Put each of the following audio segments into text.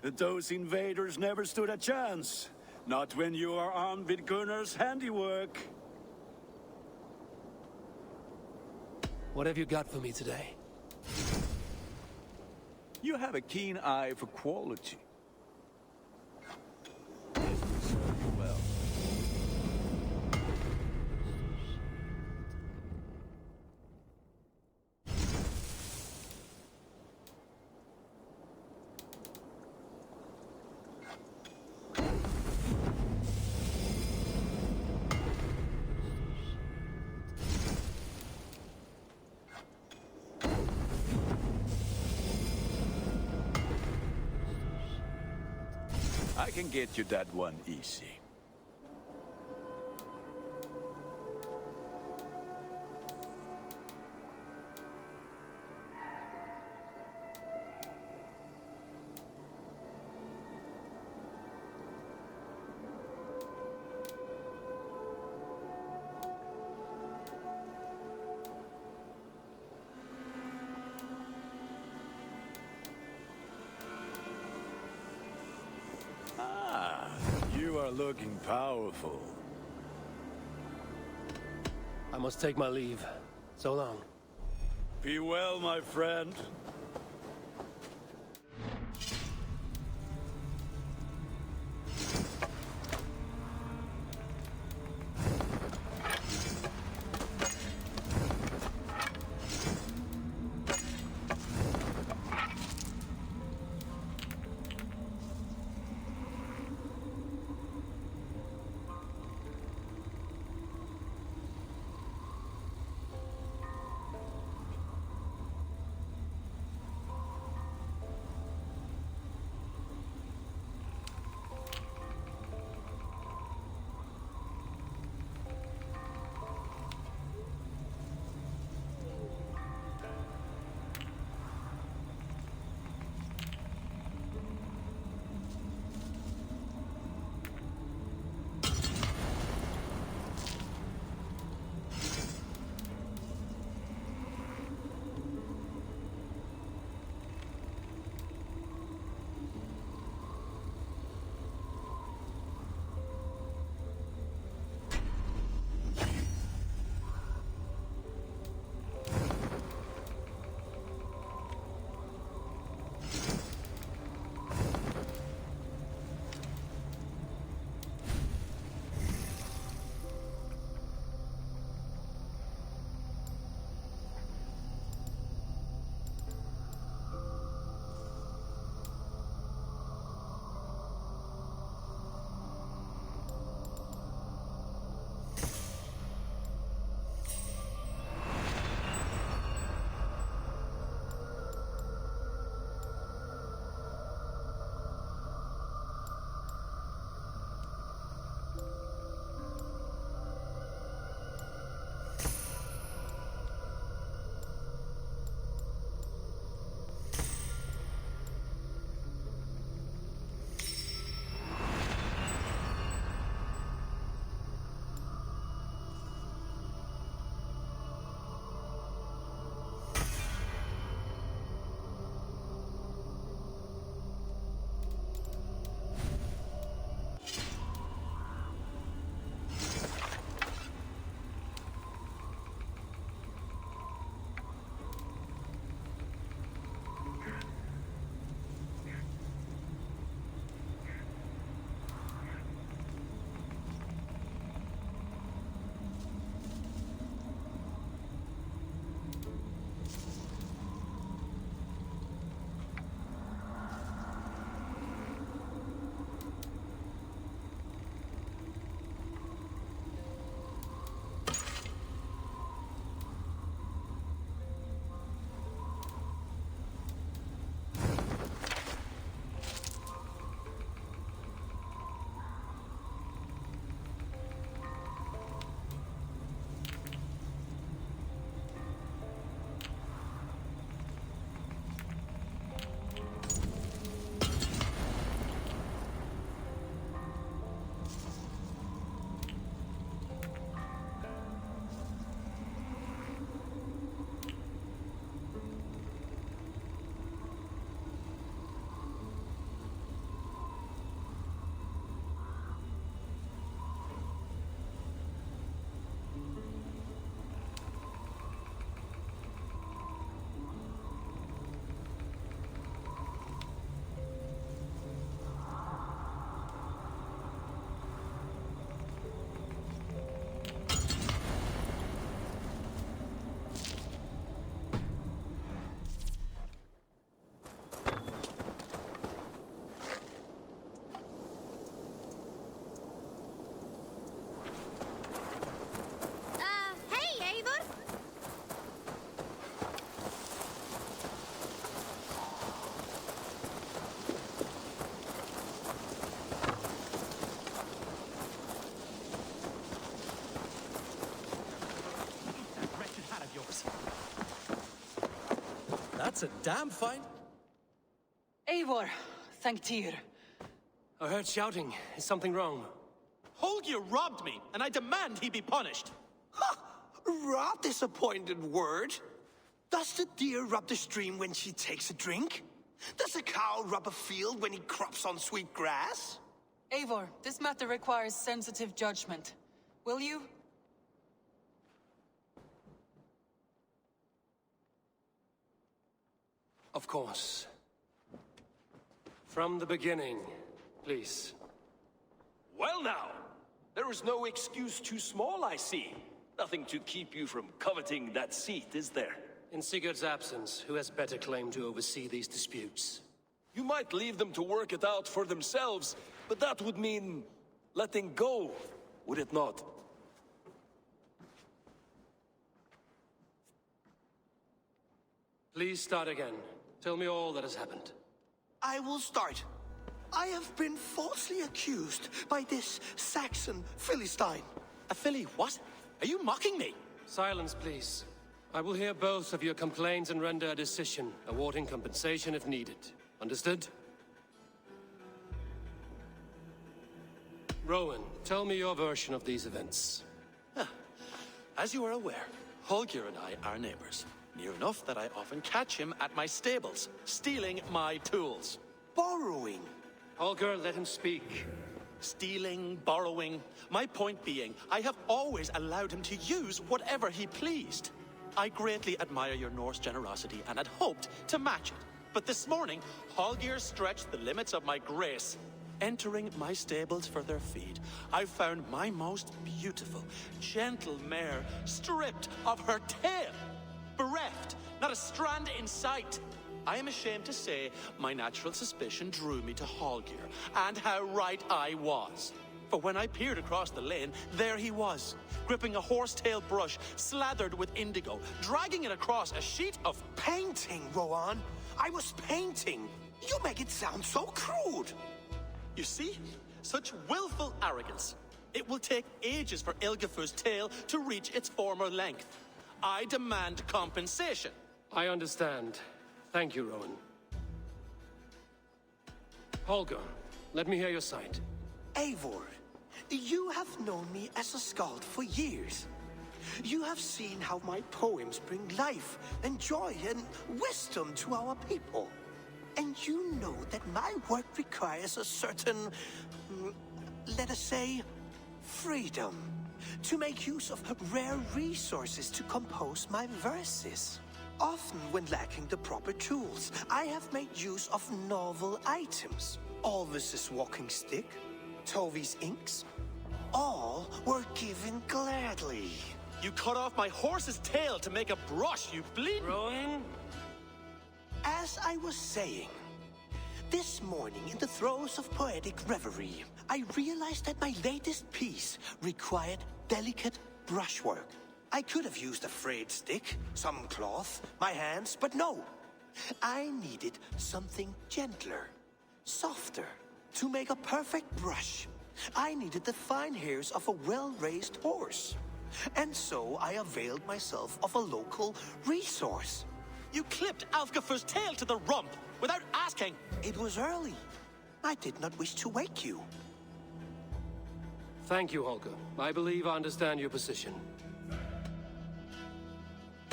Those invaders never stood a chance. Not when you are armed with Gunnar's handiwork. What have you got for me today? You have a keen eye for quality. Well. I can get you that one easy. You are looking powerful. I must take my leave. So long. Be well, my friend. That's a damn fine. Eivor, thank Tyr. I heard shouting. Is something wrong? Holger robbed me, and I demand he be punished. Rather disappointed word. Does the deer rub the stream when she takes a drink? Does a cow rub a field when he crops on sweet grass? Eivor, this matter requires sensitive judgment. Will you? Of course. From the beginning, please. Well now, there is no excuse too small, I see. Nothing to keep you from coveting that seat, is there? In Sigurd's absence, who has better claim to oversee these disputes? You might leave them to work it out for themselves, but that would mean letting go, would it not? Please start again. Tell me all that has happened. I will start. I have been falsely accused by this Saxon Philistine. A filly what? Are you mocking me? Silence, please. I will hear both of your complaints and render a decision, awarding compensation if needed. Understood? Rowan, tell me your version of these events. As you are aware, Holger and I are neighbors. Near enough that I often catch him at my stables, stealing my tools. Borrowing. Holger, let him speak. Stealing, borrowing. My point being, I have always allowed him to use whatever he pleased. I greatly admire your Norse generosity and had hoped to match it. But this morning, Holger stretched the limits of my grace. Entering my stables for their feed, I found my most beautiful, gentle mare stripped of her tail. Bereft, not a strand in sight. I am ashamed to say my natural suspicion drew me to Holger, and how right I was. For when I peered across the lane, there he was, gripping a horsetail brush slathered with indigo, dragging it across a sheet of Painting, Rowan. I was painting. You make it sound so crude. You see? Such willful arrogance. It will take ages for Ilgafur's tail to reach its former length. I demand compensation. I understand. Thank you, Rowan. Holger, let me hear your side. Eivor, you have known me as a skald for years. You have seen how my poems bring life and joy and wisdom to our people. And you know that my work requires a certain, let us say, freedom to make use of rare resources to compose my verses. Often when lacking the proper tools, I have made use of novel items. Alvis's walking stick, Tovi's inks, all were given gladly. You cut off my horse's tail to make a brush, you bleed. Rowan? As I was saying, this morning in the throes of poetic reverie, I realized that my latest piece required delicate brushwork. I could have used a frayed stick, some cloth, my hands, but no. I needed something gentler, softer. To make a perfect brush, I needed the fine hairs of a well-raised horse. And so I availed myself of a local resource. You clipped Alfgafur's tail to the rump without asking. It was early. I did not wish to wake you. Thank you, Holger. I believe I understand your position.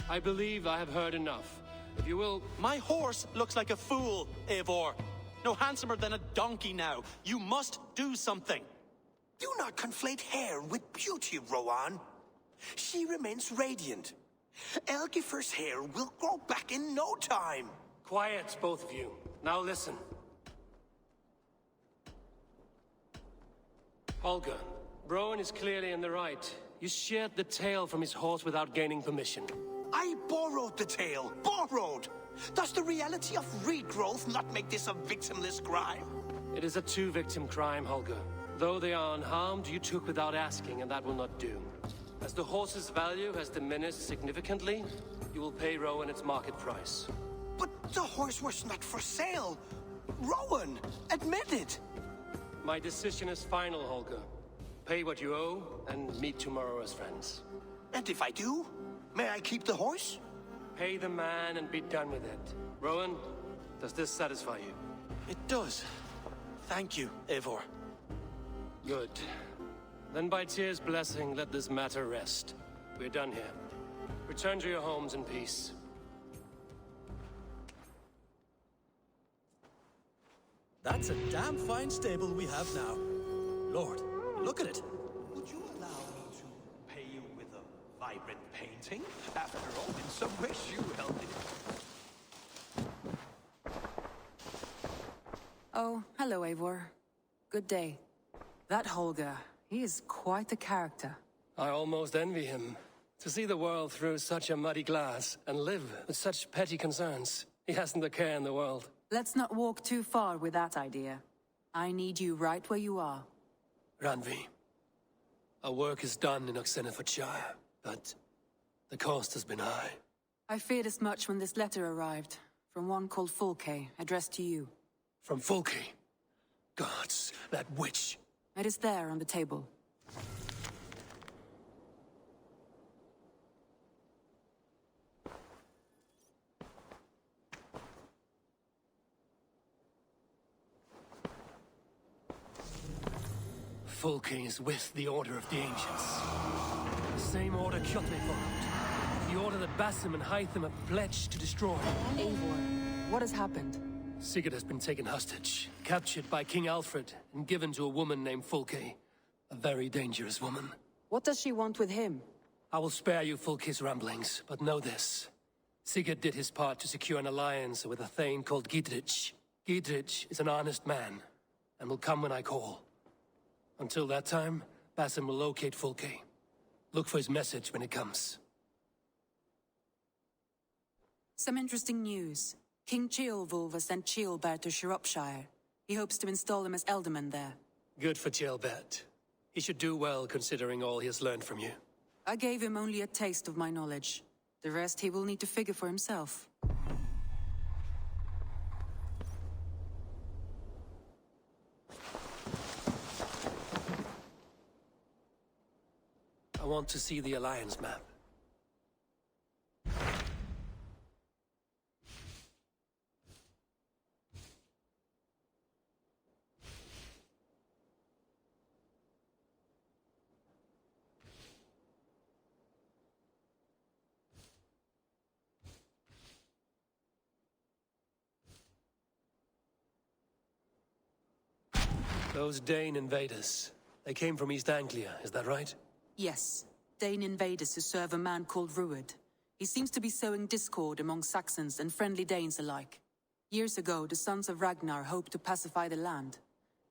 I believe I have heard enough. If you will... My horse looks like a fool, Eivor. No handsomer than a donkey now. You must do something. Do not conflate hair with beauty, Rowan. She remains radiant. Elgifur's hair will grow back in no time. Quiet, both of you. Now listen. Holger, Rowan is clearly in the right. You sheared the tail from his horse without gaining permission. I borrowed the tail. Borrowed! Does the reality of regrowth not make this a victimless crime? It is a two-victim crime, Holger. Though they are unharmed, you took without asking, and that will not do. As the horse's value has diminished significantly, you will pay Rowan its market price. But the horse was not for sale. Rowan, admit it. My decision is final, Holger. Pay what you owe, and meet tomorrow as friends. And if I do, may I keep the horse? Pay the man and be done with it. Rowan, does this satisfy you? It does. Thank you, Eivor. Good. Then by Tyr's blessing, let this matter rest. We're done here. Return to your homes in peace. That's a damn fine stable we have now. Lord, look at it. Would you allow me to pay you with a vibrant painting? After all, in some ways you helped it. Oh, hello, Eivor. Good day. That Holger, he is quite a character. I almost envy him. To see the world through such a muddy glass and live with such petty concerns. He hasn't a care in the world. Let's not walk too far with that idea. I need you right where you are. Randvi, our work is done in Oxenfordshire, but the cost has been high. I feared as much when this letter arrived, from one called Fulke, addressed to you. From Fulke? Gods, that witch! It is there on the table. Fulke is with the Order of the Ancients. The same order Kjotve followed. The order that Basim and Hytham have pledged to destroy. Eivor, what has happened? Sigurd has been taken hostage, captured by King Alfred, and given to a woman named Fulke. A very dangerous woman. What does she want with him? I will spare you Fulke's ramblings, but know this. Sigurd did his part to secure an alliance with a thane called Gidrich. Gidrich is an honest man, and will come when I call. Until that time, Basim will locate Fulke. Look for his message when it comes. Some interesting news. King Ceolwulf has sent Ceolbert to Shropshire. He hopes to install him as Elderman there. Good for Ceolbert. He should do well considering all he has learned from you. I gave him only a taste of my knowledge. The rest he will need to figure for himself. I want to see the Alliance map. Those Dane invaders, they came from East Anglia, is that right? Yes. Dane invaders who serve a man called Rued. He seems to be sowing discord among Saxons and friendly Danes alike. Years ago, the sons of Ragnar hoped to pacify the land.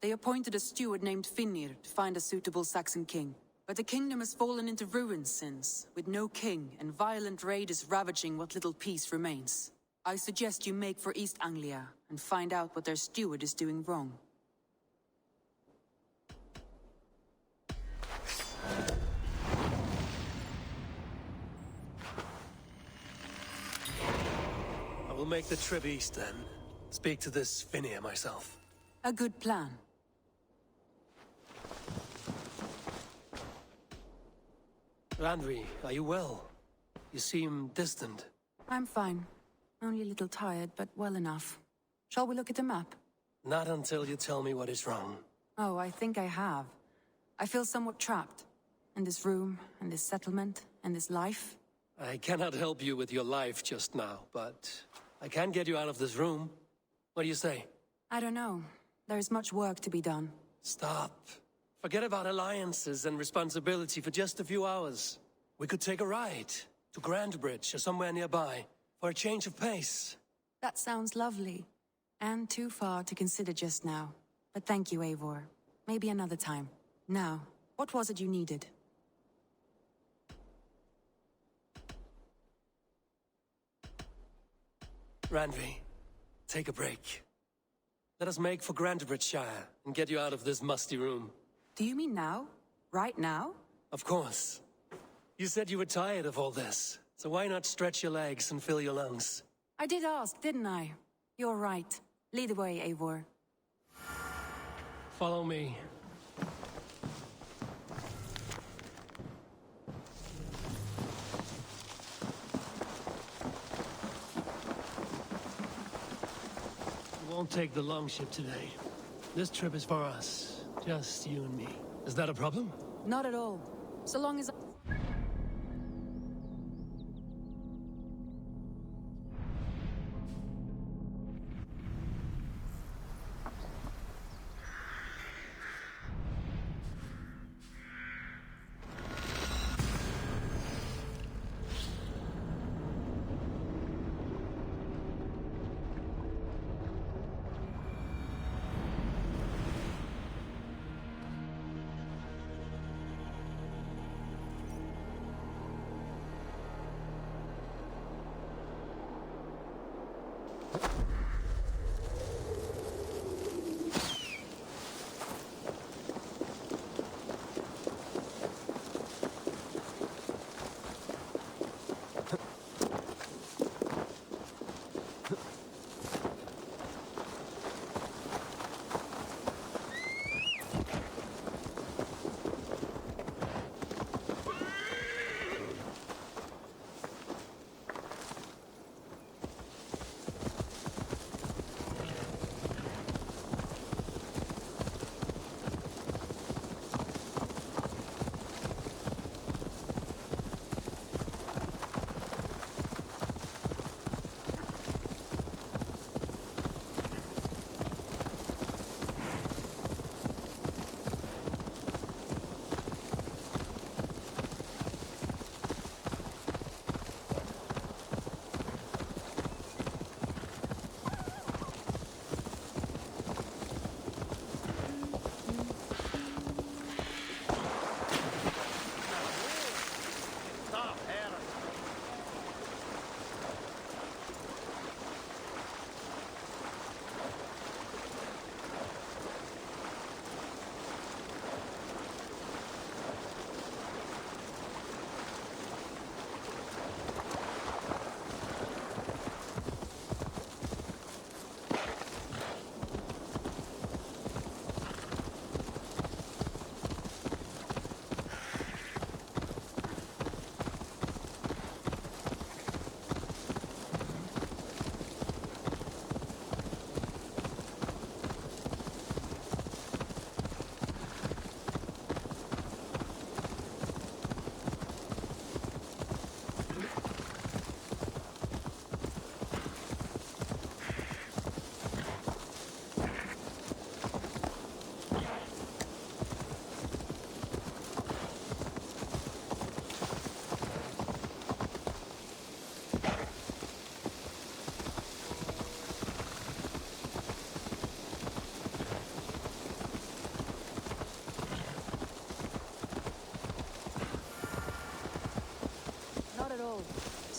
They appointed a steward named Finnir to find a suitable Saxon king. But the kingdom has fallen into ruins since, with no king and violent raiders ravaging what little peace remains. I suggest you make for East Anglia and find out what their steward is doing wrong. I will make the trip east then. Speak to this Finnir myself. A good plan. Randvi, are you well? You seem distant. I'm fine. Only a little tired, but well enough. Shall we look at the map? Not until you tell me what is wrong. Oh, I think I have. I feel somewhat trapped. In this room, and this settlement, and this life. I cannot help you with your life just now, but I can get you out of this room. What do you say? I don't know. There is much work to be done. Stop. Forget about alliances and responsibility for just a few hours. We could take a ride to Grandbridge or somewhere nearby for a change of pace. That sounds lovely. And too far to consider just now. But thank you, Eivor. Maybe another time. Now, what was it you needed? Randvi, take a break. Let us make for Grandbridgeshire and get you out of this musty room. Do you mean now? Right now? Of course. You said you were tired of all this, so why not stretch your legs and fill your lungs? I did ask, didn't I? You're right. Lead the way, Eivor. Follow me. won't take the longship today. This trip is for us. Just you and me. Is that a problem? Not at all. So long as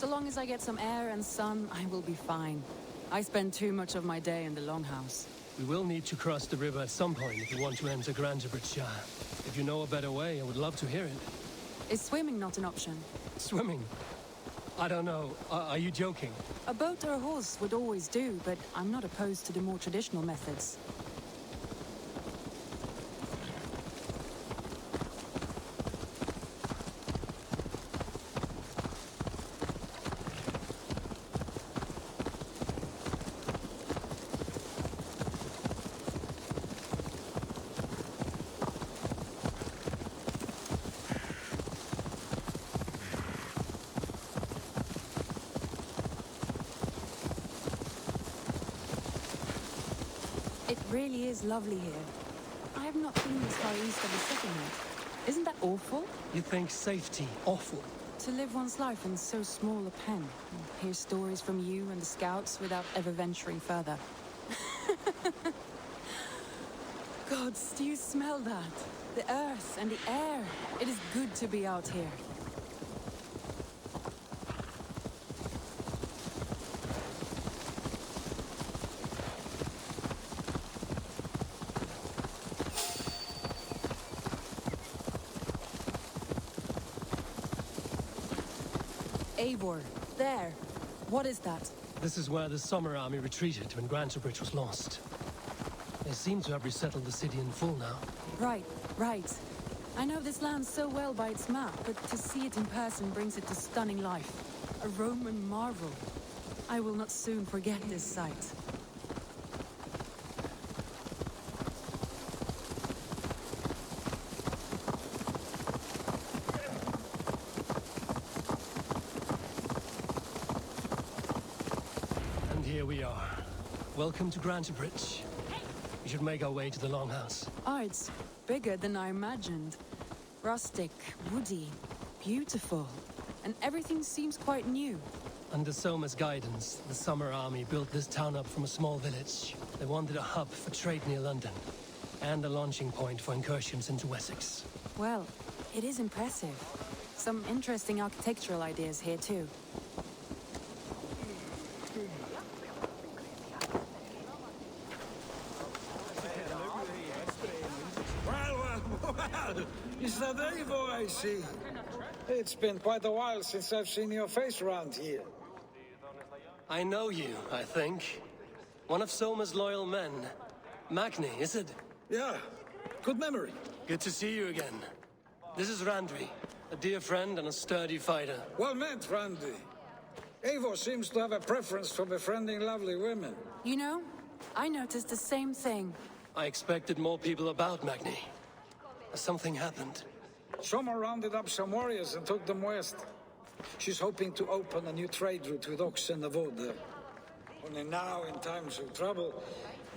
So long as I get some air and sun, I will be fine. I spend too much of my day in the longhouse. We will need to cross the river at some point if you want to enter Grandjabritshire. If you know a better way, I would love to hear it. Is swimming not an option? Swimming? I don't know. Are you joking? A boat or a horse would always do, but I'm not opposed to the more traditional methods. It really is lovely here. I have not been this far east of the settlement. Isn't that awful? You think safety awful? To live one's life in so small a pen, and hear stories from you and the scouts without ever venturing further. Gods, do you smell that? The earth and the air. It is good to be out here. Eivor, there. What is that? This is where the Summer Army retreated when Grandjabritch was lost. They seem to have resettled the city in full now. Right, right. I know this land so well by its map, but to see it in person brings it to stunning life. A Roman marvel. I will not soon forget this sight. welcome to Grantebridge. We should make our way to the Longhouse. Oh, it's bigger than I imagined. Rustic, woody, beautiful. And everything seems quite new. Under Soma's guidance, the Summer Army built this town up from a small village. They wanted a hub for trade near London, and a launching point for incursions into Wessex. Well, it is impressive. Some interesting architectural ideas here too. Well, is that Eivor I see? It's been quite a while since I've seen your face around here. I know you, I think. One of Soma's loyal men. Magni, is it? Yeah, good memory. Good to see you again. This is Randvi, a dear friend and a sturdy fighter. Well met, Randy. Eivor seems to have a preference for befriending lovely women. You know, I noticed the same thing. I expected more people about Magni. Has something happened? Soma rounded up some warriors and took them west. She's hoping to open a new trade route with Ox and Avod there. Only now, in times of trouble,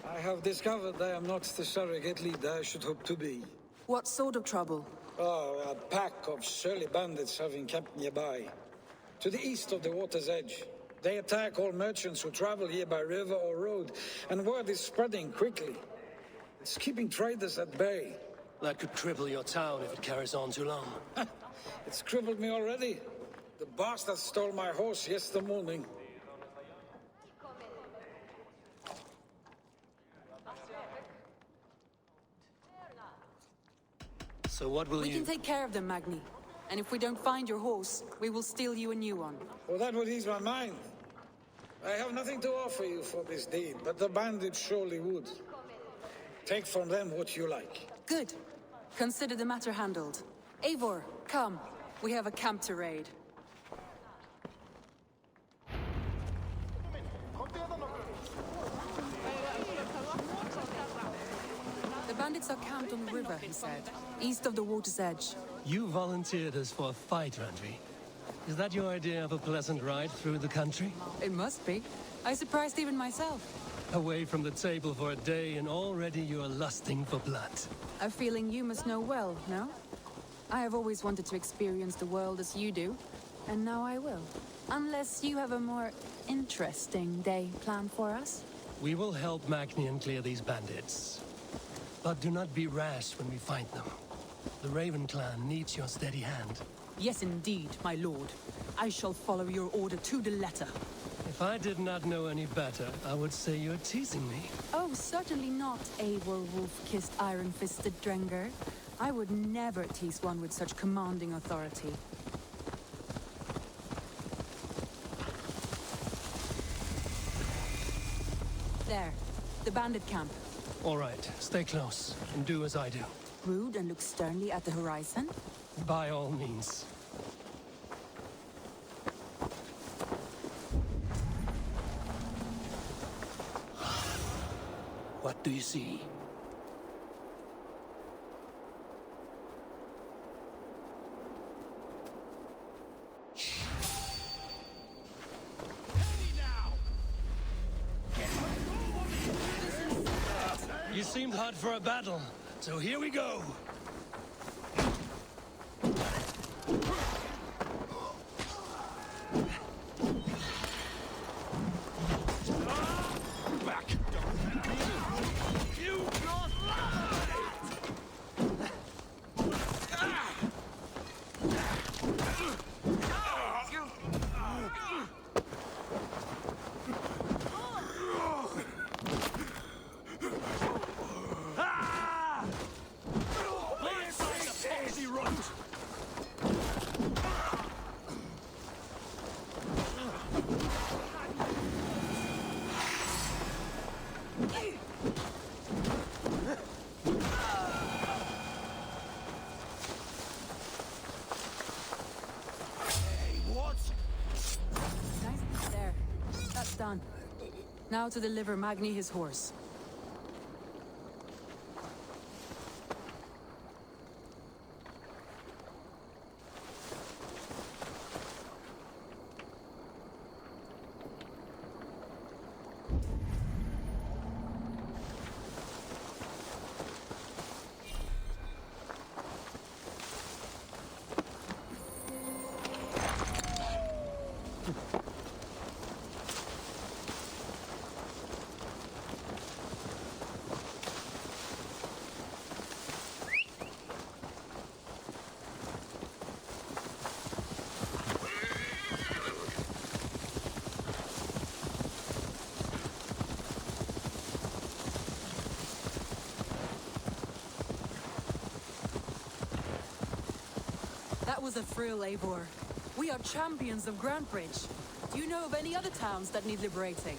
I have discovered I am not the surrogate leader I should hope to be. What sort of trouble? Oh, a pack of surly bandits have encamped nearby. To the east of the water's edge. They attack all merchants who travel here by river or road, and word is spreading quickly. It's keeping traders at bay. That could cripple your town if it carries on too long. It's crippled me already. The bastard stole my horse yesterday morning. So what will We you... can take care of them, Magni. And if we don't find your horse, we will steal you a new one. Well, that would ease my mind. I have nothing to offer you for this deed, but the bandits surely would. Take from them what you like. Good. Consider the matter handled. Eivor, come. We have a camp to raid. The bandits are camped on the river, he said, east of the water's edge. You volunteered us for a fight, Randvi. Is that your idea of a pleasant ride through the country? It must be. I surprised even myself. Away from the table for a day and already you're lusting for blood. A feeling you must know well, no? I have always wanted to experience the world as you do, and now I will. Unless you have a more interesting day planned for us? We will help Magnian clear these bandits. But do not be rash when we find them. The Raven clan needs your steady hand. Yes, indeed, my lord. I shall follow your order to the letter. If I did not know any better, I would say you're teasing me. Oh, certainly not, Eivor wolf-kissed iron-fisted Drenger. I would never tease one with such commanding authority. There, the bandit camp. All right, stay close and do as I do. Rude and look sternly at the horizon? By all means. What do you see? You seemed hot for a battle, so here we go. There. That's done. Now to deliver Magni his horse. was a thrill, Eivor. We are champions of Grantbridge. Do you know of any other towns that need liberating?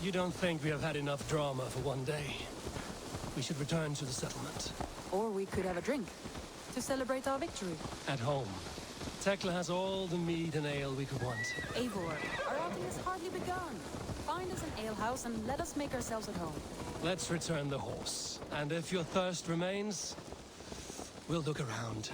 You don't think we have had enough drama for one day? We should return to the settlement. Or we could have a drink to celebrate our victory. At home. Tekla has all the mead and ale we could want. Eivor, our outing has hardly begun. Find us an alehouse and let us make ourselves at home. Let's return the horse. And if your thirst remains, we'll look around.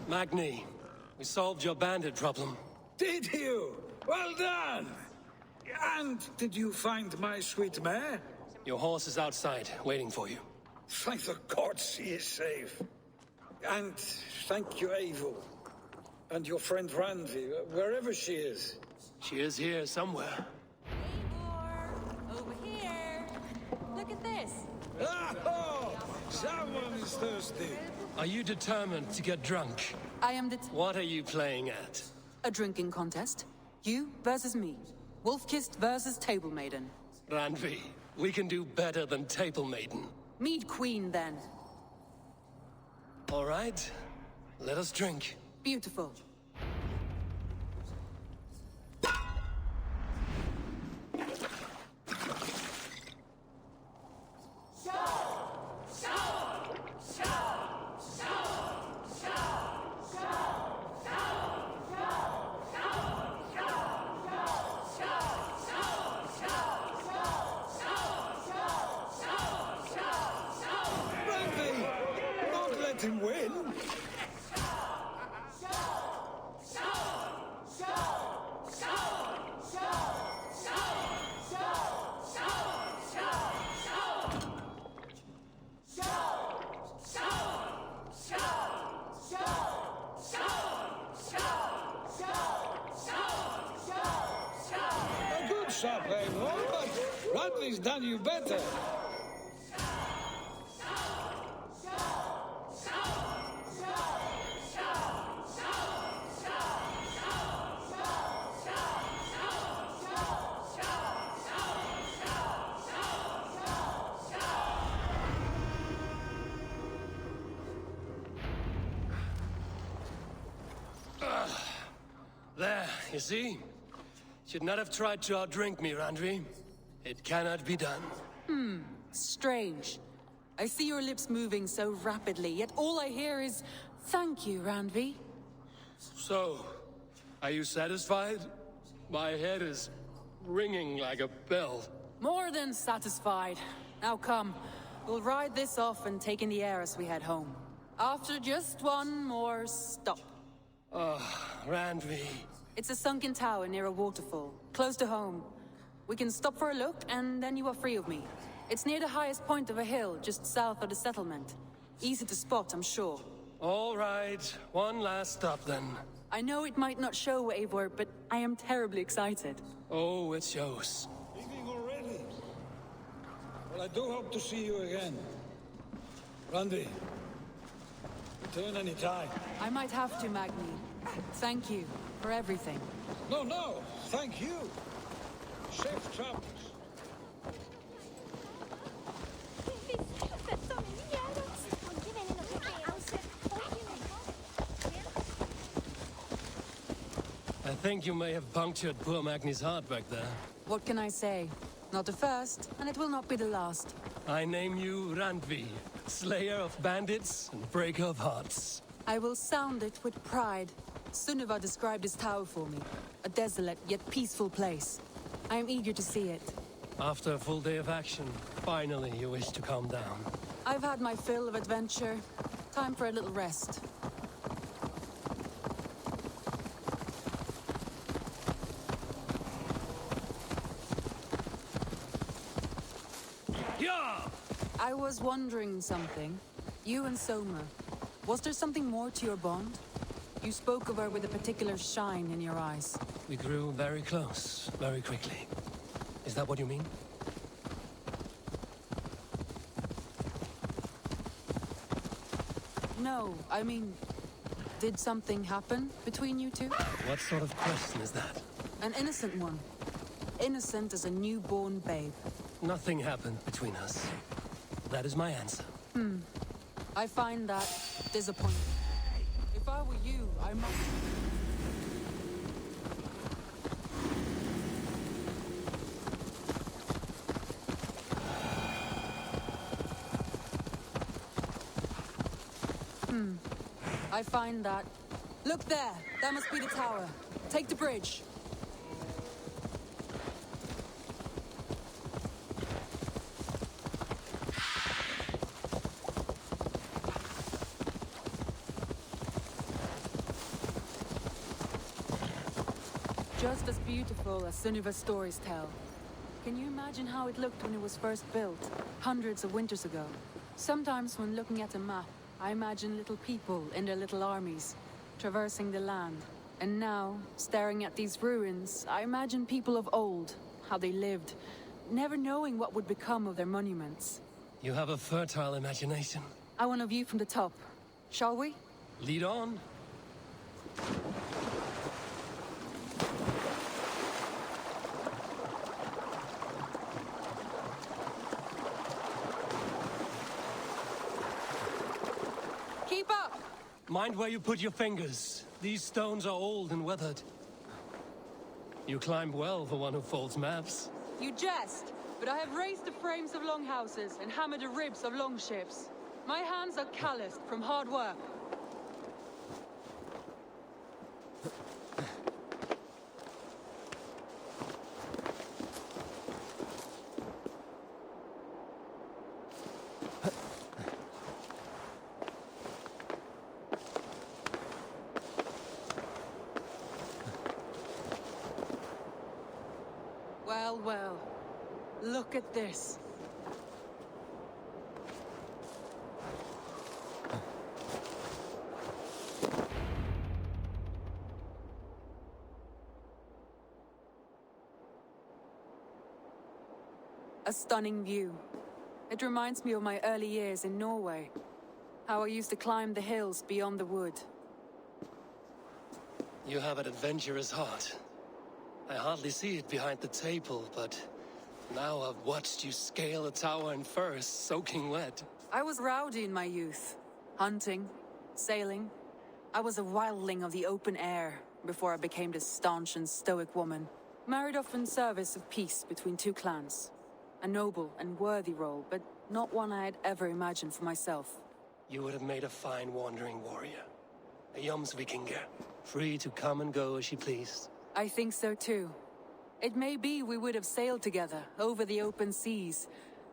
Magni, we solved your bandit problem. Did you? Well done! And did you find my sweet mare? Your horse is outside, waiting for you. Thank the gods she is safe. And thank you, Eivor. And your friend Randvi, wherever she is. She is here somewhere. Eivor, over here. Look at this. Oh, someone is thirsty. Are you determined to get drunk? I am What are you playing at? a drinking contest. You versus me. Wolf-kissed versus Table Maiden. Randvi, we can do better than Table Maiden. Mead Queen, then. All right, let us drink. Beautiful. Randvi, don't let him win. A good shot, Eivor, but Randvi's done you better. There, you see? Should not have tried to outdrink me, Randvi. It cannot be done. Strange. I see your lips moving so rapidly, yet all I hear is, "Thank you, Randvi." So, are you satisfied? My head is ringing like a bell. More than satisfied. Now come, we'll ride this off and take in the air as we head home. After just one more stop. Randvi. It's a sunken tower near a waterfall, close to home. We can stop for a look, and then you are free of me. It's near the highest point of a hill, just south of the settlement. Easy to spot, I'm sure. All right, one last stop then. I know it might not show, Eivor, but I am terribly excited. Oh, it shows. Evening already. Well, I do hope to see you again. Randvi, return any time. I might have to, Magni. Thank you for everything. No, thank you. Safe travels. I think you may have punctured poor Magni's heart back there. What can I say? Not the first, and it will not be the last. I name you Randvi, slayer of bandits and breaker of hearts. I will sound it with pride. Sunniva described this tower for me. A desolate yet peaceful place. I am eager to see it. After a full day of action, finally you wish to calm down. I've had my fill of adventure. Time for a little rest. Yeah! I was wondering something. You and Soma. Was there something more to your bond? You spoke of her with a particular shine in your eyes. We grew very close, very quickly. Is that what you mean? No, I mean, did something happen between you two? What sort of question is that? An innocent one. Innocent as a newborn babe. Nothing happened between us. That is my answer. I find that disappointing. If I were you, I might... I find that... Look there! That must be the tower. Take the bridge. Just as beautiful as Sunniva's stories tell. Can you imagine how it looked when it was first built, hundreds of winters ago? Sometimes when looking at a map, I imagine little people in their little armies, traversing the land. And now, staring at these ruins, I imagine people of old, how they lived, never knowing what would become of their monuments. You have a fertile imagination. I want a view from the top. Shall we? Lead on. Keep up! Mind where you put your fingers. These stones are old and weathered. You climbed well for one who folds maps. You jest, but I have raised the frames of longhouses and hammered the ribs of longships. My hands are calloused from hard work. Well, well. Look at this. A stunning view. It reminds me of my early years in Norway. How I used to climb the hills beyond the wood. You have an adventurous heart. I hardly see it behind the table, but now I've watched you scale a tower in furs, soaking wet. I was rowdy in my youth. Hunting, sailing. I was a wildling of the open air before I became this staunch and stoic woman. Married off in service of peace between two clans. A noble and worthy role, but not one I had ever imagined for myself. You would have made a fine wandering warrior. A Jomsvikinger, free to come and go as she pleased. I think so too. It may be we would have sailed together over the open seas,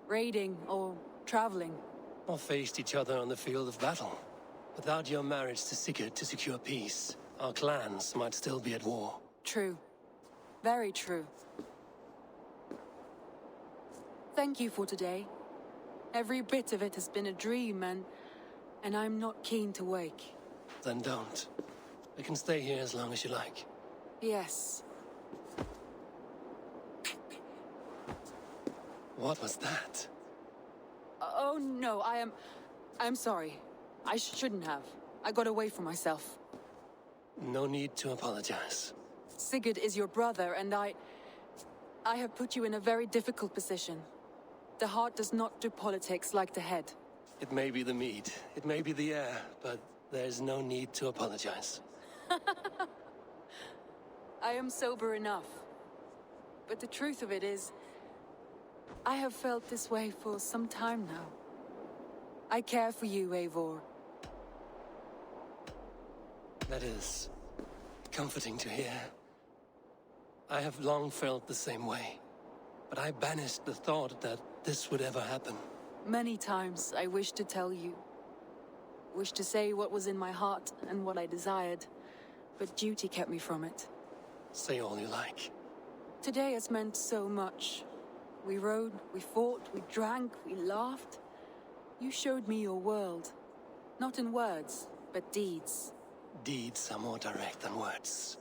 raiding or traveling. Or faced each other on the field of battle. Without your marriage to Sigurd to secure peace, our clans might still be at war. True. Very true. Thank you for today. Every bit of it has been a dream, and I'm not keen to wake. Then don't. We can stay here as long as you like. Yes. What was that? Oh no, I'm sorry. I shouldn't have. I got away from myself. No need to apologize. Sigurd is your brother, and I have put you in a very difficult position. The heart does not do politics like the head. It may be the meat, it may be the air, but there's no need to apologize. I am sober enough. But the truth of it is, I have felt this way for some time now. I care for you, Eivor. That is comforting to hear. I have long felt the same way, but I banished the thought that this would ever happen. Many times I wished to tell you. Wished to say what was in my heart and what I desired, but duty kept me from it. Say all you like. Today has meant so much. We rode, we fought, we drank, we laughed. You showed me your world, Not in words, but deeds. Deeds are more direct than words.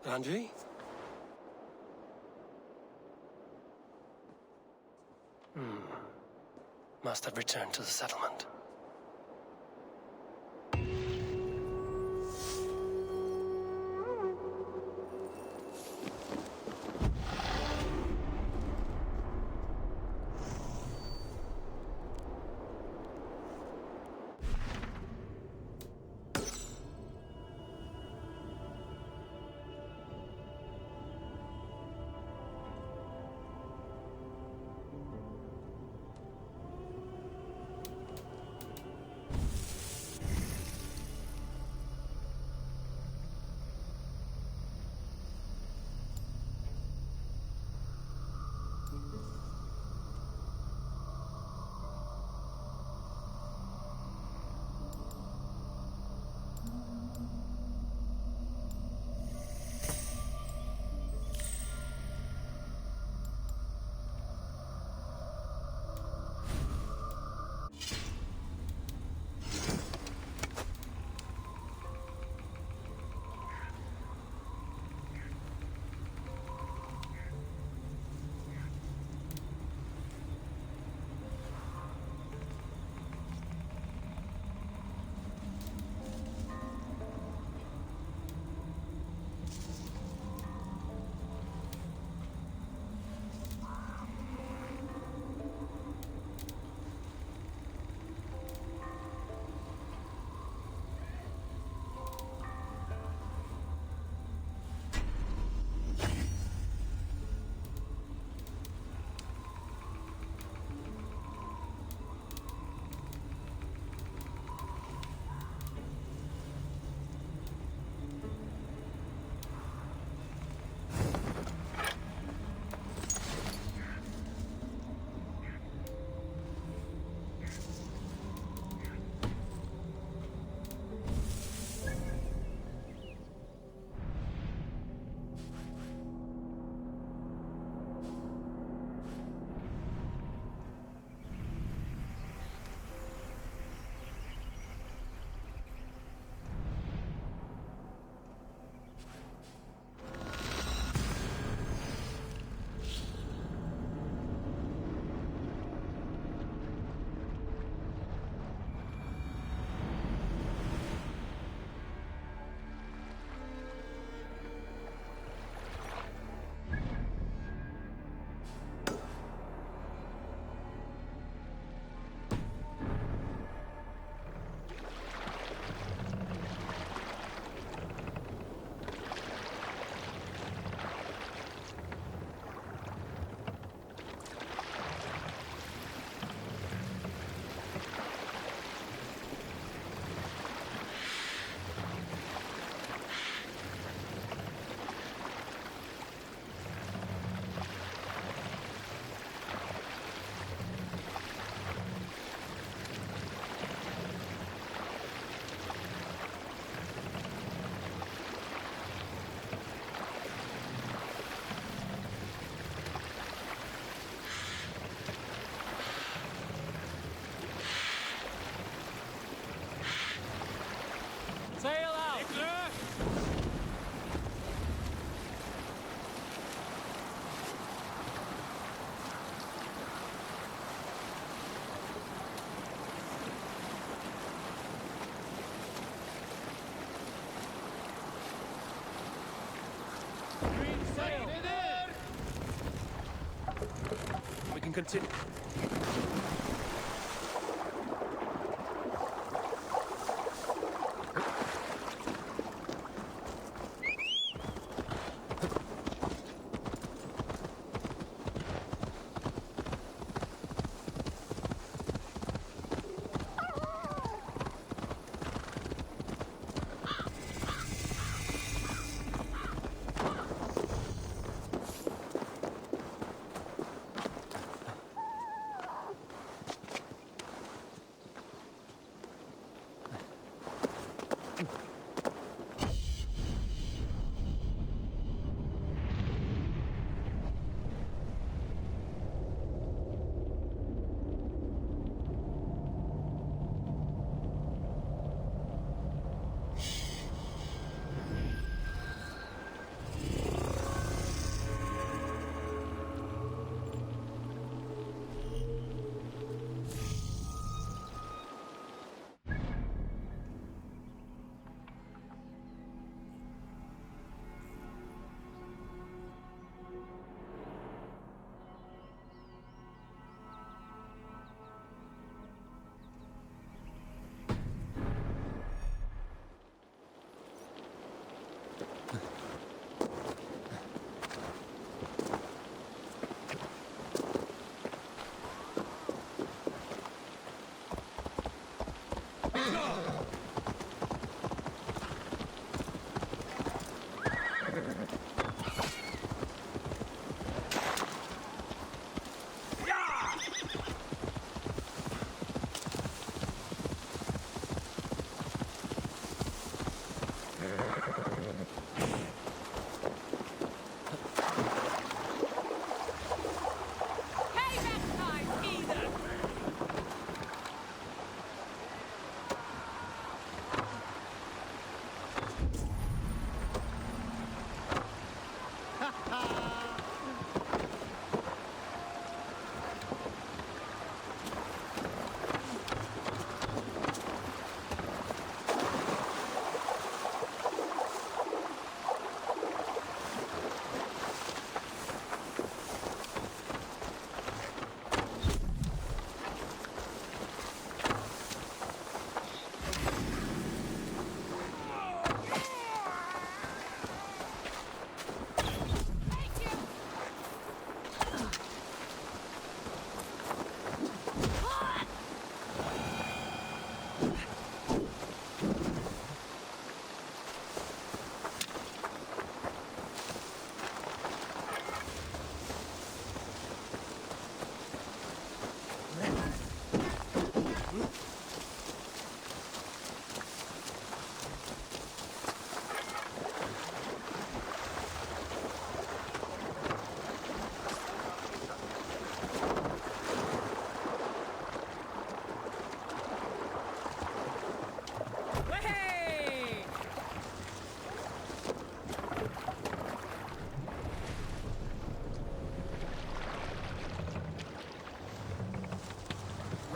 Anji? Must have returned to the settlement. We can continue.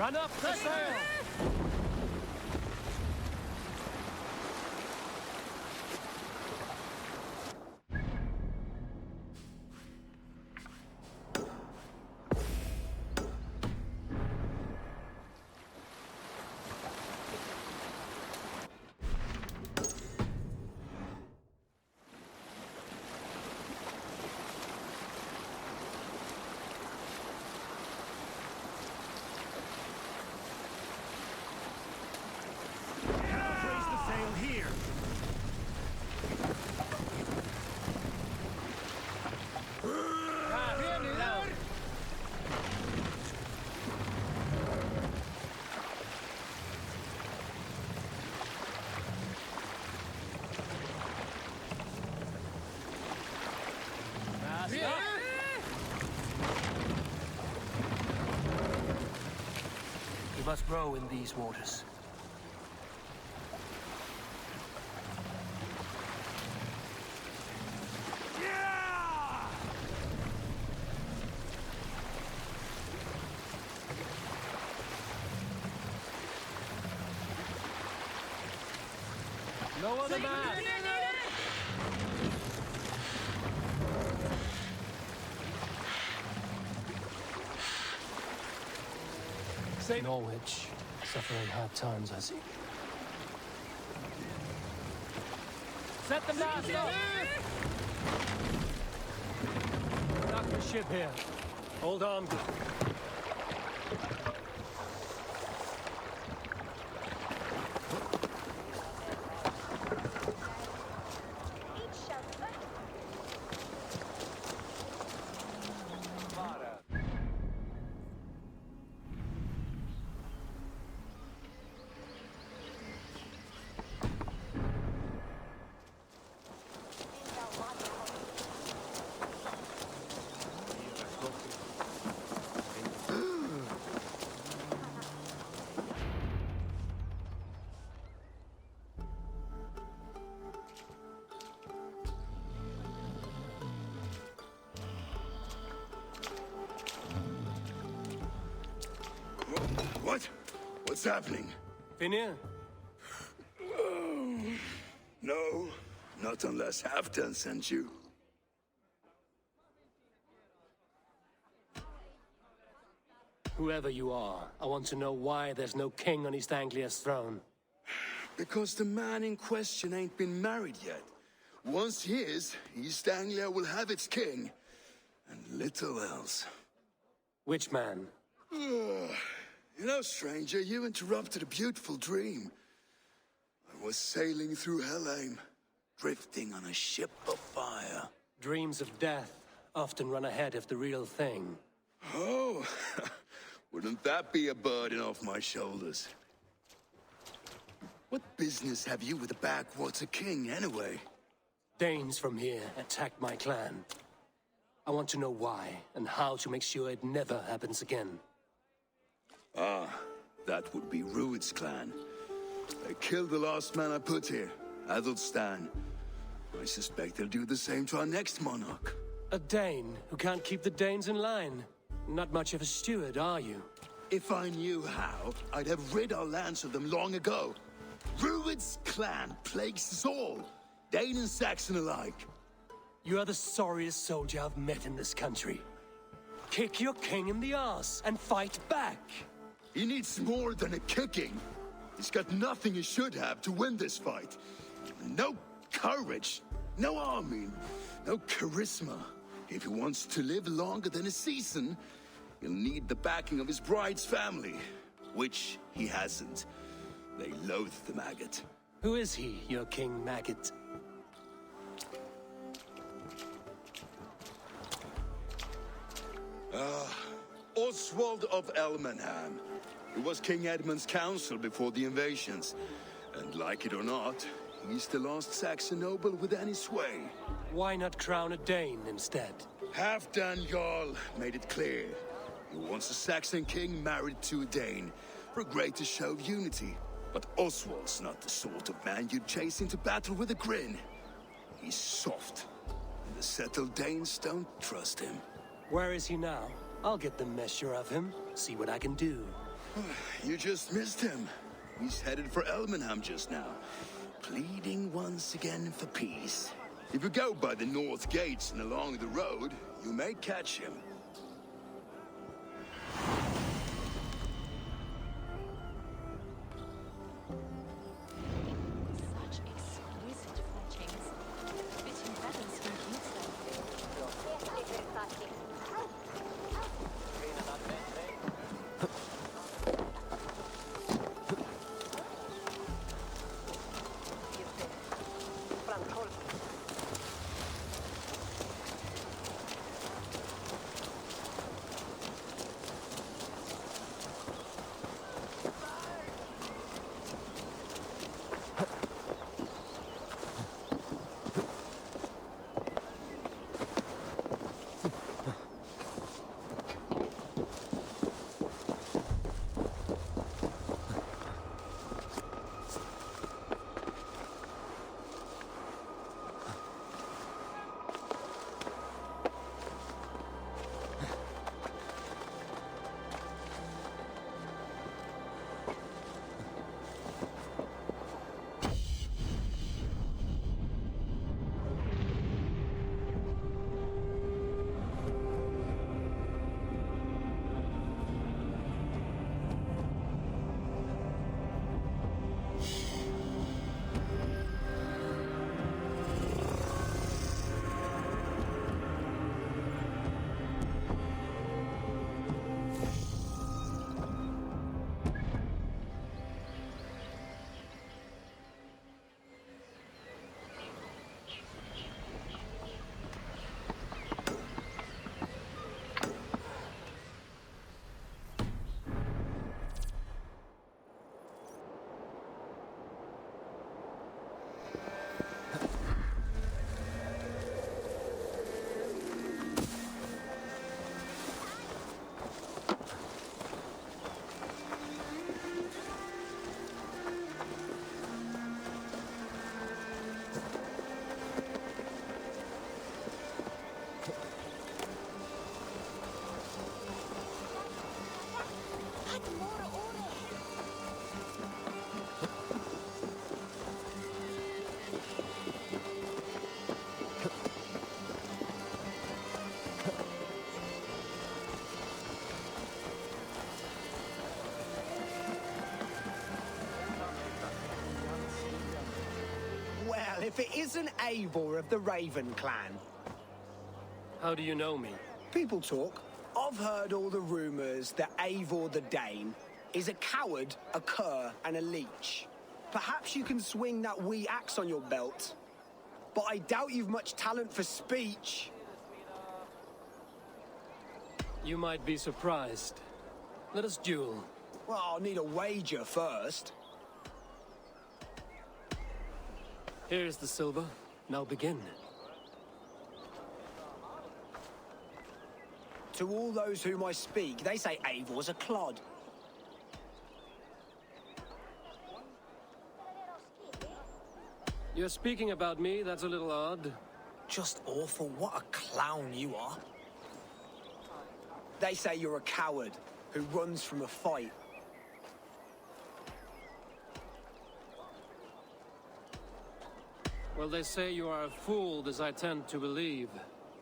Run up the sail! We must row in these waters. No other man! Norwich, suffering hard times, I see. Set the mast up! Dock the ship here. Hold on. What? What's happening? Finir? No, not unless Halfdan sent you. Whoever you are, I want to know why there's no king on East Anglia's throne. Because the man in question ain't been married yet. Once he is, East Anglia will have its king. And little else. Which man? You know, stranger, you interrupted a beautiful dream. I was sailing through Helheim, drifting on a ship of fire. Dreams of death often run ahead of the real thing. Oh, wouldn't that be a burden off my shoulders? What business have you with the backwater king, anyway? Danes from here attacked my clan. I want to know why, and how to make sure it never happens again. Ah, that would be Rued's clan. They killed the last man I put here, Adelstan. I suspect they'll do the same to our next monarch. A Dane who can't keep the Danes in line. Not much of a steward, are you? If I knew how, I'd have rid our lands of them long ago. Rued's clan plagues us all, Dane and Saxon alike. You are the sorriest soldier I've met in this country. Kick your king in the arse and fight back. He needs more than a kicking. He's got nothing he should have to win this fight. No courage, no army, no charisma. If he wants to live longer than a season, he'll need the backing of his bride's family, which he hasn't. They loathe the maggot. Who is he, your King Maggot? Oswald of Elmenham. He was King Edmund's counsel before the invasions. And like it or not, he's the last Saxon noble with any sway. Why not crown a Dane instead? Halfdan Jarl made it clear. He wants a Saxon king married to a Dane for a greater show of unity. But Oswald's not the sort of man you'd chase into battle with a grin. He's soft. And the settled Danes don't trust him. Where is he now? I'll get the measure of him, see what I can do. You just missed him. He's headed for Elmenham just now, pleading once again for peace. If you go by the north gates and along the road, you may catch him. Such exquisite fletchings. Fitting feathers from Kingsland. Well, if it isn't Eivor of the Raven clan. How do you know me? People talk. I've heard all the rumours that Eivor the Dane is a coward, a cur, and a leech. Perhaps you can swing that wee axe on your belt. But I doubt you've much talent for speech. You might be surprised. Let us duel. Well, I'll need a wager first. Here's the silver. Now begin. To all those whom I speak, they say Eivor's a clod. You're speaking about me, that's a little odd. Just awful. What a clown you are. They say you're a coward who runs from a fight. Well, they say you are a fool, as I tend to believe.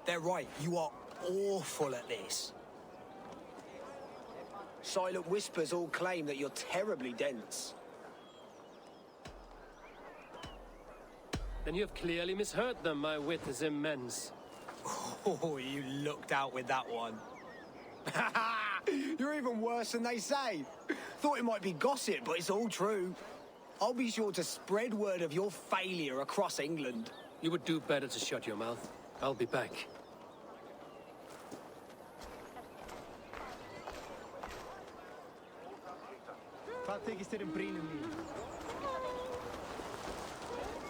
They're right. You are awful at this. Silent whispers all claim that you're terribly dense. Then you have clearly misheard them. My wit is immense. Oh, you looked out with that one. You're even worse than they say. Thought it might be gossip, but it's all true. I'll be sure to spread word of your failure across England. You would do better to shut your mouth. I'll be back.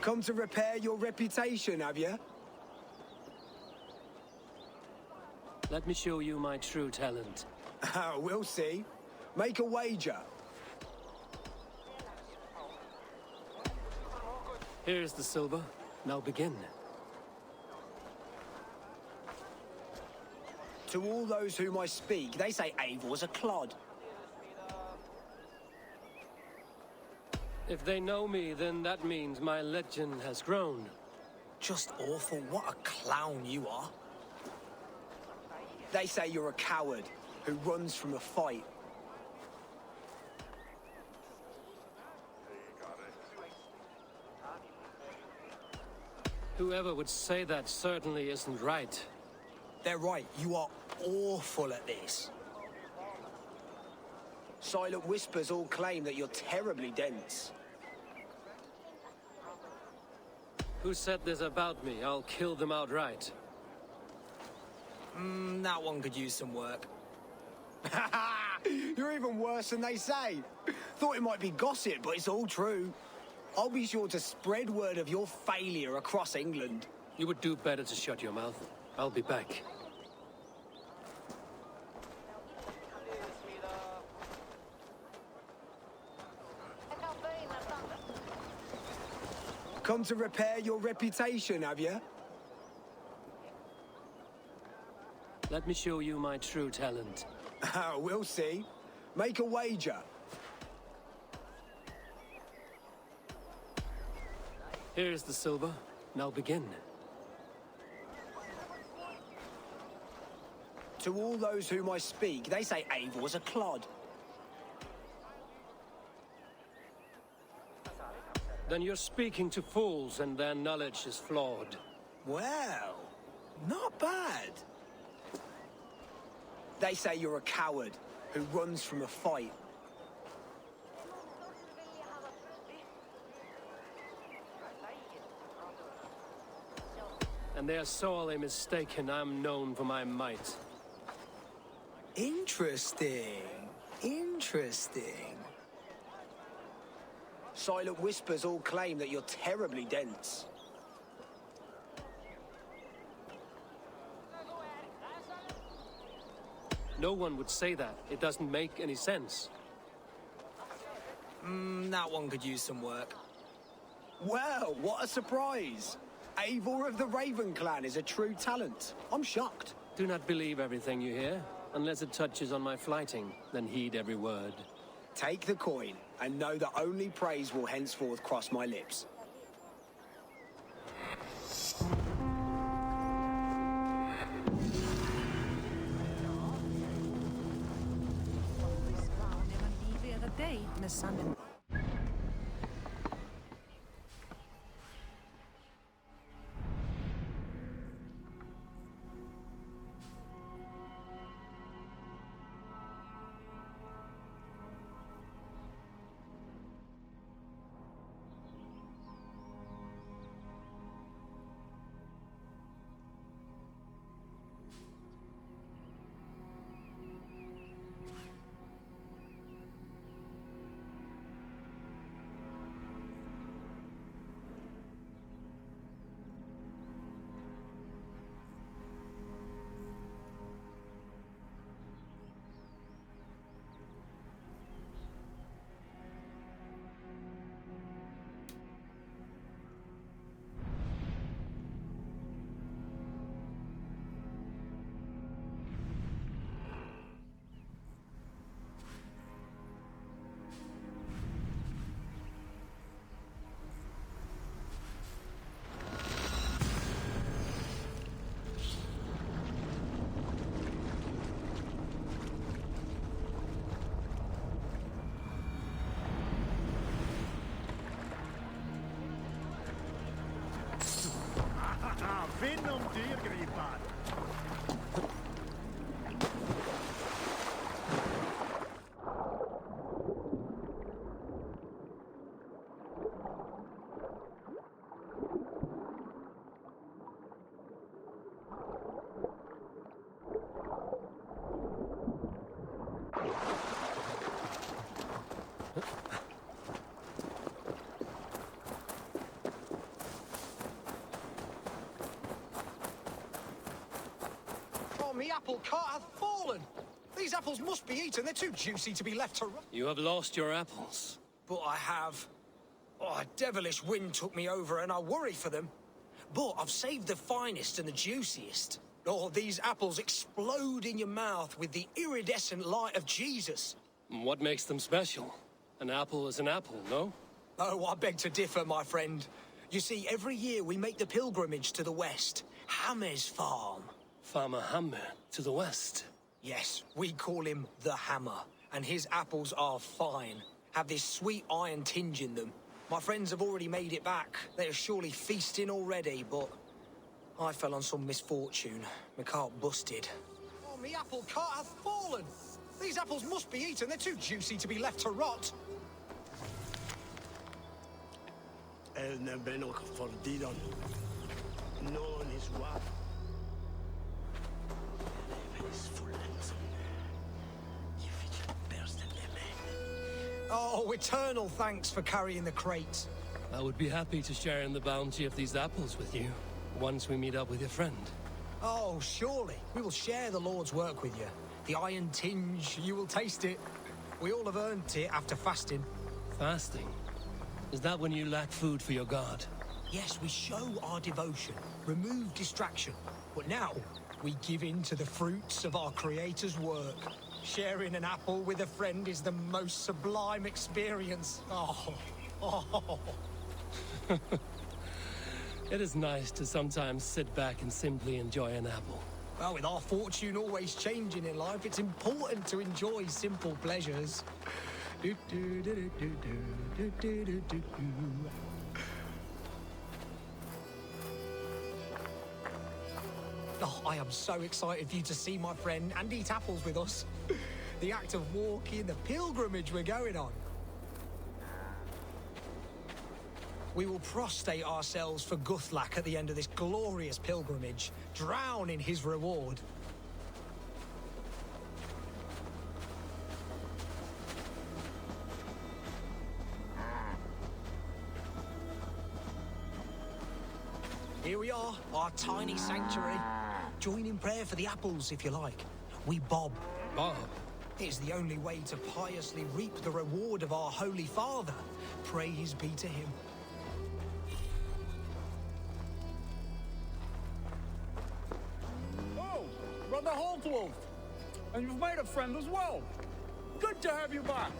Come to repair your reputation, have you? Let me show you my true talent. We'll see. Make a wager. Here's the silver. Now begin. To all those whom I speak, they say Eivor's a clod. If they know me, then that means my legend has grown. Just awful. What a clown you are. They say you're a coward who runs from a fight. Whoever would say that certainly isn't right. They're right. You are awful at this. Silent whispers all claim that you're terribly dense. Who said this about me? I'll kill them outright. That one could use some work. You're even worse than they say. Thought it might be gossip, but it's all true. I'll be sure to spread word of your failure across England. You would do better to shut your mouth. I'll be back. Come to repair your reputation, have you? Let me show you my true talent. We'll see. Make a wager. Here's the silver. Now begin. To all those whom I speak, they say Eivor's a clod. Then you're speaking to fools and their knowledge is flawed. Well, not bad. They say you're a coward who runs from a fight. And they're sorely mistaken. I'm known for my might. Interesting. Interesting. Silent whispers all claim that you're terribly dense. No one would say that. It doesn't make any sense. That one could use some work. Well, what a surprise! Eivor of the Raven Clan is a true talent. I'm shocked. Do not believe everything you hear. Unless it touches on my flighting, then heed every word. Take the coin, and know that only praise will henceforth cross my lips. The apple cart hath fallen. These apples must be eaten. They're too juicy to be left to rot. You have lost your apples. But I have. Oh, a devilish wind took me over and I worry for them. But I've saved the finest and the juiciest. Oh, these apples explode in your mouth with the iridescent light of Jesus. What makes them special? An apple is an apple, no? Oh, I beg to differ, my friend. You see, every year we make the pilgrimage to the west. Hammer's farm. Farmer Hammer to the west. Yes, we call him the Hammer, and his apples are fine. Have this sweet iron tinge in them. My friends have already made it back. They are surely feasting already, but I fell on some misfortune. My cart busted. Oh, me apple cart hath fallen. These apples must be eaten. They're too juicy to be left to rot. Ne ben ook verdienen. Non is wat. Oh, eternal thanks for carrying the crate. I would be happy to share in the bounty of these apples with you, once we meet up with your friend. Oh, surely. We will share the Lord's work with you. The iron tinge, you will taste it. We all have earned it after fasting. Fasting? Is that when you lack food for your god? Yes, we show our devotion, remove distraction. But now, we give in to the fruits of our Creator's work. Sharing an apple with a friend is the most sublime experience. Oh. It is nice to sometimes sit back and simply enjoy an apple. Well, with our fortune always changing in life, it's important to enjoy simple pleasures. Oh, I am so excited for you to see my friend and eat apples with us. The act of walking, the pilgrimage we're going on. We will prostrate ourselves for Guthlak at the end of this glorious pilgrimage, drown in his reward. Here we are, our tiny sanctuary. Join in prayer for the apples, if you like. We bob. Bob? It's the only way to piously reap the reward of our Holy Father. Praise be to him. Oh, Brother Holtwolf. And you've made a friend as well. Good to have you back.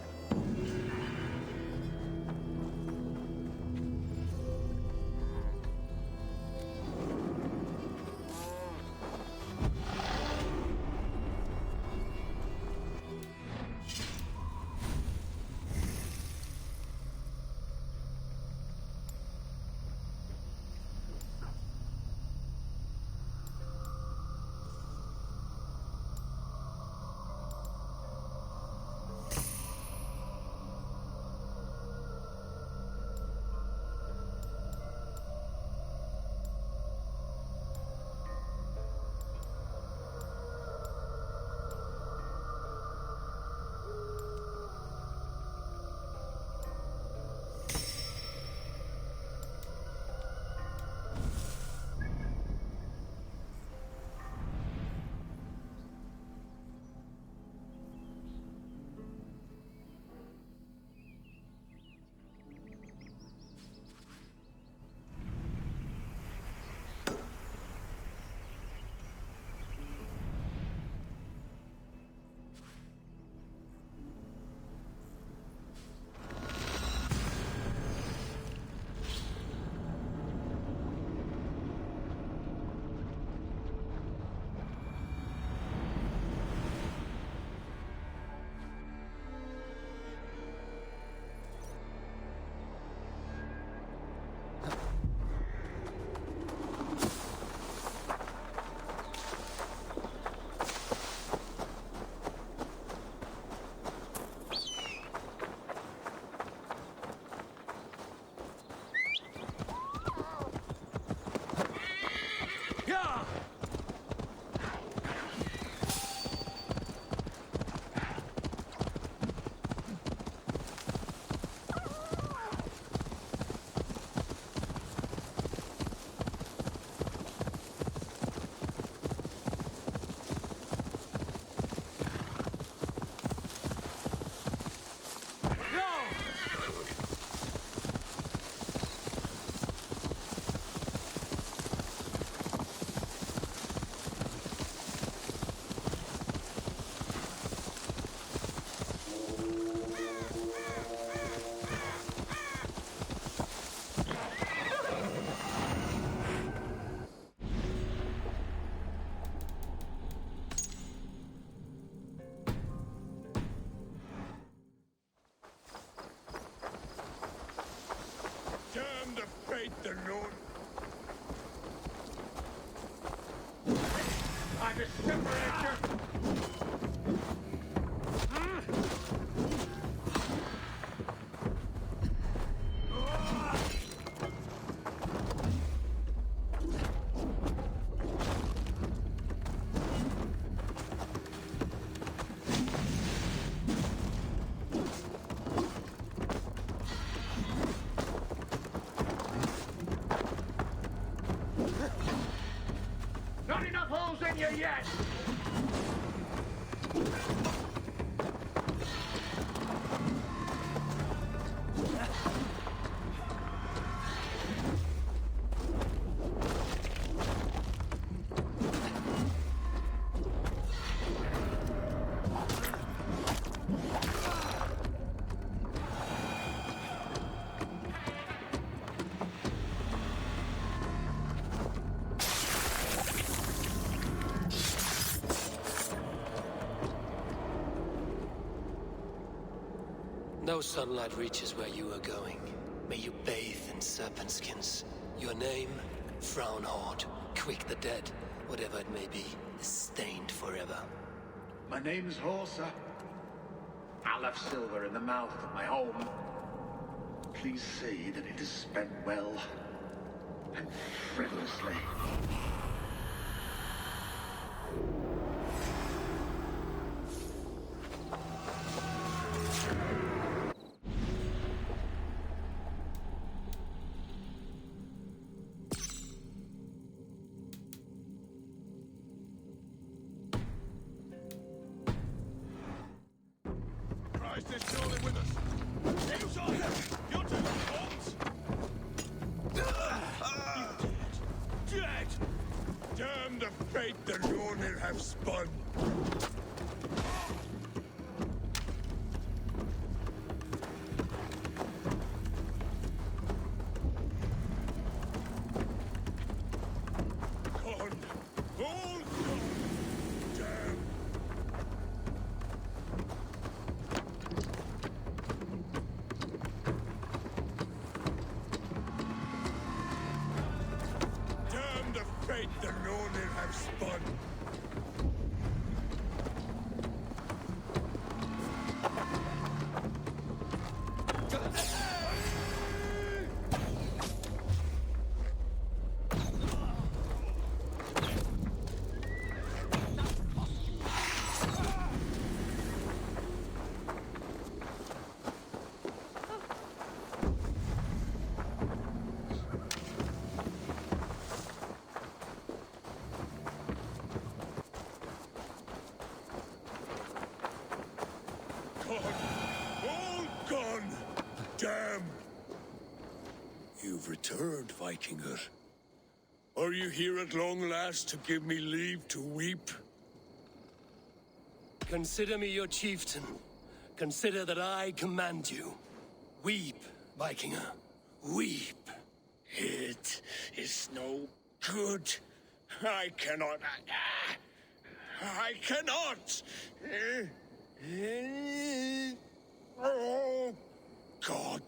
Not enough holes in you yet! No sunlight reaches where you are going. May you bathe in serpent skins. Your name, Frownhorde, Quick the Dead, whatever it may be, is stained forever. My name's Horsa. I left silver in the mouth of my home. Please see that it is spent well and frivolously. Christ is surely with us. You saw him! You're two fools! Dead! Damn the fate the Lornir have spun! Gone! All gone! Damn! Damn the fate the Lornir have spun! Gone! All gone! Damn! You've returned, Vikinger. Are you here at long last to give me leave to weep? Consider me your chieftain. Consider that I command you. Weep, Vikinger. Weep. It is no good. I cannot. I cannot! Oh, God.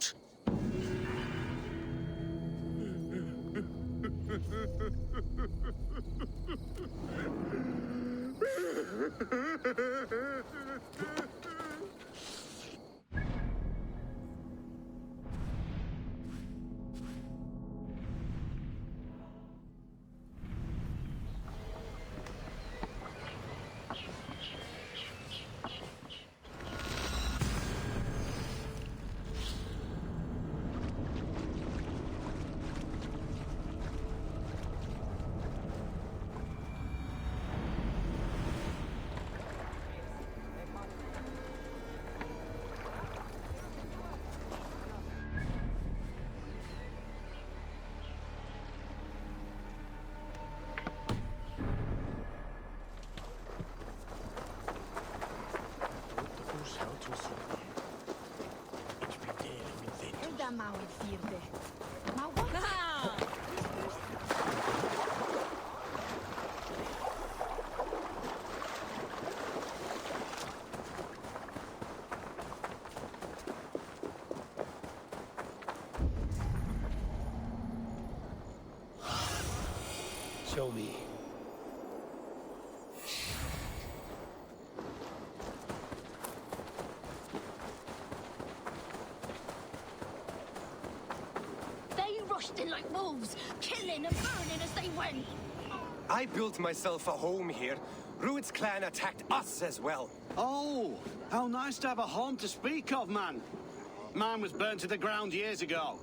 Show me. blasting like wolves, killing and burning as they went. I built myself a home here. Rued's clan attacked us as well. Oh, how nice to have a home to speak of, man. Mine was burnt to the ground years ago.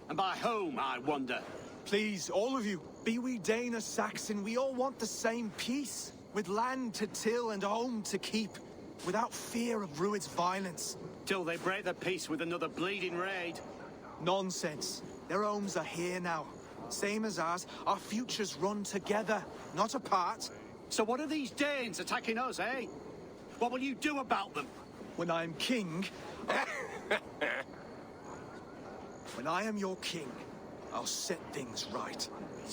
And by whom, I wonder? Please, all of you, be we Dane or Saxon, we all want the same peace. With land to till and a home to keep. Without fear of Rued's violence. Till they break the peace with another bleeding raid. Nonsense. Their homes are here now. Same as ours, our futures run together, not apart. So what are these Danes attacking us, eh? What will you do about them? When I am king... When I am your king, I'll set things right.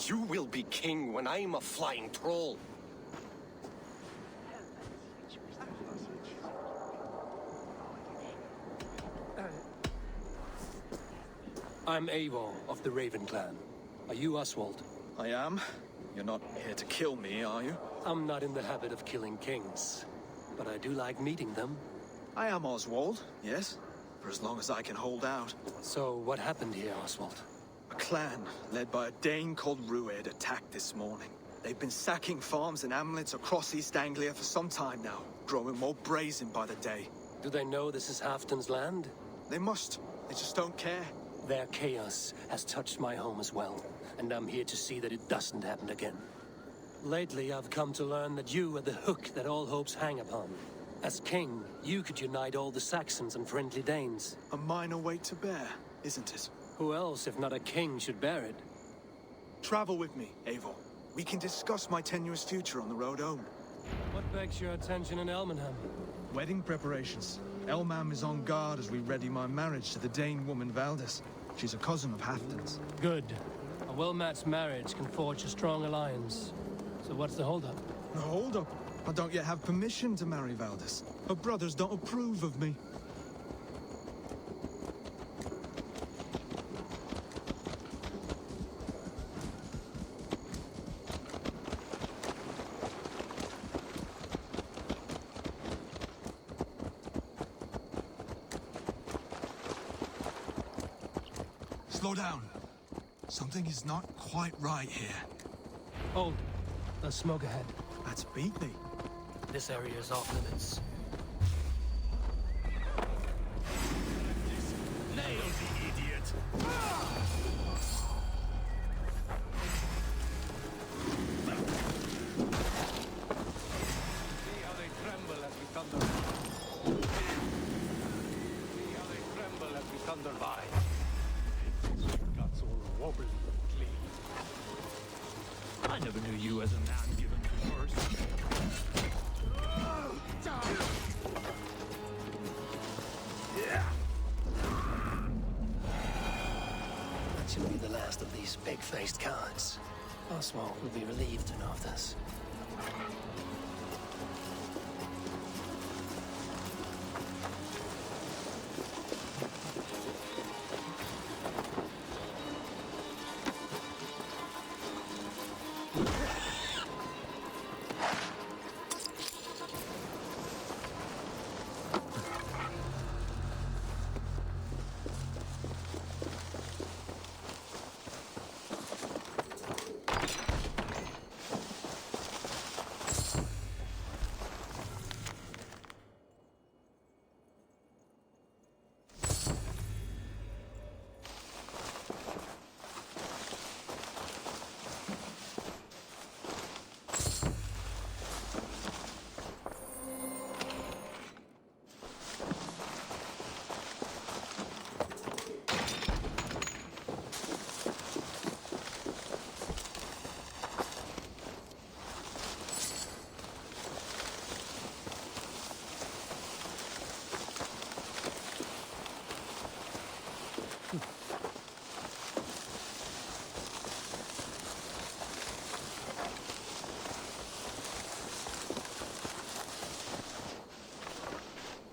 You will be king when I'm a flying troll. I'm Eivor of the Raven clan. Are you Oswald? I am. You're not here to kill me, are you? I'm not in the habit of killing kings, but I do like meeting them. I am Oswald, yes. For as long as I can hold out. So, what happened here, Oswald? A clan, led by a Dane called Rued, attacked this morning. They've been sacking farms and hamlets across East Anglia for some time now, growing more brazen by the day. Do they know this is Halfton's land? They must. They just don't care. Their chaos has touched my home as well, and I'm here to see that it doesn't happen again. Lately, I've come to learn that you are the hook that all hopes hang upon. As king, you could unite all the Saxons and friendly Danes. A minor weight to bear, isn't it? Who else, if not a king, should bear it? Travel with me, Eivor. We can discuss my tenuous future on the road home. What begs your attention in Elmenham? Wedding preparations. Elmam is on guard as we ready my marriage to the Dane woman Valdis. She's a cousin of Halfton's. Good. A well-matched marriage can forge a strong alliance. So what's the holdup? No holdup. I don't yet have permission to marry Valdis. Her brothers don't approve of me. Slow down. Something is not quite right here. Hold. There's smoke ahead. That's Beatley. This area is off limits. Nail the idiot! See how they tremble as we thunder. See how they tremble as we thunder by. Guts all wobbly and clean. I never knew you as a man given to mercy. That should be the last of these big-faced cowards. Oswald will be relieved to know of this.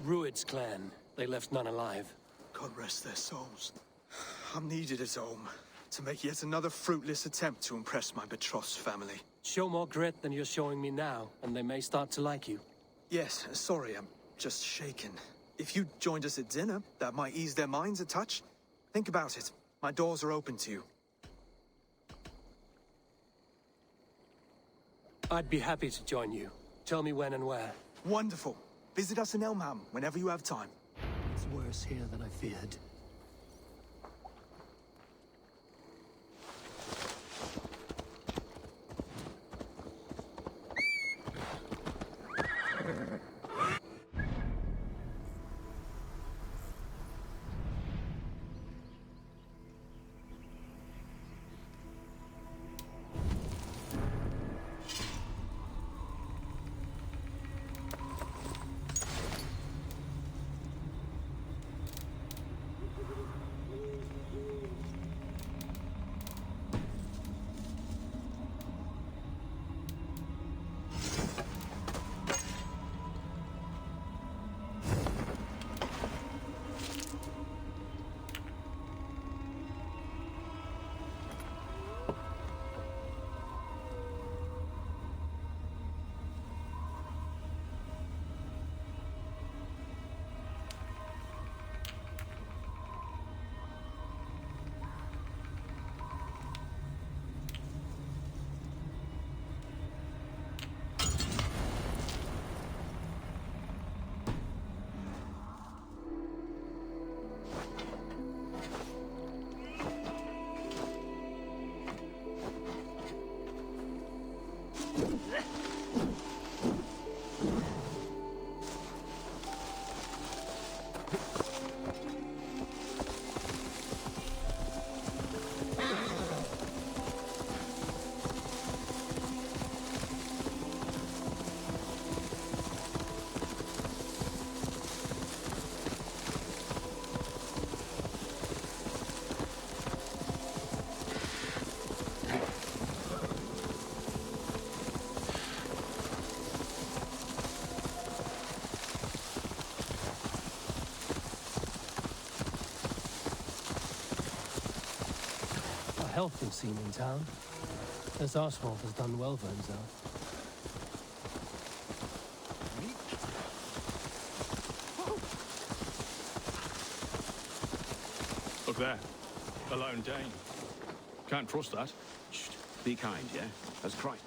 Rued's clan. They left none alive. God rest their souls. I'm needed at home to make yet another fruitless attempt to impress my betrothed family. Show more grit than you're showing me now, and they may start to like you. Yes, sorry, I'm just shaken. If you joined us at dinner, that might ease their minds a touch. Think about it. My doors are open to you. I'd be happy to join you. Tell me when and where. Wonderful. Visit us in Elmham whenever you have time. It's worse here than I feared. Healthy scene in town. This Oswald has done well for himself. Look there. A lone Dane. Can't trust that. Shh. Be kind, yeah? As Christ.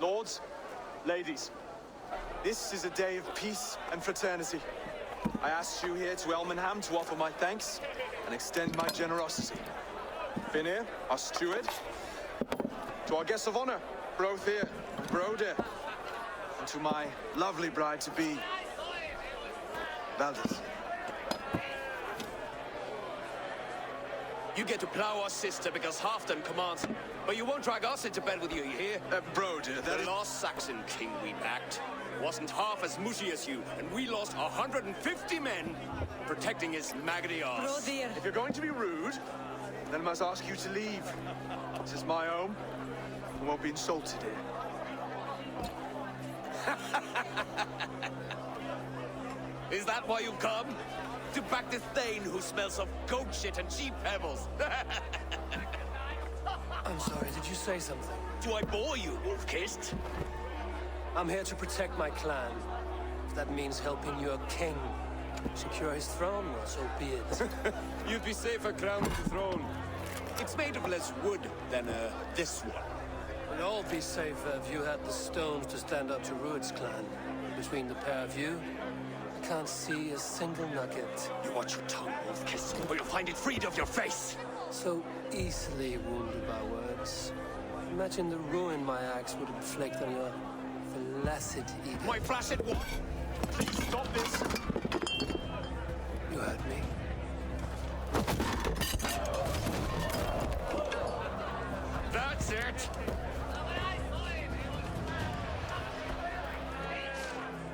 Lords, ladies, this is a day of peace and fraternity. I asked you here to Elmenham to offer my thanks and extend my generosity. Finir, our steward, to our guests of honor, Brothir and Broder, and to my lovely bride-to-be, Valdez. You get to plow our sister because Halfdan commands, but you won't drag us into bed with you, you hear? Broder, that the last Saxon king we backed wasn't half as mushy as you, and we lost 150 men protecting his maggoty arse. If you're going to be rude, then I must ask you to leave. This is my home. I won't be insulted here. Is that why you've come? To back this Thane who smells of goat shit and cheap pebbles? I'm sorry, did you say something? Do I bore you, wolf-kissed? I'm here to protect my clan. If that means helping your king secure his throne, well, so be it. You'd be safer crowned with the throne. It's made of less wood than, this one. We'd all be safer if you had the stones to stand up to Rued's clan. Between the pair of you, I can't see a single nugget. You watch your tongue, wolf-kiss, or you'll find it freed of your face. So easily wounded by words. Imagine the ruin my axe would inflict on your flaccid ego. My flaccid what? Please stop this. You heard me. That's it.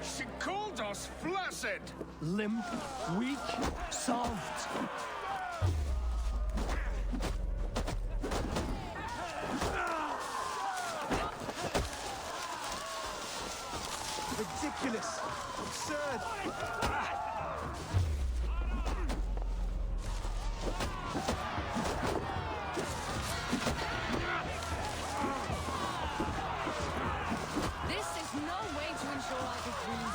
She called us flaccid. Limp, weak, soft. Ridiculous! Absurd! This is no way to ensure I can breathe.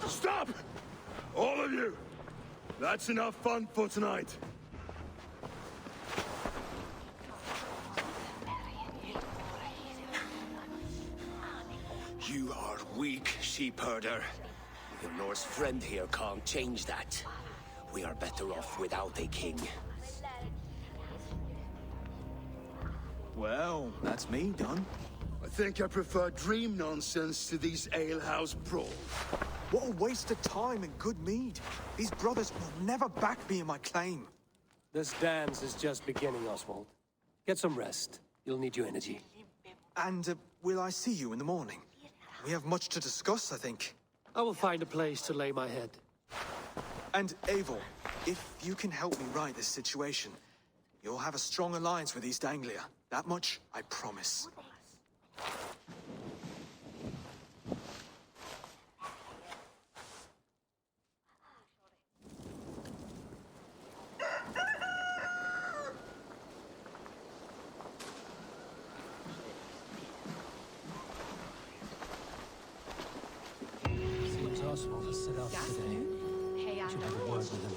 Stop! All of you! That's enough fun for tonight. You are weak, sheep herder. Your Norse friend here can't change that. We are better off without a king. Well, that's me done. I think I prefer dream nonsense to these alehouse brawls. What a waste of time and good mead. These brothers will never back me in my claim. This dance is just beginning, Oswald. Get some rest. You'll need your energy. And will I see you in the morning? We have much to discuss, I think. I will find a place to lay my head. And Eivor, if you can help me right this situation, you'll have a strong alliance with East Anglia. That much, I promise. Seems Oswald has set out today. Should have a word with him.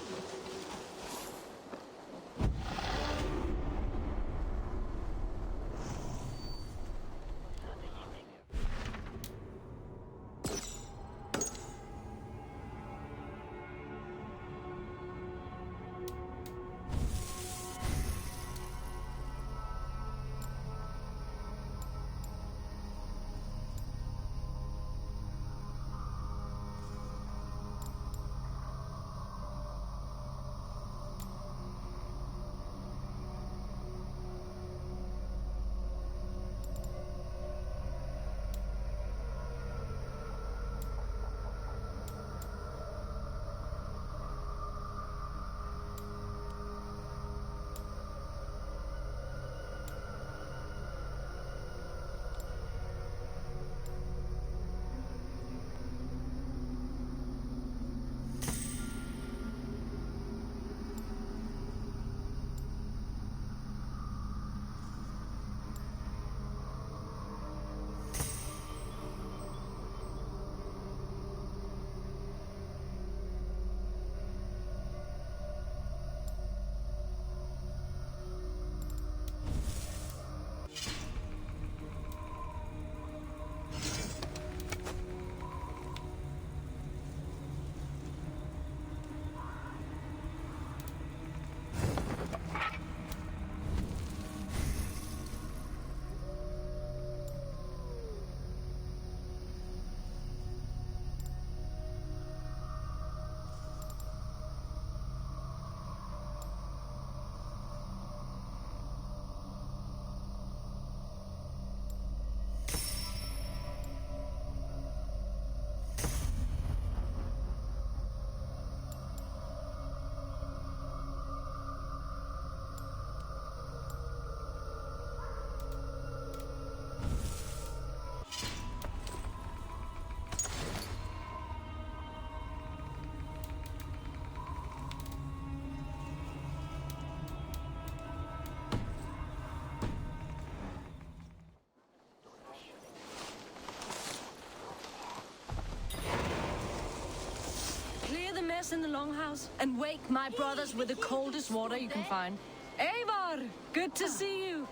In the longhouse and wake my brothers with the coldest water you can find. Eivor, good to see you.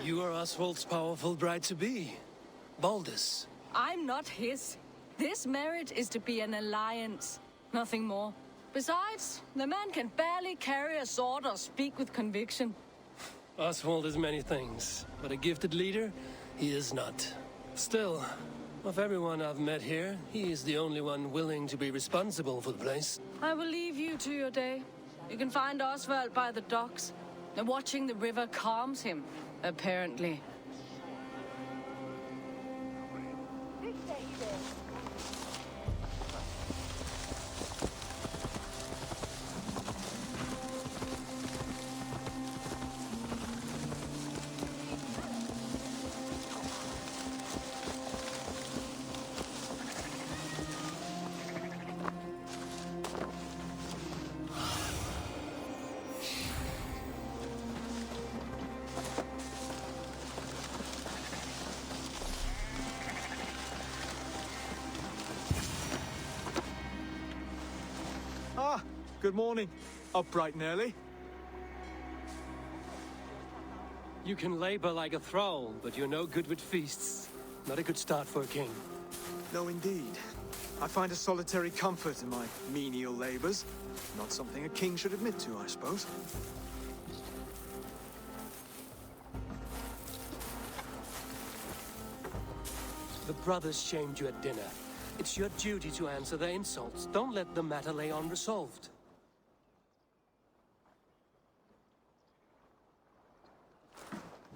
You are Oswald's powerful bride-to-be, Baldus. I'm not his. This marriage is to be an alliance, nothing more. Besides, the man can barely carry a sword or speak with conviction. Oswald is many things, but a gifted leader, he is not. Still, of everyone I've met here, he is the only one willing to be responsible for the place. I will leave you to your day. You can find Oswald by the docks. And watching the river calms him, apparently. Good morning. Up bright and early. You can labor like a thrall, but you're no good with feasts. Not a good start for a king. No, indeed. I find a solitary comfort in my menial labors. Not something a king should admit to, I suppose. The brothers shamed you at dinner. It's your duty to answer their insults. Don't let the matter lay unresolved.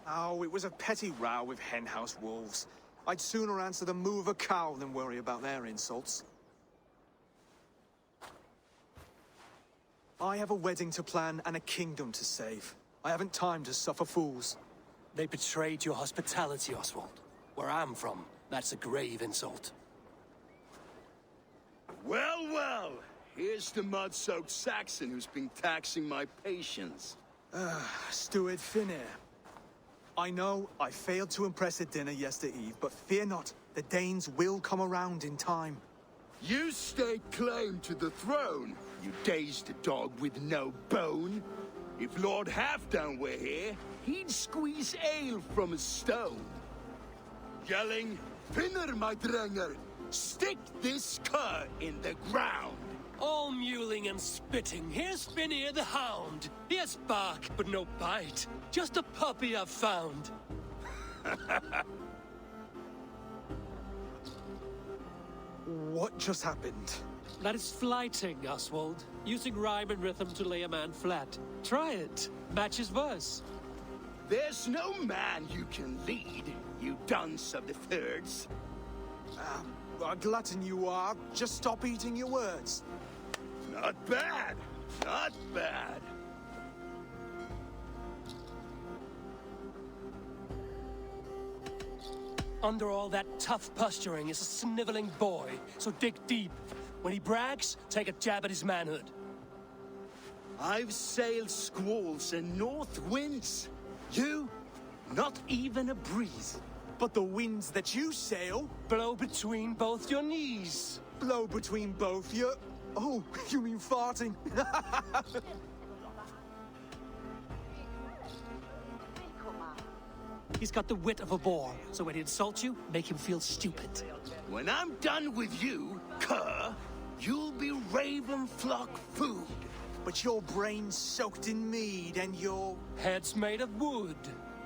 Oh, it was a petty row with henhouse wolves. I'd sooner answer the moo of a cow than worry about their insults. I have a wedding to plan and a kingdom to save. I haven't time to suffer fools. They betrayed your hospitality, Oswald. Where I'm from, that's a grave insult. Well, well. Here's the mud-soaked Saxon who's been taxing my patience. Steward Finir. I know I failed to impress at dinner yestereve, but fear not, the Danes will come around in time. You stake claim to the throne, you dazed dog with no bone. If Lord Halfdown were here, he'd squeeze ale from a stone. Yelling, Finner, my drenger, stick this cur in the ground. All mewling and spitting, here's Finir the hound. He has bark, but no bite. Just a puppy I've found. What just happened? That is flighting, Oswald. Using rhyme and rhythm to lay a man flat. Try it. Match his verse. There's no man you can lead, you dunce of the thirds. A glutton you are. Just stop eating your words. Not bad. Not bad. Under all that tough posturing is a sniveling boy, so dig deep. When he brags, take a jab at his manhood. I've sailed squalls and north winds. You, not even a breeze. But the winds that you sail blow between both your knees. Blow between both your... Oh, you mean farting? He's got the wit of a boar, so when he insults you, make him feel stupid. When I'm done with you, cur, you'll be raven flock food. But your brain's soaked in mead and your... Head's made of wood.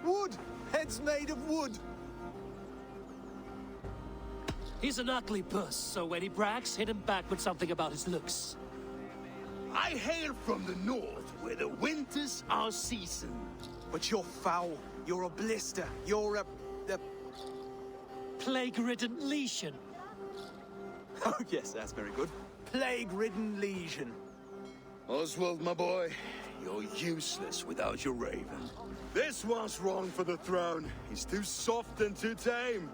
Wood! Head's made of wood! He's an ugly puss, so when he brags, hit him back with something about his looks. I hail from the north, where the winters are seasoned. But you're foul. You're a blister. You're a... Plague-ridden lesion. Oh, yes, that's very good. Plague-ridden lesion. Oswald, my boy, you're useless without your raven. This one's wrong for the throne. He's too soft and too tame.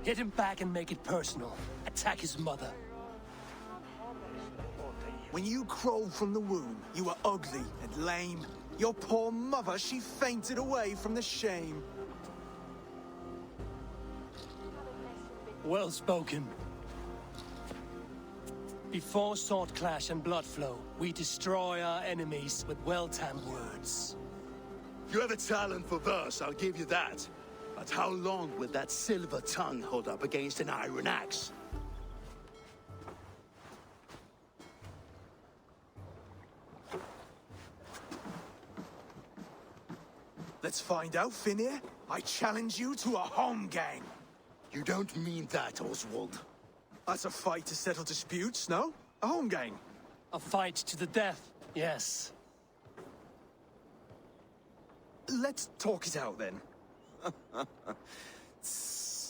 Hit him back and make it personal. Attack his mother. When you crawled from the womb, you were ugly and lame. Your poor mother, she fainted away from the shame. Well spoken. Before sword clash and blood flow, we destroy our enemies with well-timed words. You have a talent for verse, I'll give you that. But how long will that silver tongue hold up against an iron axe? Let's find out, Finir. I challenge you to a home gang. You don't mean that, Oswald. That's a fight to settle disputes, no? A home gang. A fight to the death, yes. Let's talk it out, then.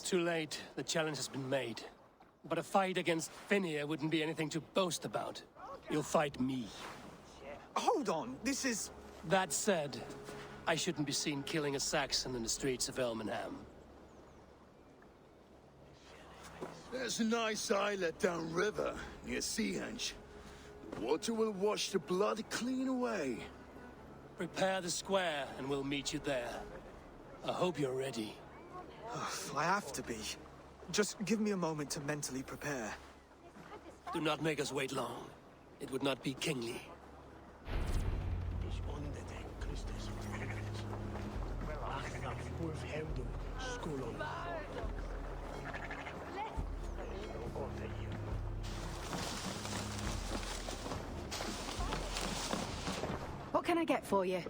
Too late. The challenge has been made. But a fight against Finir wouldn't be anything to boast about. You'll fight me. Hold on, this is... That said, I shouldn't be seen killing a Saxon in the streets of Elmenham. There's a nice islet downriver, near Seahenge. The water will wash the blood clean away. Prepare the square, and we'll meet you there. I hope you're ready. I have to be. Just give me a moment to mentally prepare. Do not make us wait long. It would not be kingly. What can I get for you?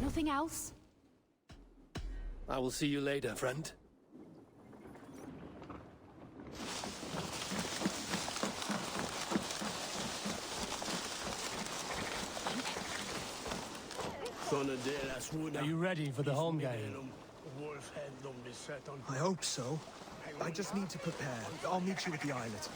Nothing else? I will see you later, friend. Are you ready for the home game? I hope so. I just need to prepare. I'll meet you at the islet.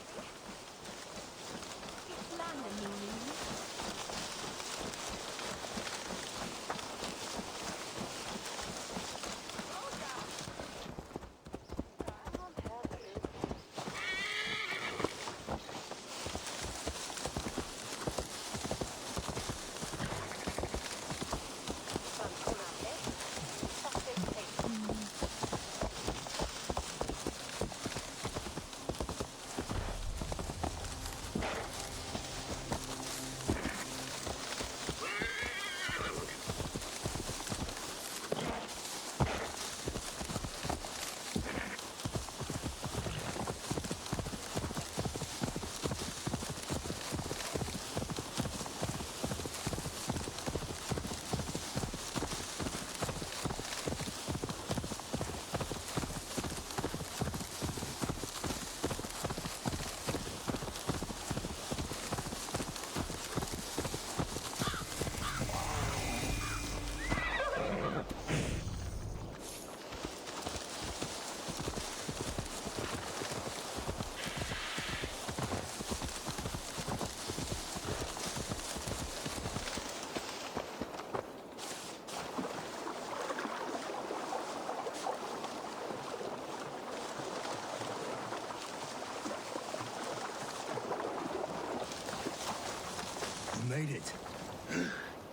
Made it.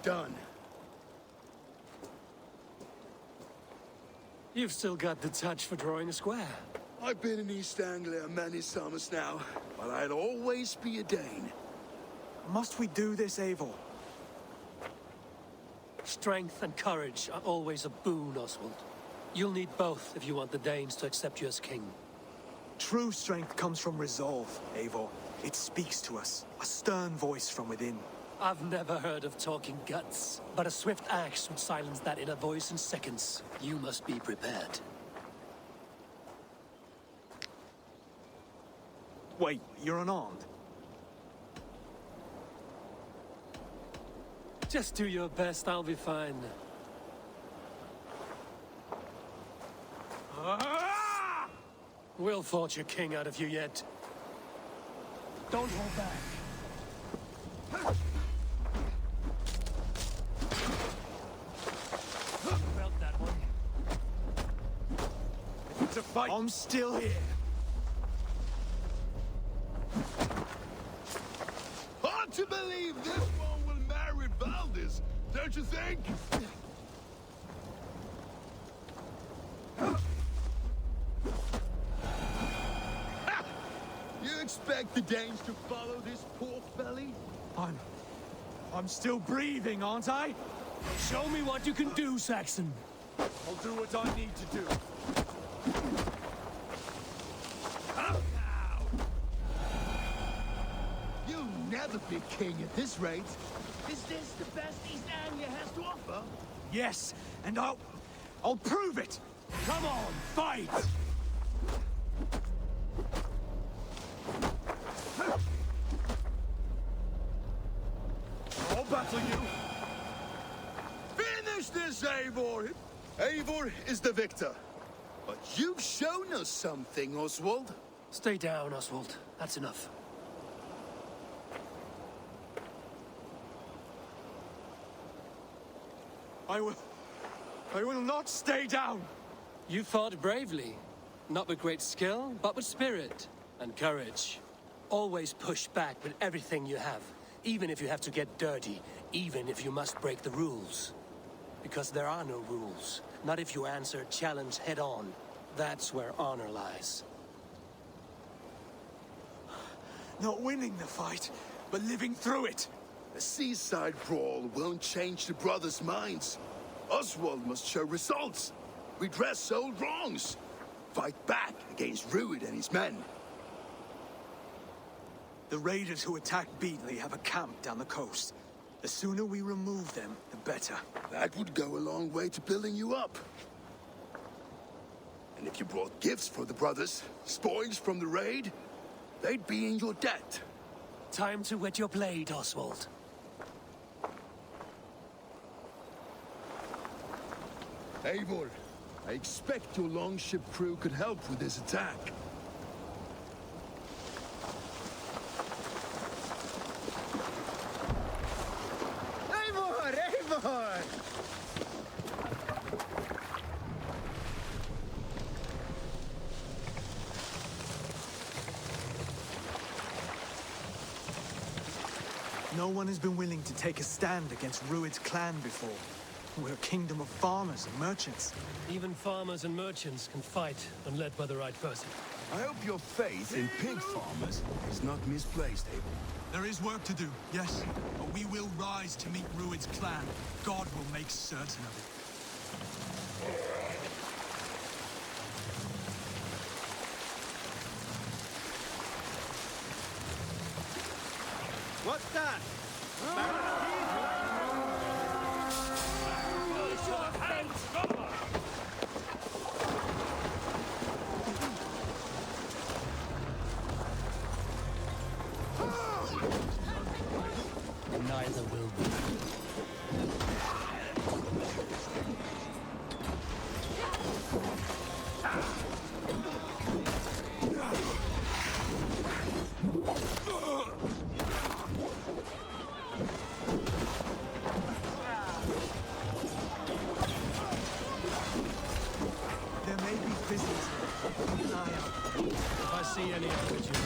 Done. You've still got the touch for drawing a square. I've been in East Anglia many summers now, but I'd always be a Dane. Must we do this, Eivor? Strength and courage are always a boon, Oswald. You'll need both if you want the Danes to accept you as king. True strength comes from resolve, Eivor. It speaks to us, a stern voice from within. I've never heard of talking guts, but a swift axe would silence that inner voice in seconds. You must be prepared. Wait, you're unarmed? Just do your best, I'll be fine. We'll forge your king out of you yet. Don't hold back. Felt that one. It's a fight. I'm still here. Hard to believe this one will marry Valdez, don't you think? You expect the Danes to follow this pork belly? I'm still breathing, aren't I? Show me what you can do, Saxon. I'll do what I need to do. You'll never be king at this rate. Is this the best East Anglia has to offer? Yes, and I'll prove it. Come on, fight! I'll battle you. Finish this, Eivor! Eivor is the victor. But you've shown us something, Oswald. Stay down, Oswald. That's enough. I will not stay down. You fought bravely. Not with great skill, but with spirit and courage. Always push back with everything you have, even if you have to get dirty, even if you must break the rules. Because there are no rules. Not if you answer a challenge head on. That's where honor lies. Not winning the fight, but living through it. A seaside brawl won't change the brothers' minds. Oswald must show results. Redress old wrongs. Fight back against Rued and his men. The raiders who attacked Beatley have a camp down the coast. The sooner we remove them, the better. That would go a long way to building you up. And if you brought gifts for the brothers, spoils from the raid, they'd be in your debt. Time to wet your blade, Oswald. Eivor, I expect your longship crew could help with this attack. Eivor! Eivor! No one has been willing to take a stand against Rued's clan before. We're a kingdom of farmers and merchants. Even farmers and merchants can fight when led by the right person. I hope your faith in pig farmers is not misplaced, Eivor. There is work to do, yes, but we will rise to meet Rued's clan. God will make certain of it. What's that? Neither will we. There may be prisoners here. Keep an eye out. If I see any, I'll let you know.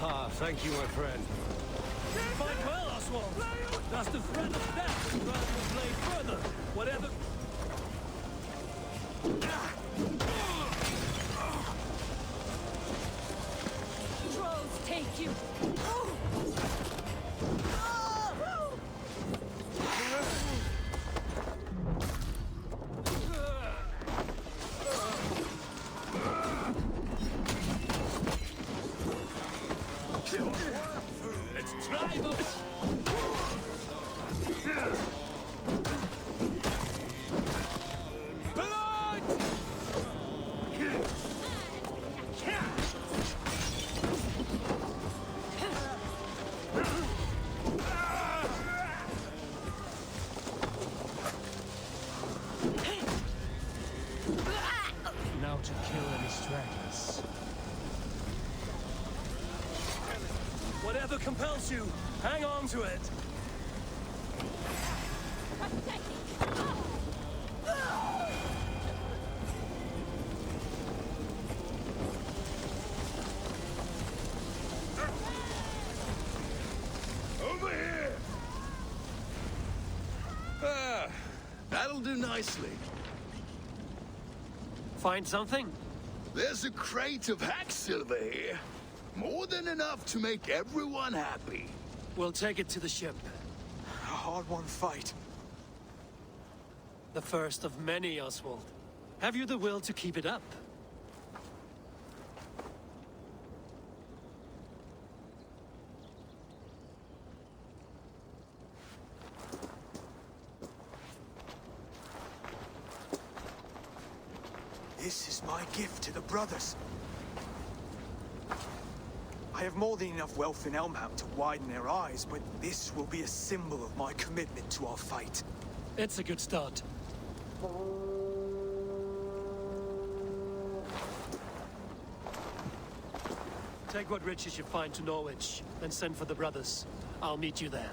Ah, thank you, my friend. Fight well, Oswald. That's the threat of death. Rather than play further. Whatever. Trolls take you. Let's try this. Now to kill any stragglers. Whatever compels you, hang on to it. Over here! That'll do nicely. Find something? There's a crate of hack silver here. More than enough to make everyone happy. We'll take it to the ship. A hard-won fight. The first of many, Oswald. Have you the will to keep it up? This is my gift to the brothers. I have more than enough wealth in Elmham to widen their eyes, but this will be a symbol of my commitment to our fight. It's a good start. Take what riches you find to Norwich, then send for the brothers. I'll meet you there.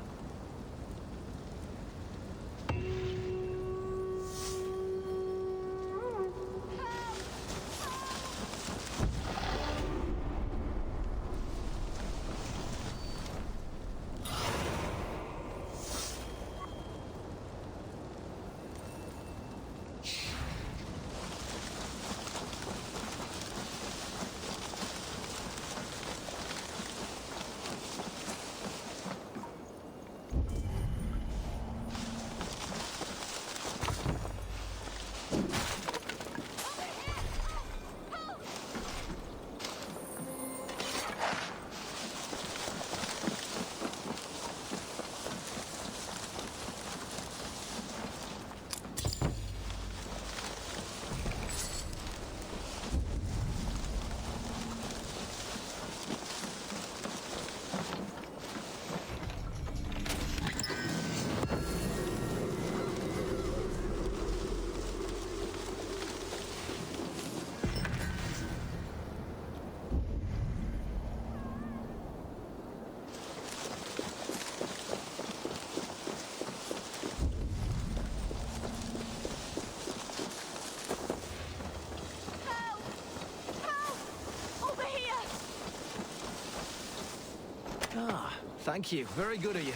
Ah, thank you. Very good of you.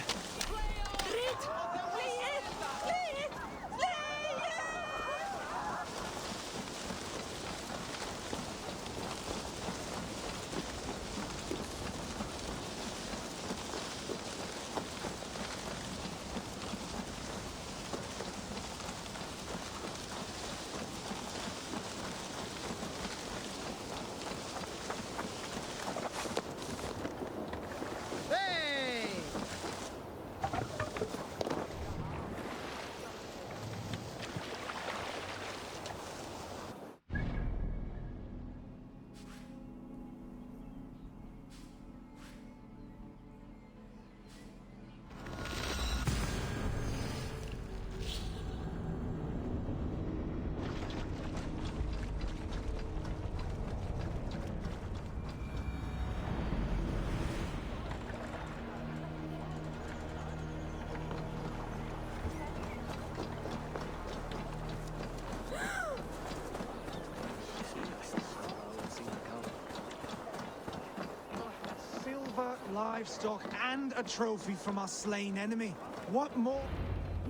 Livestock and a trophy from our slain enemy. What more?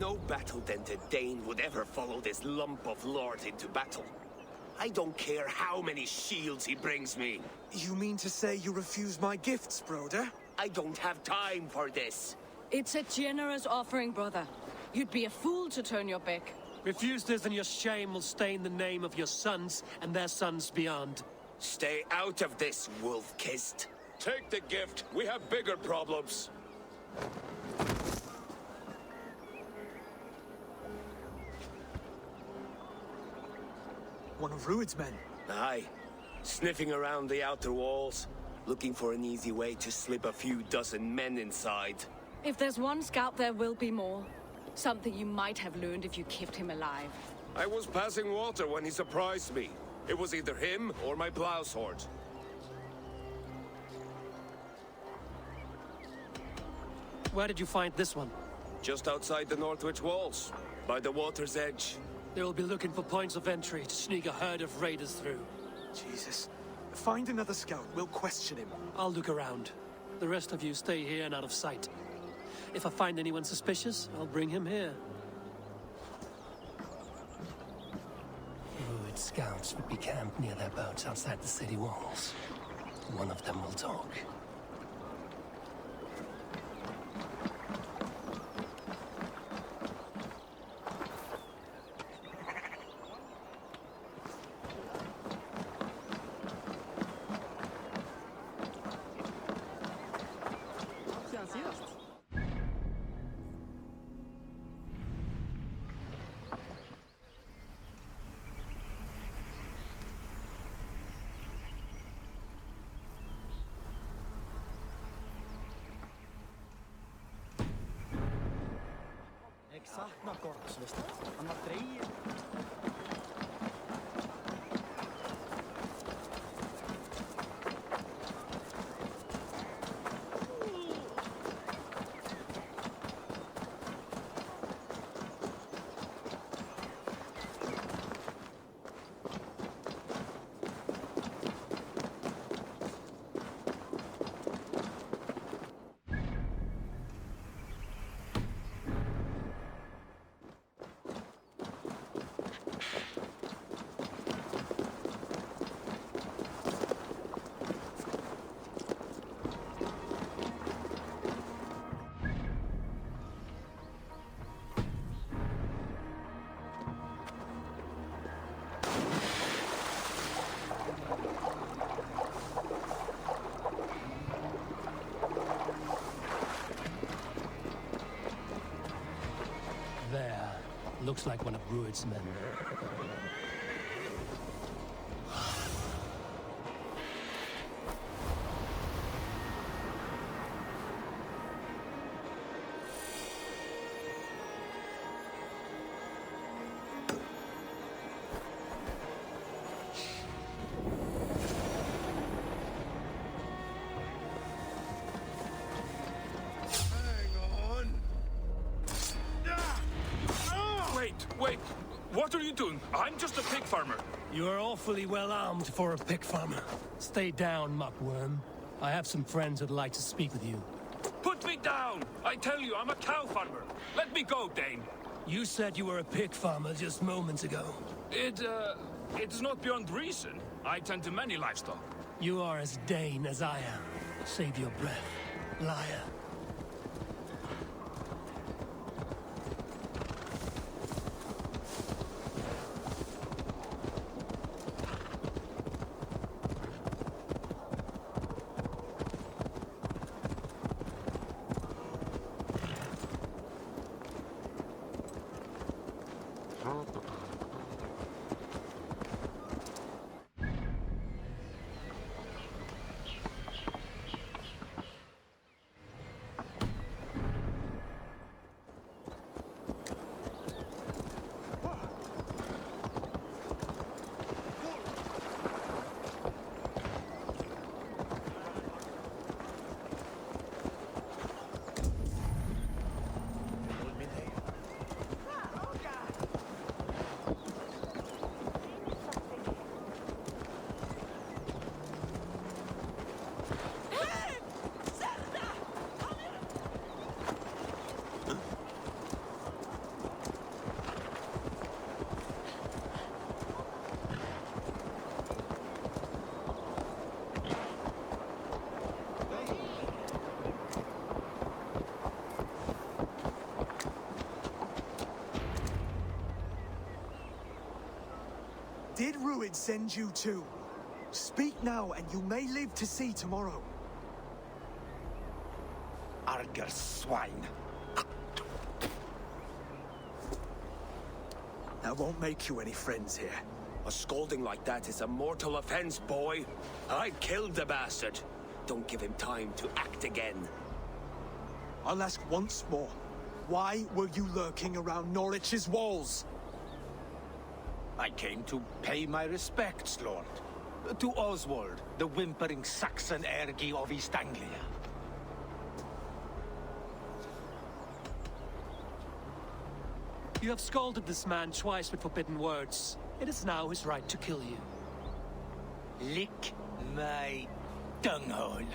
No battle-dented Dane would ever follow this lump of lord into battle. I don't care how many shields he brings me. You mean to say you refuse my gifts, broder? I don't have time for this. It's a generous offering, brother. You'd be a fool to turn your back. Refuse this and your shame will stain the name of your sons and their sons beyond. Stay out of this, wolf-kissed. Take the gift. We have bigger problems. One of Rued's men. Aye. Sniffing around the outer walls, looking for an easy way to slip a few dozen men inside. If there's one scout, there will be more. Something you might have learned if you kept him alive. I was passing water when he surprised me. It was either him or my plow sword. Where did you find this one? Just outside the Northwich walls, by the water's edge. They will be looking for points of entry to sneak a herd of raiders through. Jesus. Find another scout. We'll question him. I'll look around. The rest of you stay here and out of sight. If I find anyone suspicious, I'll bring him here. Rued scouts would be camped near their boats outside the city walls. One of them will talk. vakna gott, veist du. Hann var dregin. There. Looks like one of Rued's men. Wait, what are you doing? I'm just a pig farmer. You're awfully well armed for a pig farmer. Stay down, muckworm. I have some friends who'd like to speak with you. Put me down! I tell you, I'm a cow farmer. Let me go, Dane. You said you were a pig farmer just moments ago. It's not beyond reason. I tend to many livestock. You are as Dane as I am. Save your breath, liar. Did Rued send you too? Speak now, and you may live to see tomorrow. Arger swine. That won't make you any friends here. A scolding like that is a mortal offense, boy. I killed the bastard. Don't give him time to act again. I'll ask once more. Why were you lurking around Norwich's walls? I came to pay my respects, Lord. To Oswald, the whimpering Saxon ergi of East Anglia. You have scolded this man twice with forbidden words. It is now his right to kill you. Lick my dunghole.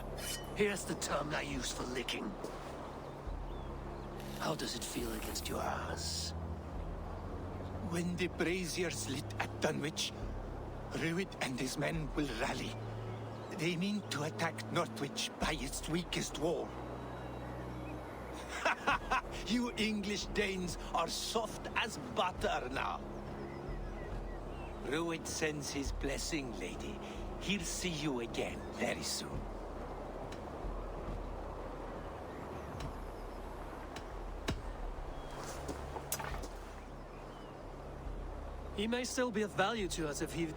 Here's the term I use for licking. How does it feel against your ass? When the braziers lit at Dunwich, Rued and his men will rally. They mean to attack Northwich by its weakest wall. You English Danes are soft as butter now. Rued sends his blessing, lady. He'll see you again very soon. He may still be of value to us if he...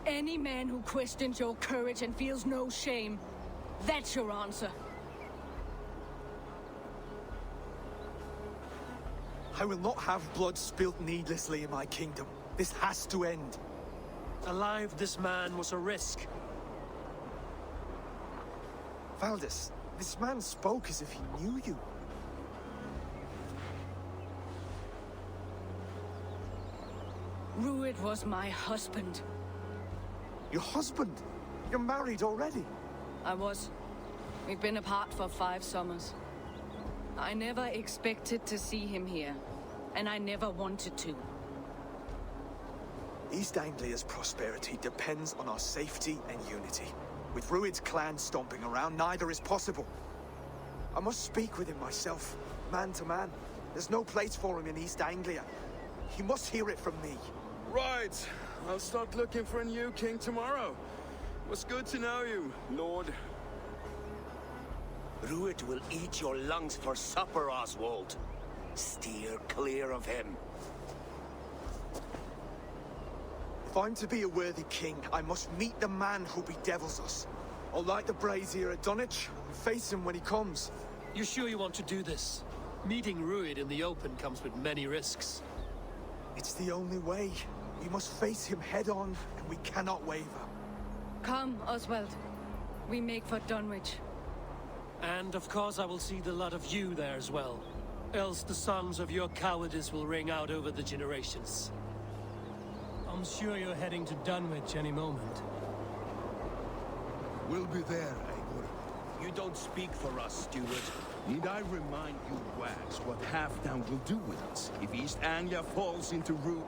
Any man who questions your courage and feels no shame, that's your answer. I will not have blood spilt needlessly in my kingdom. This has to end. Alive, this man was a risk. Valdis, this man spoke as if he knew you. Rued was my husband. Your husband? You're married already? I was. We've been apart for 5 summers. I never expected to see him here, and I never wanted to. East Anglia's prosperity depends on our safety and unity. With Rued's clan stomping around, neither is possible. I must speak with him myself, man to man. There's no place for him in East Anglia. He must hear it from me. Right. I'll start looking for a new king tomorrow. It was good to know you, Lord. Rued will eat your lungs for supper, Oswald. Steer clear of him. If I'm to be a worthy king, I must meet the man who bedevils us. I'll light the brazier at Dunwich and face him when he comes. You sure you want to do this? Meeting Rued in the open comes with many risks. It's the only way. We must face him head on, and we cannot waver. Come, Oswald. We make for Dunwich. And of course I will see the lot of you there as well. Else the songs of your cowardice will ring out over the generations. I'm sure you're heading to Dunwich any moment. We'll be there, Eivor. You don't speak for us, Steward. Need I remind you, Wags, what Halfdown will do with us if East Anglia falls into ruin?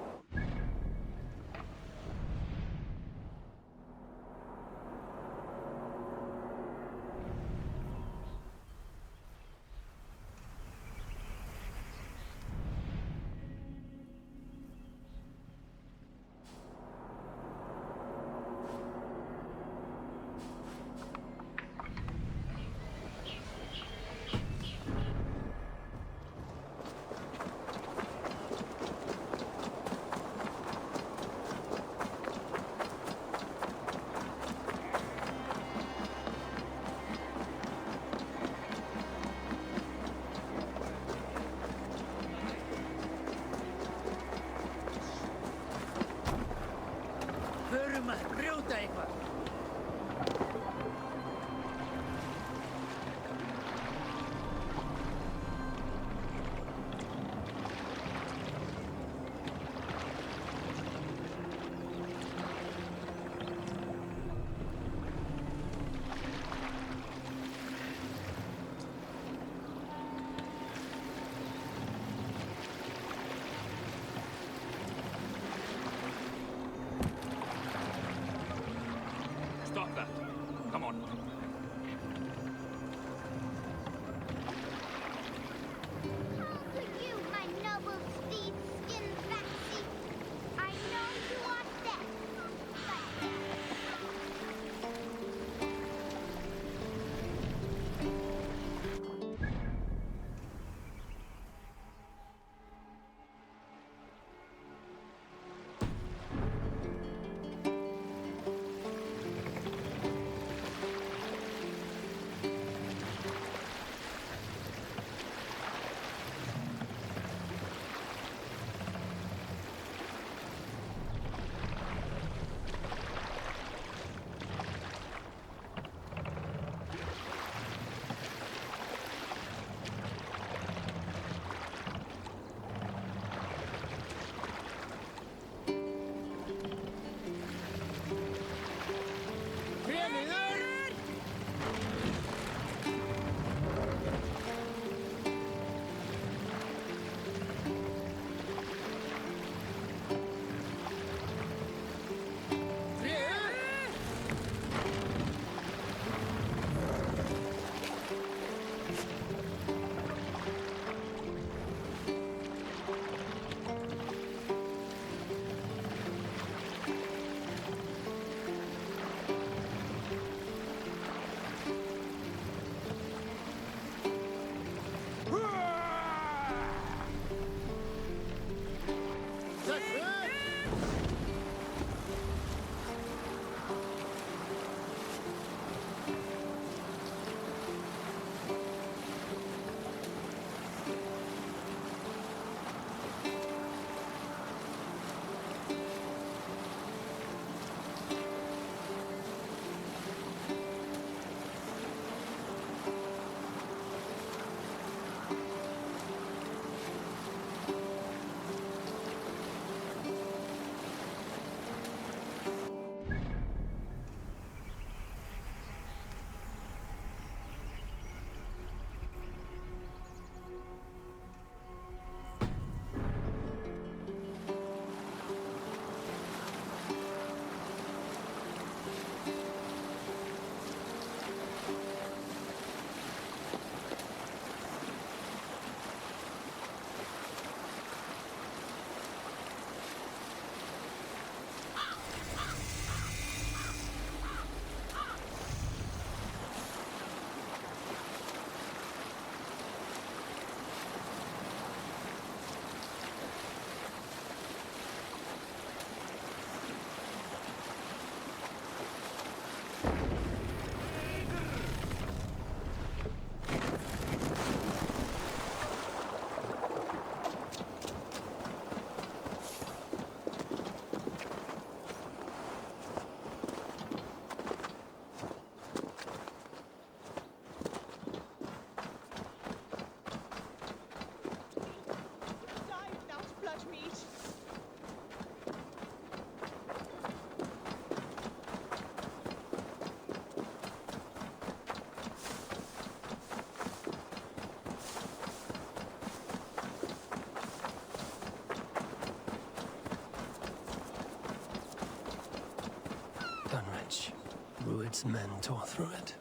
Rued's men tore through it.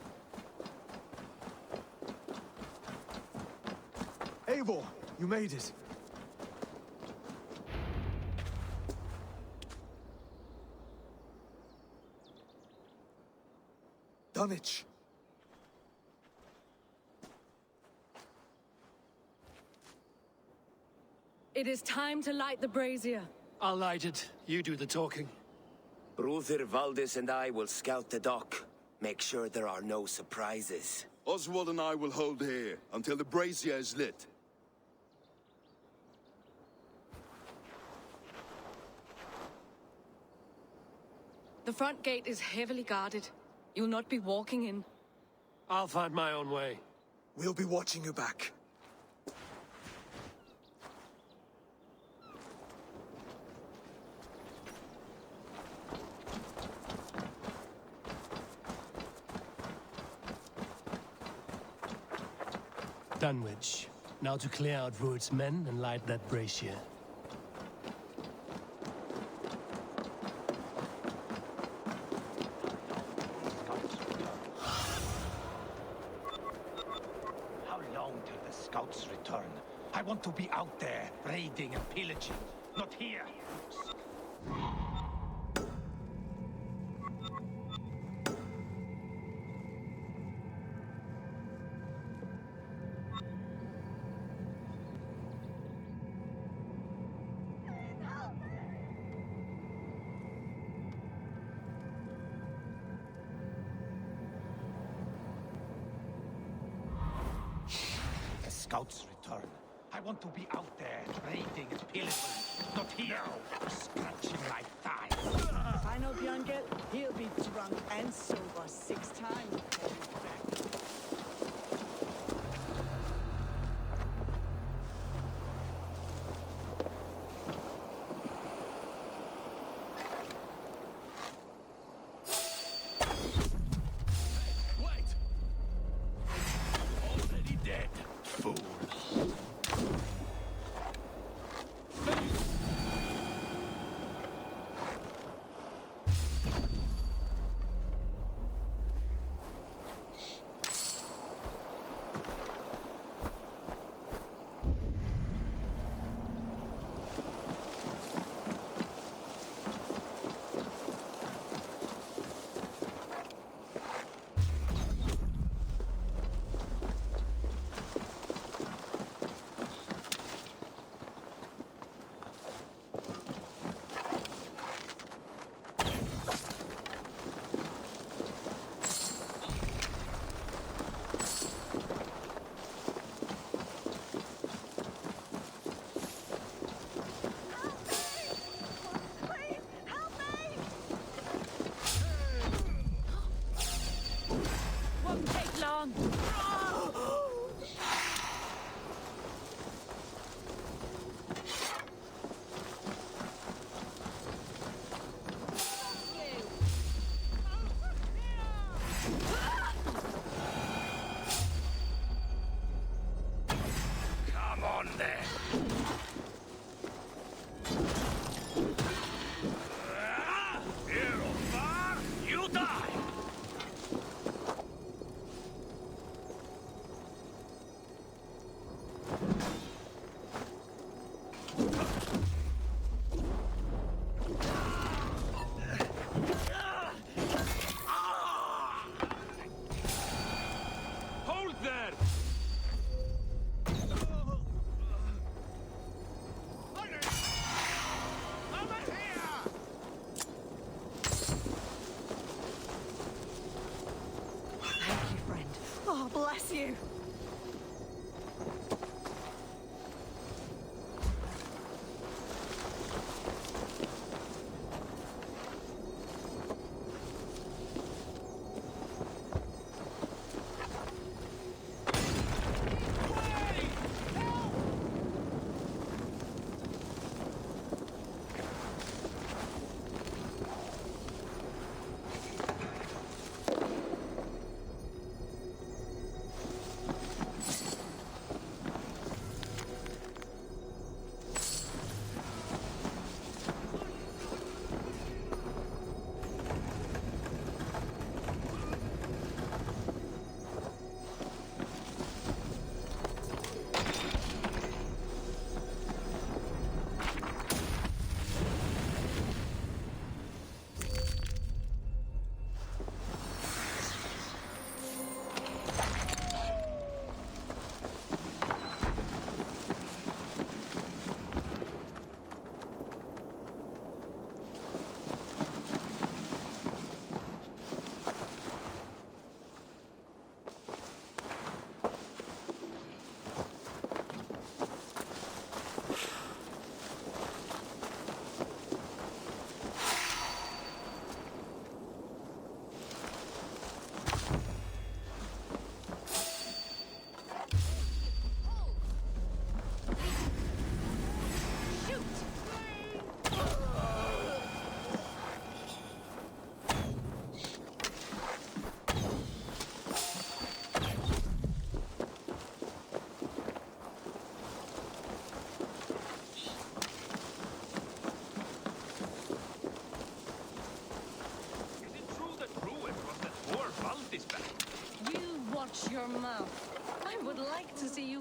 Eivor, you made it. Dunwich. It is time to light the brazier. I'll light it. You do the talking. Ruther, Valdis, and I will scout the dock. Make sure there are no surprises. Oswald and I will hold here until the brazier is lit. The front gate is heavily guarded. You'll not be walking in. I'll find my own way. We'll be watching you back. Dunwich. Now to clear out Rued's men and light that brazier. How long till the scouts return? I want to be out there, raiding and pillaging, not here. The scouts return. I want to be out there, raiding and pillaging, not here, scratching my thighs. If I know Björngel, he'll be drunk and sober 6 times. Wait! Already dead, fool.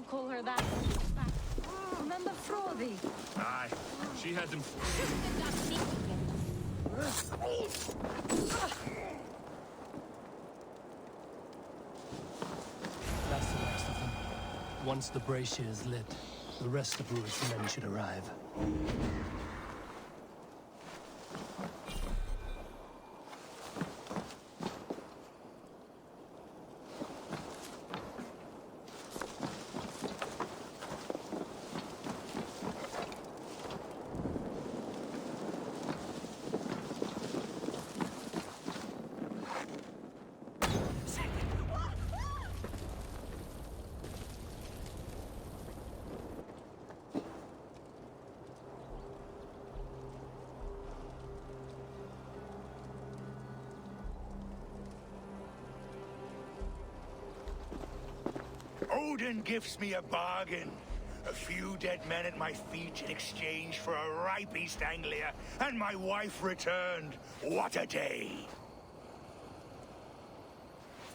call her that. Remember Frothy? Aye, she had them. That's the last of them. Once the brazier is lit, the rest of Ruiz's men should arrive. Odin gives me a bargain. A few dead men at my feet in exchange for a ripe East Anglia, and my wife returned. What a day!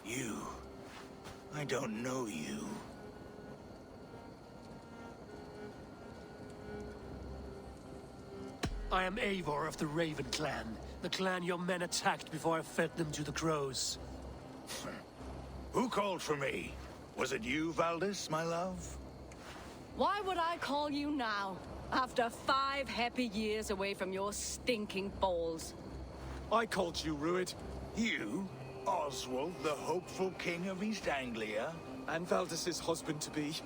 You. I don't know you. I am Eivor of the Raven Clan, the clan your men attacked before I fed them to the crows. Who called for me? Was it you, Valdis, my love? Why would I call you now, after 5 happy years away from your stinking balls? I called you, Ruid. You? Oswald, the hopeful king of East Anglia? And Valdis's husband-to-be.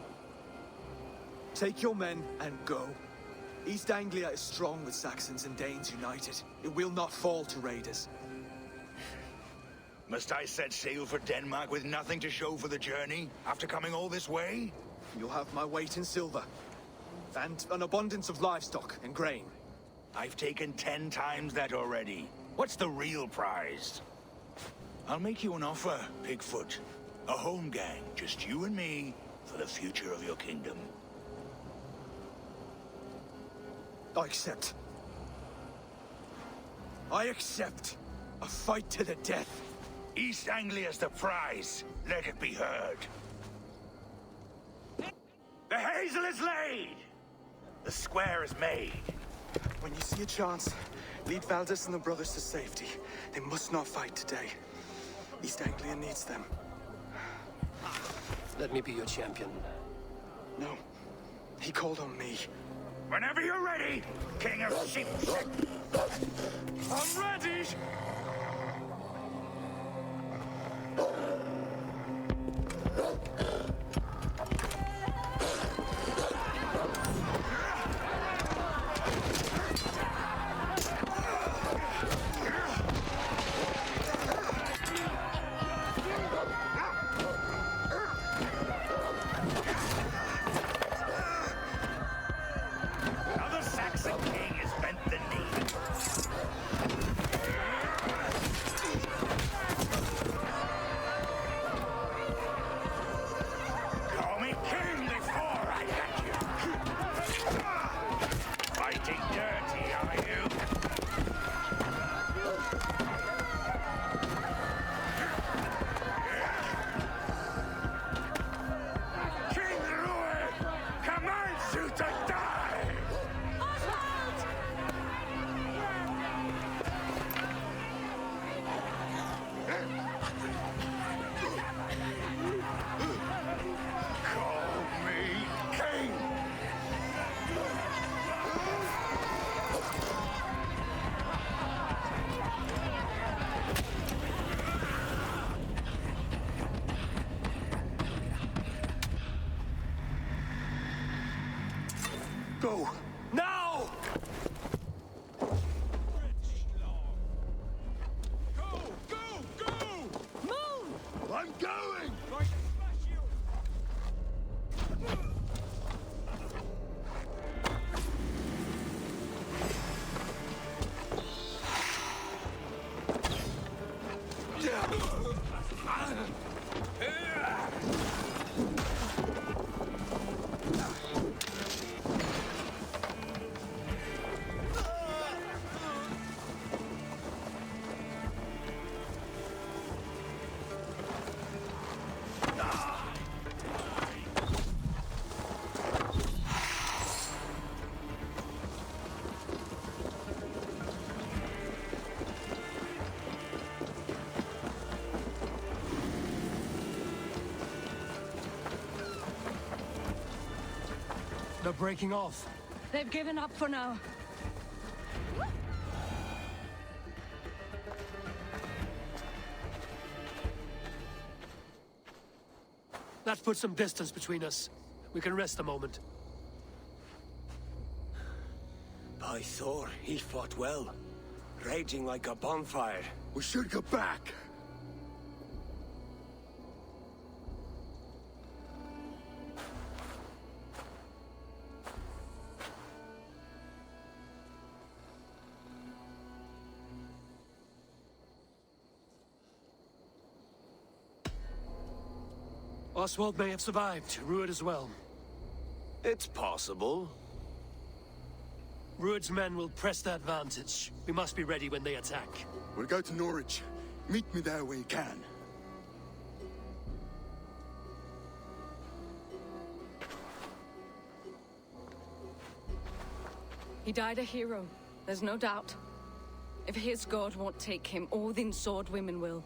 Take your men and go. East Anglia is strong with Saxons and Danes united. It will not fall to raiders. Must I set sail for Denmark with nothing to show for the journey, after coming all this way? You'll have my weight in silver. And an abundance of livestock and grain. I've taken 10 times that already. What's the real prize? I'll make you an offer, Pigfoot. A home gang, just you and me, for the future of your kingdom. I accept. I accept. A fight to the death. East Anglia's the prize. Let it be heard. The hazel is laid! The square is made. When you see a chance, lead Valdis and the brothers to safety. They must not fight today. East Anglia needs them. Let me be your champion. No. He called on me. Whenever you're ready, King of Sheep. I'm ready! Another Saxon king has bent the knee. Call me king before I get you. Fighting dirty, are you? King Ruin commands you to die! Call me king! Go! Now! Move! I'm going! They're breaking off. They've given up for now. That puts some distance between us. We can rest a moment. By Thor, he fought well. Raging like a bonfire. We should go back. Oswald may have survived. Rued as well. It's possible. Rued's men will press the advantage. We must be ready when they attack. We'll go to Norwich. Meet me there when you can. He died a hero. There's no doubt. If his god won't take him, Odin's sword women will.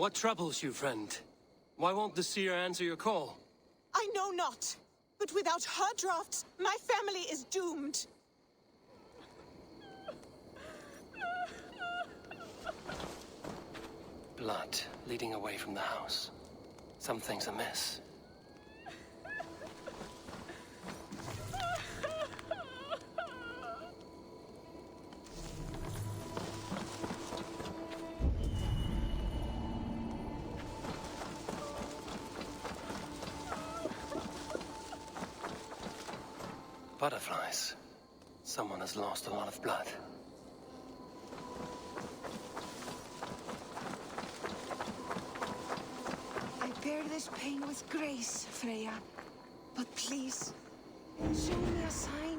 What troubles you, friend? Why won't the seer answer your call? I know not. But without her drafts, my family is doomed. Blood leading away from the house. Something's amiss. Butterflies. Someone has lost a lot of blood. I bear this pain with grace, Freya. But please, show me a sign.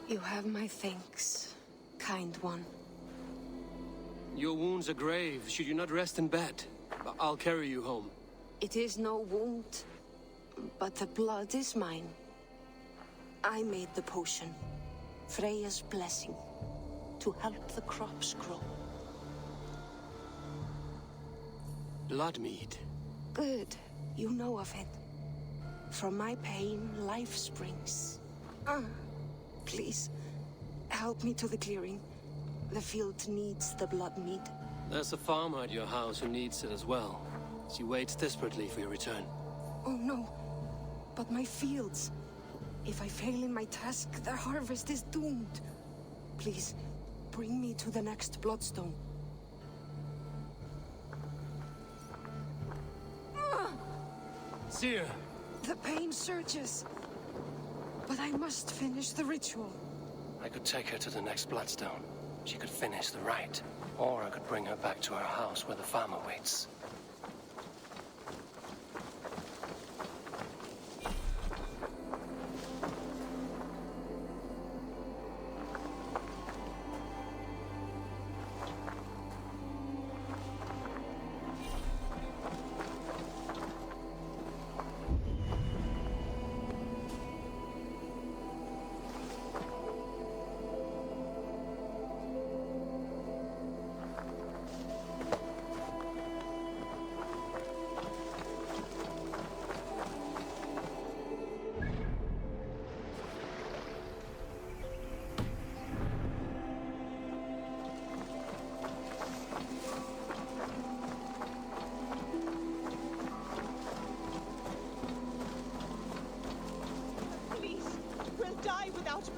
You have my thanks, kind one. Your wounds are grave. Should you not rest in bed? I'll carry you home. It is no wound, but the blood is mine. I made the potion, Freya's blessing, to help the crops grow. Blood mead. Good, you know of it. From my pain, life springs. Please, help me to the clearing. The field needs the blood mead. There's a farmer at your house who needs it as well. She waits desperately for your return. Oh no, but my fields. If I fail in my task, the harvest is doomed. Please, bring me to the next bloodstone. Seer! The pain surges. But I must finish the ritual. I could take her to the next bloodstone. She could finish the rite. Or I could bring her back to her house where the farmer waits.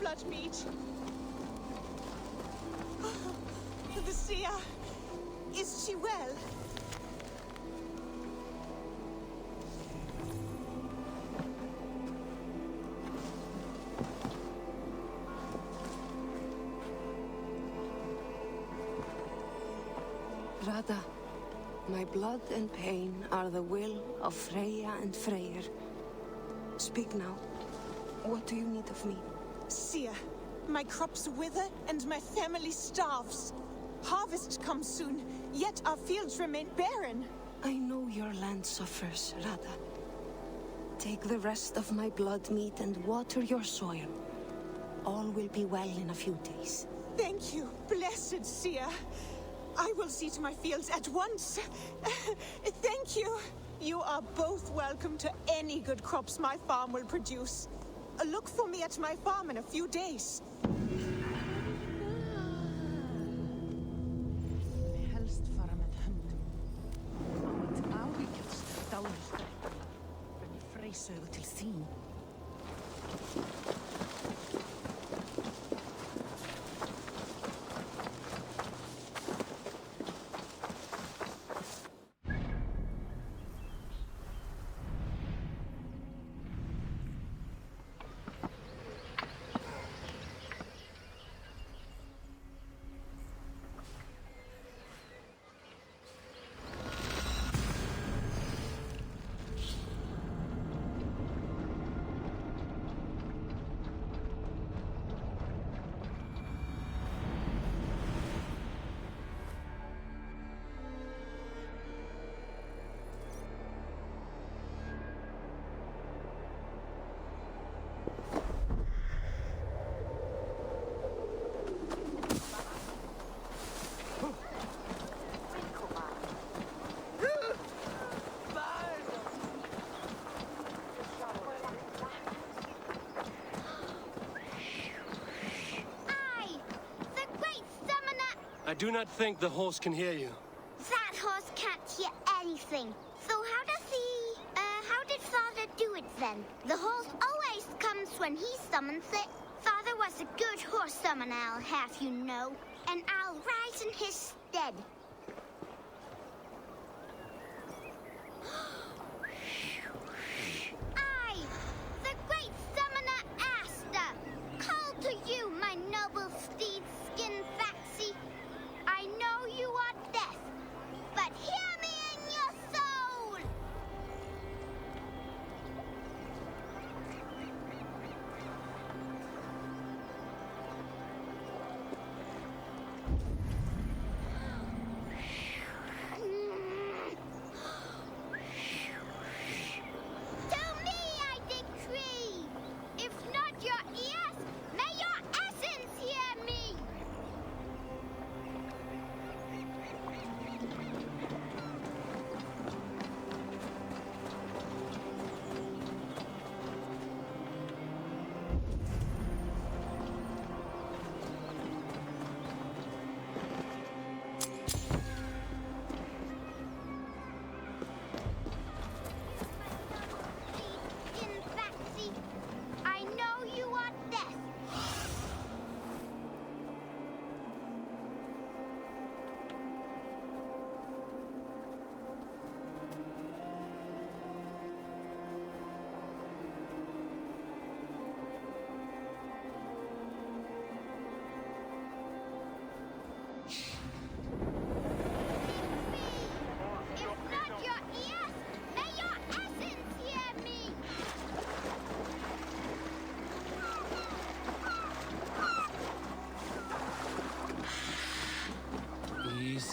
Blood mead. The seer. Is she well? Radha, my blood and pain are the will of Freya and Freyr. Speak now. What do you need of me? Seer, my crops wither and my family starves. Harvest comes soon, yet our fields remain barren. I know your land suffers, Radha. Take the rest of my blood meat and water your soil. All will be well in a few days. Thank you, blessed Seer. I will see to my fields at once. Thank you. You are both welcome to any good crops my farm will produce. Look for me at my farm in a few days. Helst fara með höndum. Á eitt ávíkjast dálisverk. Renni freysögu til þín. I do not think the horse can hear you. That horse can't hear anything. So how did Father do it then? The horse always comes when he summons it. Father was a good horse summoner, I'll have you know. And I'll rise in his stead. I, the great summoner Asta, call to you, my noble steed skin Faxi. I know you are deaf, but hear me in your soul!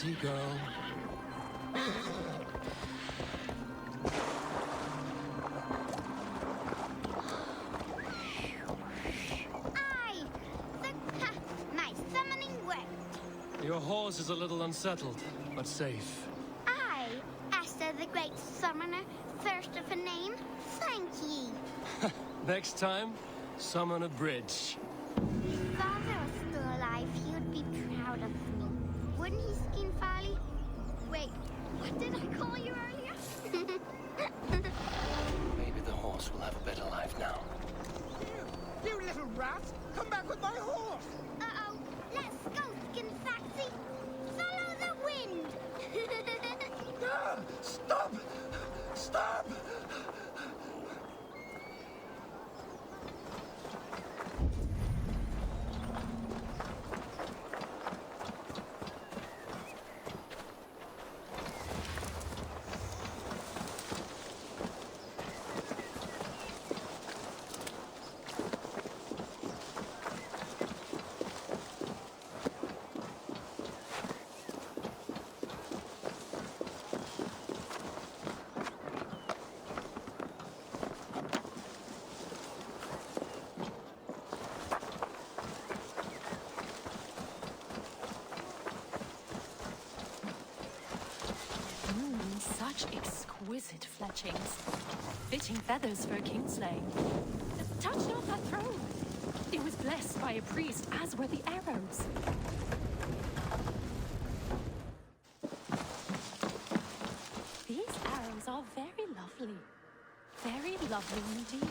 Naughty girl. My summoning worked. Your horse is a little unsettled, but safe. I, Esther the Great Summoner, first of a name, thank ye. Next time, summon a bridge. If Father was still alive, he would be proud of me. Wouldn't he, Skin Farley? Wait, what did I call you earlier? Maybe the horse will have a better life now. You little rat! Come back with my horse! Uh-oh. Let's go, Skin Foxy. Follow the wind. Stop! Stop! Such exquisite fletchings. Fitting feathers for a kingslaying. Touch not that throne. It was blessed by a priest, as were the arrows. These arrows are very lovely. Very lovely indeed.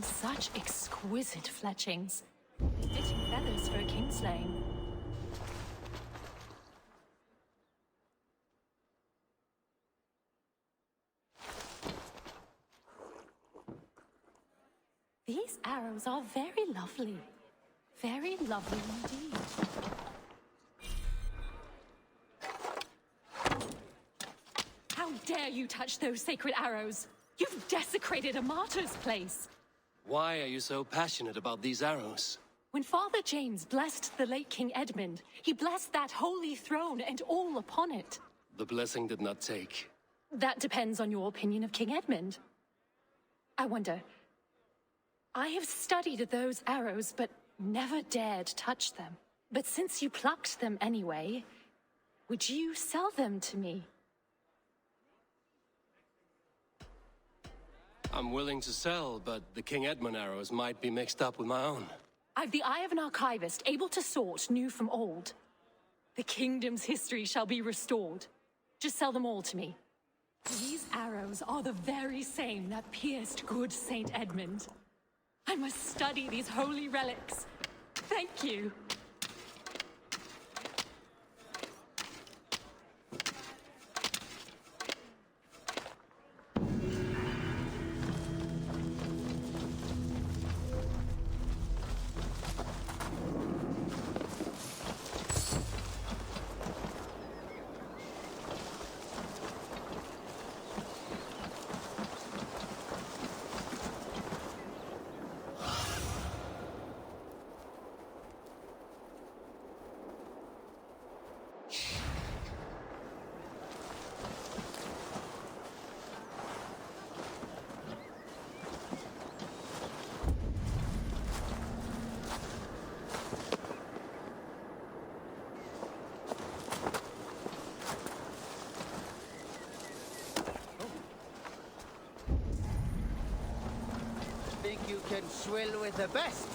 Such exquisite fletchings. Fitting feathers for a kingslaying. These arrows are very lovely. Very lovely indeed. How dare you touch those sacred arrows? You've desecrated a martyr's place. Why are you so passionate about these arrows? When Father James blessed the late King Edmund, he blessed that holy throne and all upon it. The blessing did not take. That depends on your opinion of King Edmund. I wonder, I have studied those arrows, but never dared touch them. But since you plucked them anyway, would you sell them to me? I'm willing to sell, but the King Edmund arrows might be mixed up with my own. I've the eye of an archivist, able to sort new from old. The kingdom's history shall be restored. Just sell them all to me. These arrows are the very same that pierced good Saint Edmund. I must study these holy relics. Thank you. you can swill with the best.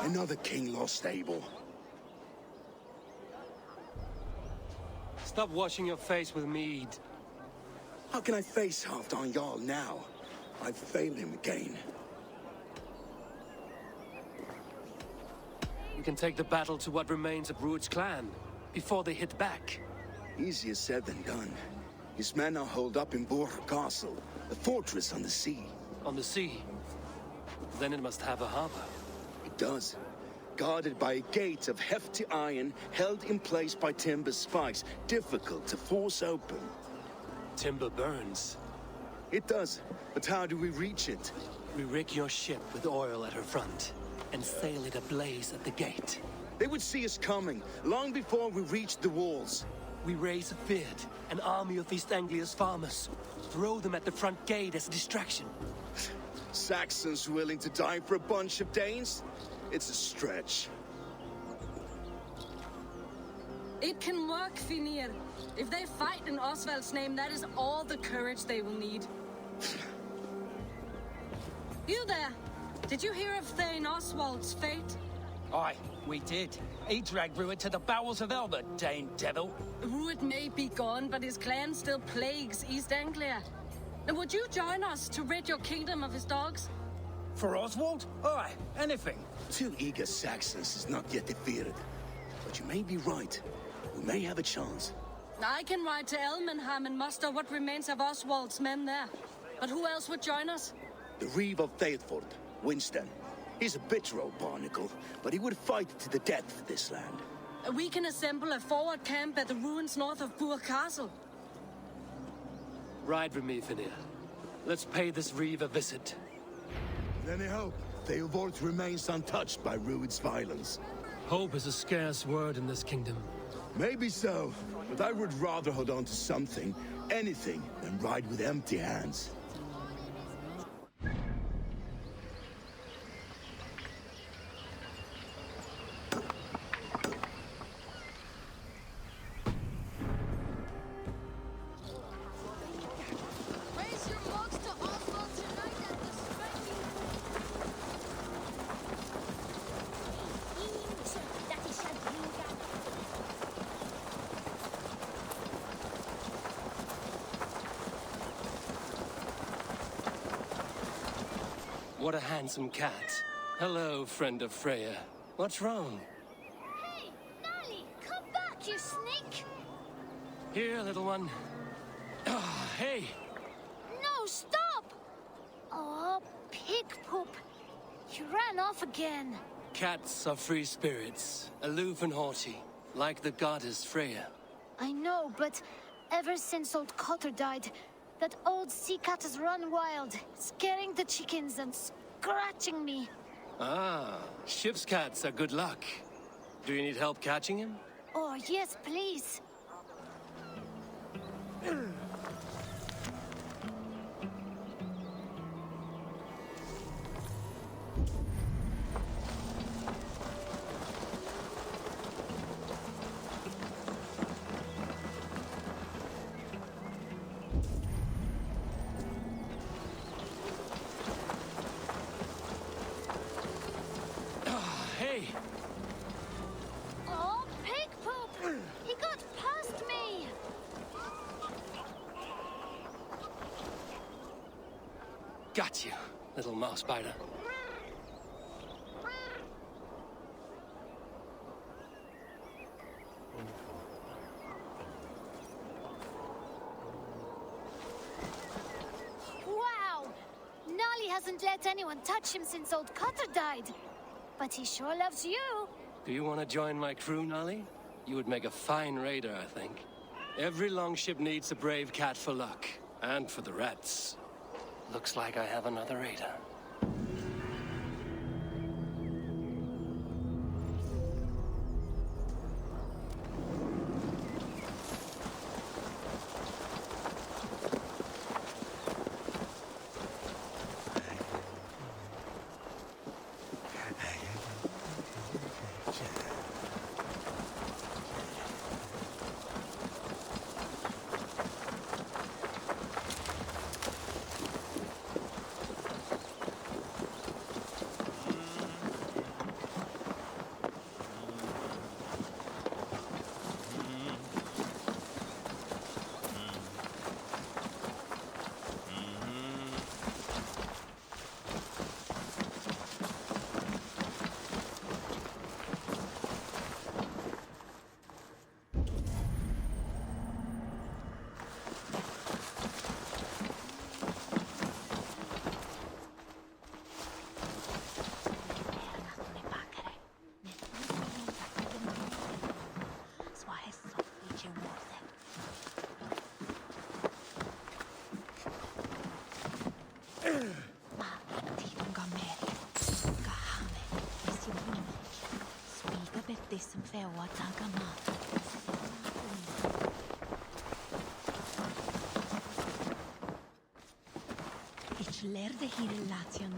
Another king lost stable. Stop washing your face with mead. How can I face Halfdan Jarl now? I've failed him again. We can take the battle to what remains of Rued's clan, before they hit back. Easier said than done. His men are holed up in Eiboruga Castle, a fortress on the sea. On the sea? Then it must have a harbor. It does. Guarded by a gate of hefty iron, held in place by timber spikes, difficult to force open. Timber burns. It does, but how do we reach it? We rig your ship with oil at her front, and sail it ablaze at the gate. They would see us coming, long before we reached the walls. We raise a beard, an army of East Anglia's farmers. Throw them at the front gate as a distraction. Saxons willing to die for a bunch of Danes? It's a stretch. It can work, Finir. If they fight in Oswald's name, that is all the courage they will need. You there! Did you hear of Thane Oswald's fate? Aye, we did. He dragged Rued to the bowels of Elba, Dane devil. Rued may be gone, but his clan still plagues East Anglia. And would you join us to rid your kingdom of his dogs? For Oswald? Aye, anything. 2 eager Saxons is not yet defeated. But you may be right. We may have a chance. I can ride to Elmenham and muster what remains of Oswald's men there. But who else would join us? The Reeve of Thetford, Winston. He's a bitter old barnacle, but he would fight to the death for this land. We can assemble a forward camp at the ruins north of Eiboruga Castle. Ride with me, Finir. Let's pay this Reeve a visit. Any hope? Theobald remains untouched by Rued's violence. Hope is a scarce word in this kingdom. Maybe so, but I would rather hold on to something, anything, than ride with empty hands. What a handsome cat. Hello, friend of Freya. What's wrong? Hey, Nali, come back, you sneak! Here, little one. Hey! No, stop! Oh, pig poop. You ran off again. Cats are free spirits, aloof and haughty, like the goddess Freya. I know, but ever since old Cotter died, that old sea cat has run wild, scaring the chickens and scratching me. Ah, ship's cats are good luck. Do you need help catching him? Oh, yes, please. Hey! Oh, pig poop! He got past me! Got you, little mouse biter. hasn't let anyone touch him since old Cutter died. But he sure loves you. Do you want to join my crew, Nolly? You would make a fine raider, I think. Every longship needs a brave cat for luck. And for the rats. Looks like I have another raider. Lerde hier relation.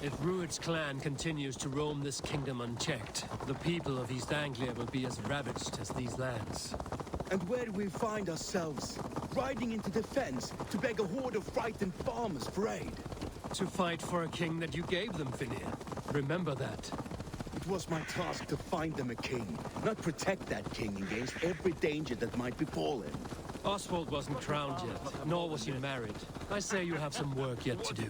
If Rued's clan continues to roam this kingdom unchecked, the people of East Anglia will be as ravaged as these lands. And where do we find ourselves? Riding into defense to beg a horde of frightened farmers for aid. To fight for a king that you gave them, Finir. Remember that. It was my task to find them a king, not protect that king against every danger that might befall him. Oswald wasn't crowned yet, nor was he married. I say you have some work yet to do.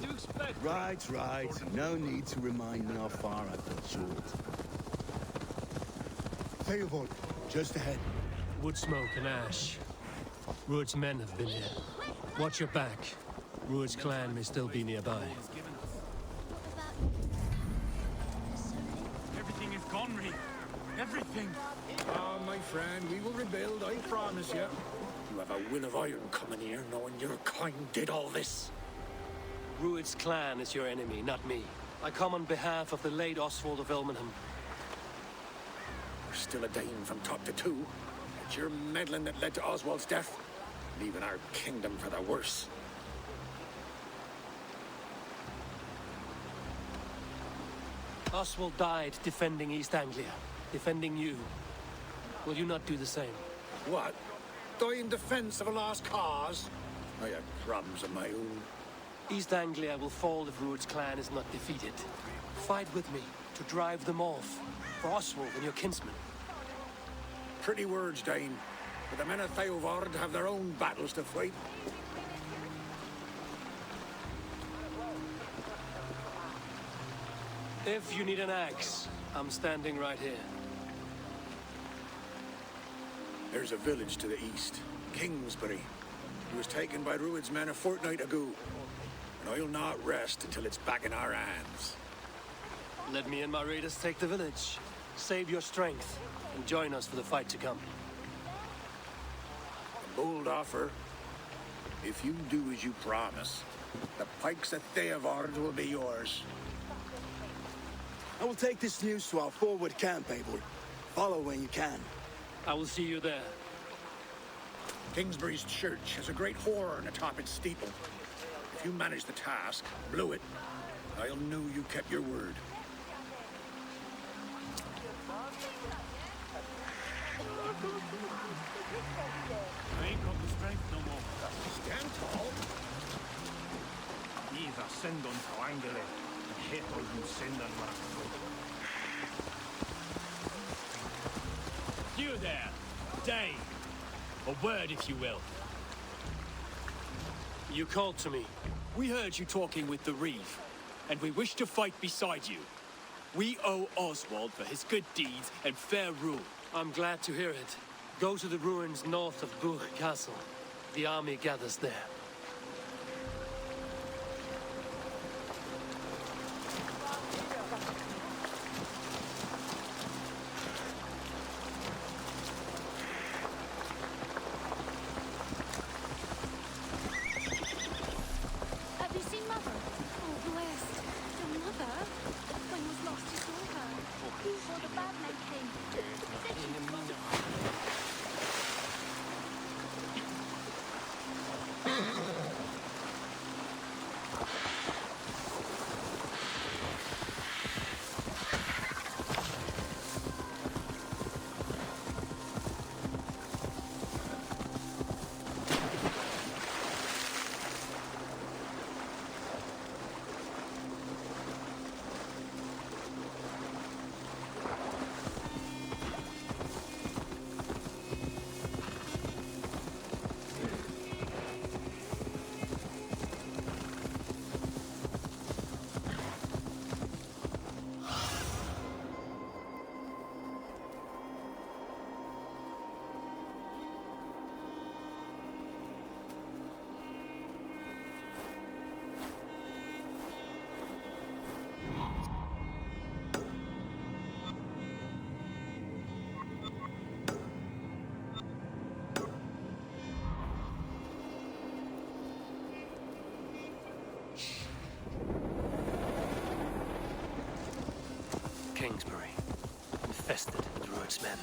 Right, right. No need to remind me how far I fell short. Theobald, just ahead. Wood smoke and ash. Rued's men have been here. Watch your back. Rued's clan may still be nearby. Everything is gone, Reed. Everything. Ah, my friend, we will rebuild, I promise you. You have a will of iron coming here, knowing your kind did all this. Rued's clan is your enemy, not me. I come on behalf of the late Oswald of Elmenham. We're still a Dane from top to two. It's your meddling that led to Oswald's death, leaving our kingdom for the worse. Oswald died defending East Anglia, defending you. Will you not do the same? What? Die in defense of a lost cause? I have crumbs of my own. East Anglia will fall if Rued's clan is not defeated. Fight with me to drive them off. For Oswald and your kinsmen. Pretty words, Dane. But the men of Theovard have their own battles to fight. If you need an axe, I'm standing right here. There's a village to the east, Kingsbury. It was taken by Rued's men a fortnight ago. And I'll not rest until it's back in our hands. Let me and my raiders take the village. Save your strength, and join us for the fight to come. A bold offer. If you do as you promise, the pikes of Theovard will be yours. I will take this news to our forward camp, Eivor. Follow when you can. I will see you there. Kingsbury's church has a great horn atop its steeple. If you manage the task, blew it, I'll know you kept your word. I ain't got the strength no more. Stand tall. Either send on to Angele, and hit on you send on You there, Dane. A word, if you will. You called to me. We heard you talking with the Reeve, and we wish to fight beside you. We owe Oswald for his good deeds and fair rule. I'm glad to hear it. Go to the ruins north of Burg Castle. The army gathers there. Have you seen Mother? Oh, blessed. Your mother? When was last you saw her? Before the bad men came. Said she was Kingsbury, infested with Rued's men.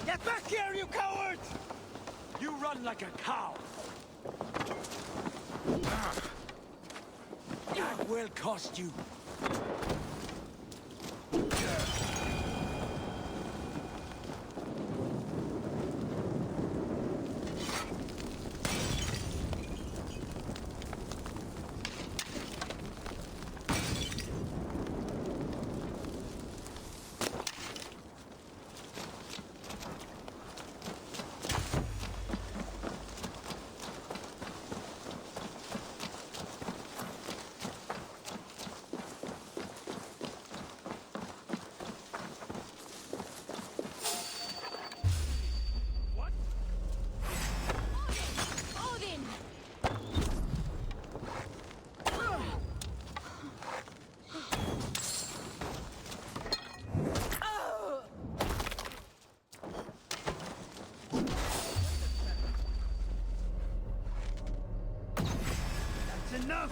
Get back here, you coward! You run like a cow. That will cost you. enough!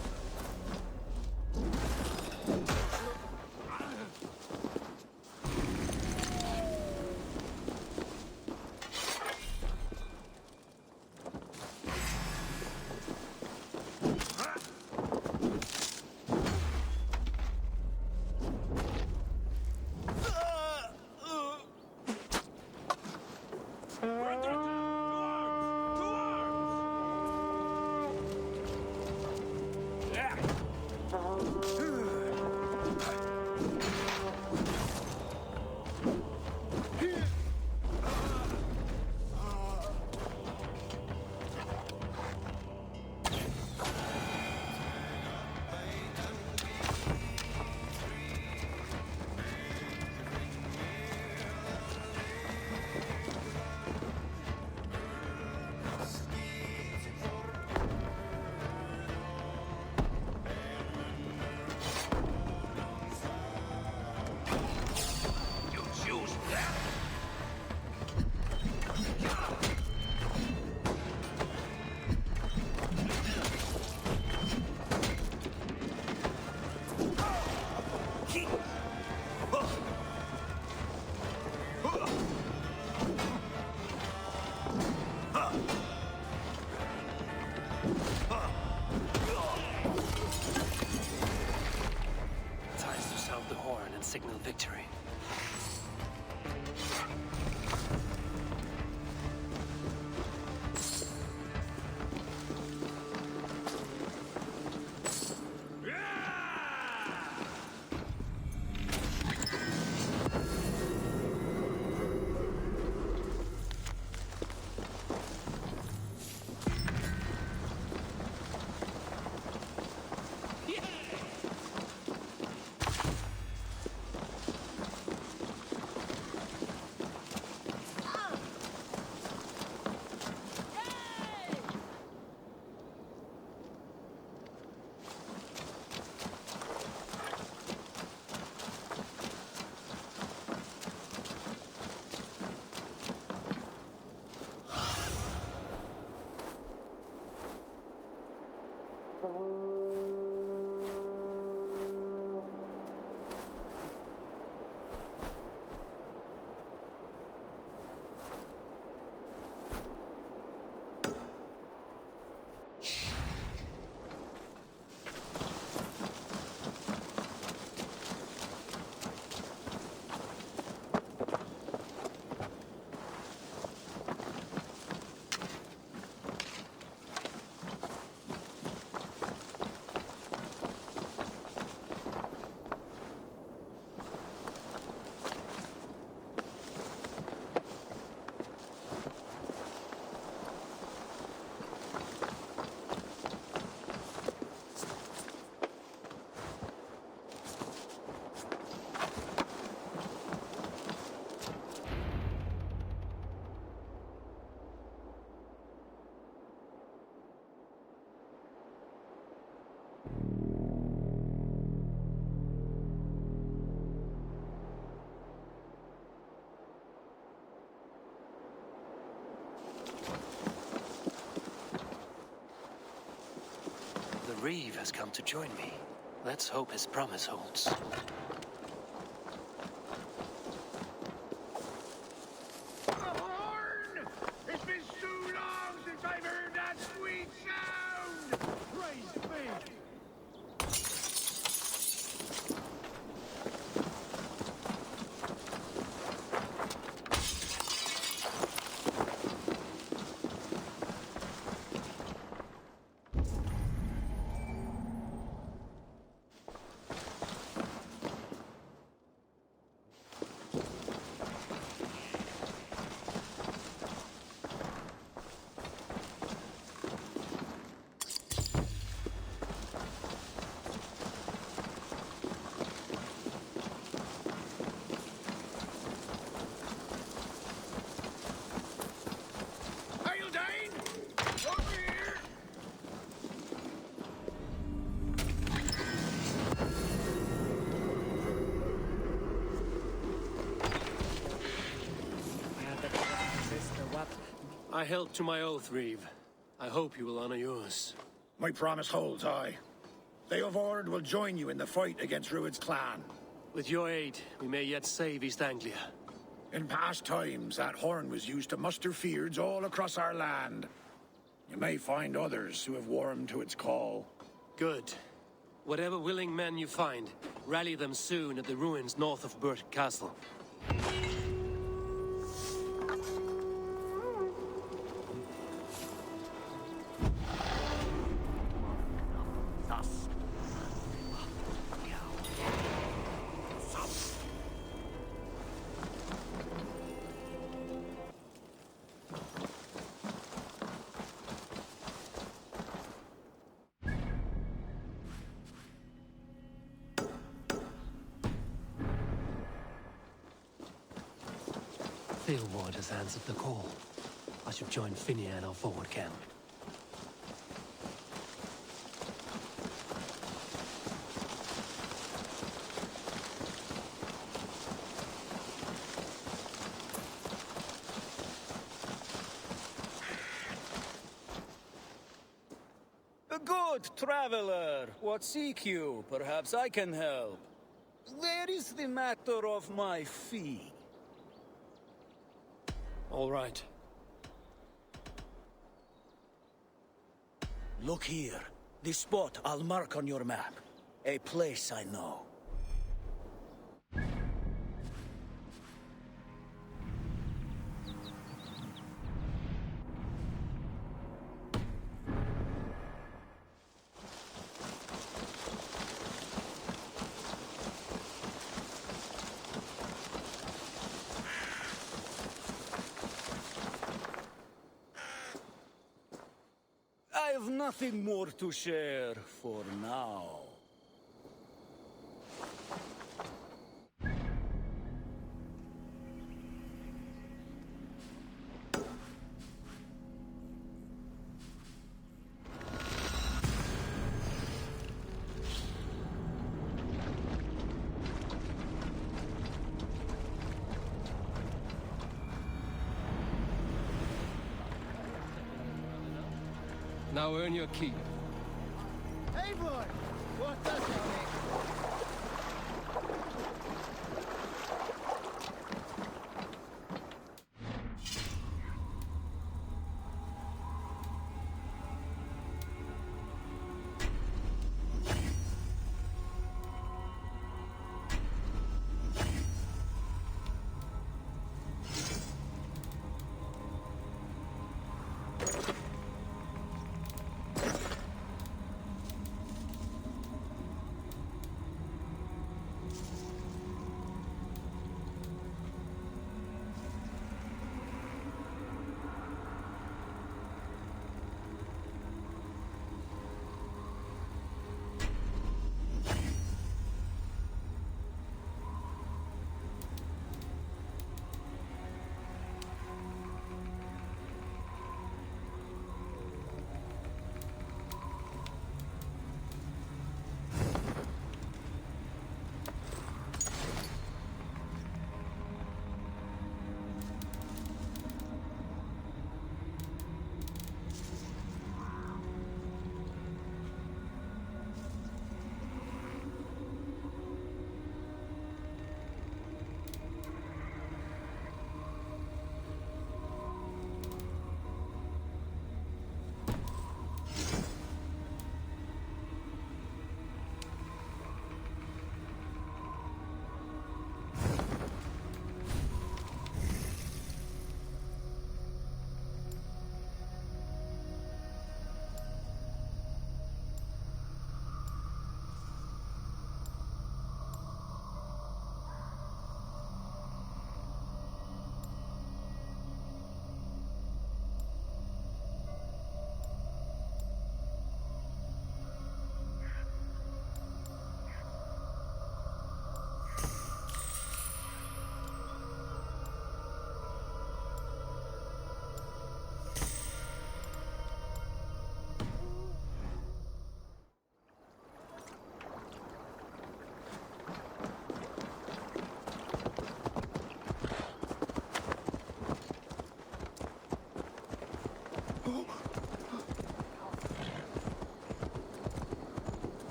Signal victory. The Reeve has come to join me. Let's hope his promise holds. It's been so long since I've heard that sweet sound! Praise be! I held to my oath, Reeve. I hope you will honor yours. My promise holds, aye. Eivor will join you in the fight against Rued's clan. With your aid, we may yet save East Anglia. In past times, that horn was used to muster fyrds all across our land. You may find others who have warmed to its call. Good. Whatever willing men you find, rally them soon at the ruins north of Burt Castle. Theobald has answered the call. I should join Finney at our forward camp. A good traveler. What seek you? Perhaps I can help. Where is the matter of my fee? All right. Look here. The spot I'll mark on your map. A place I know. I have nothing more to share for now. Now earn your keep. Eivor! What does that mean?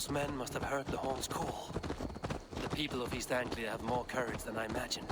Those men must have heard the Hall's call. The people of East Anglia have more courage than I imagined.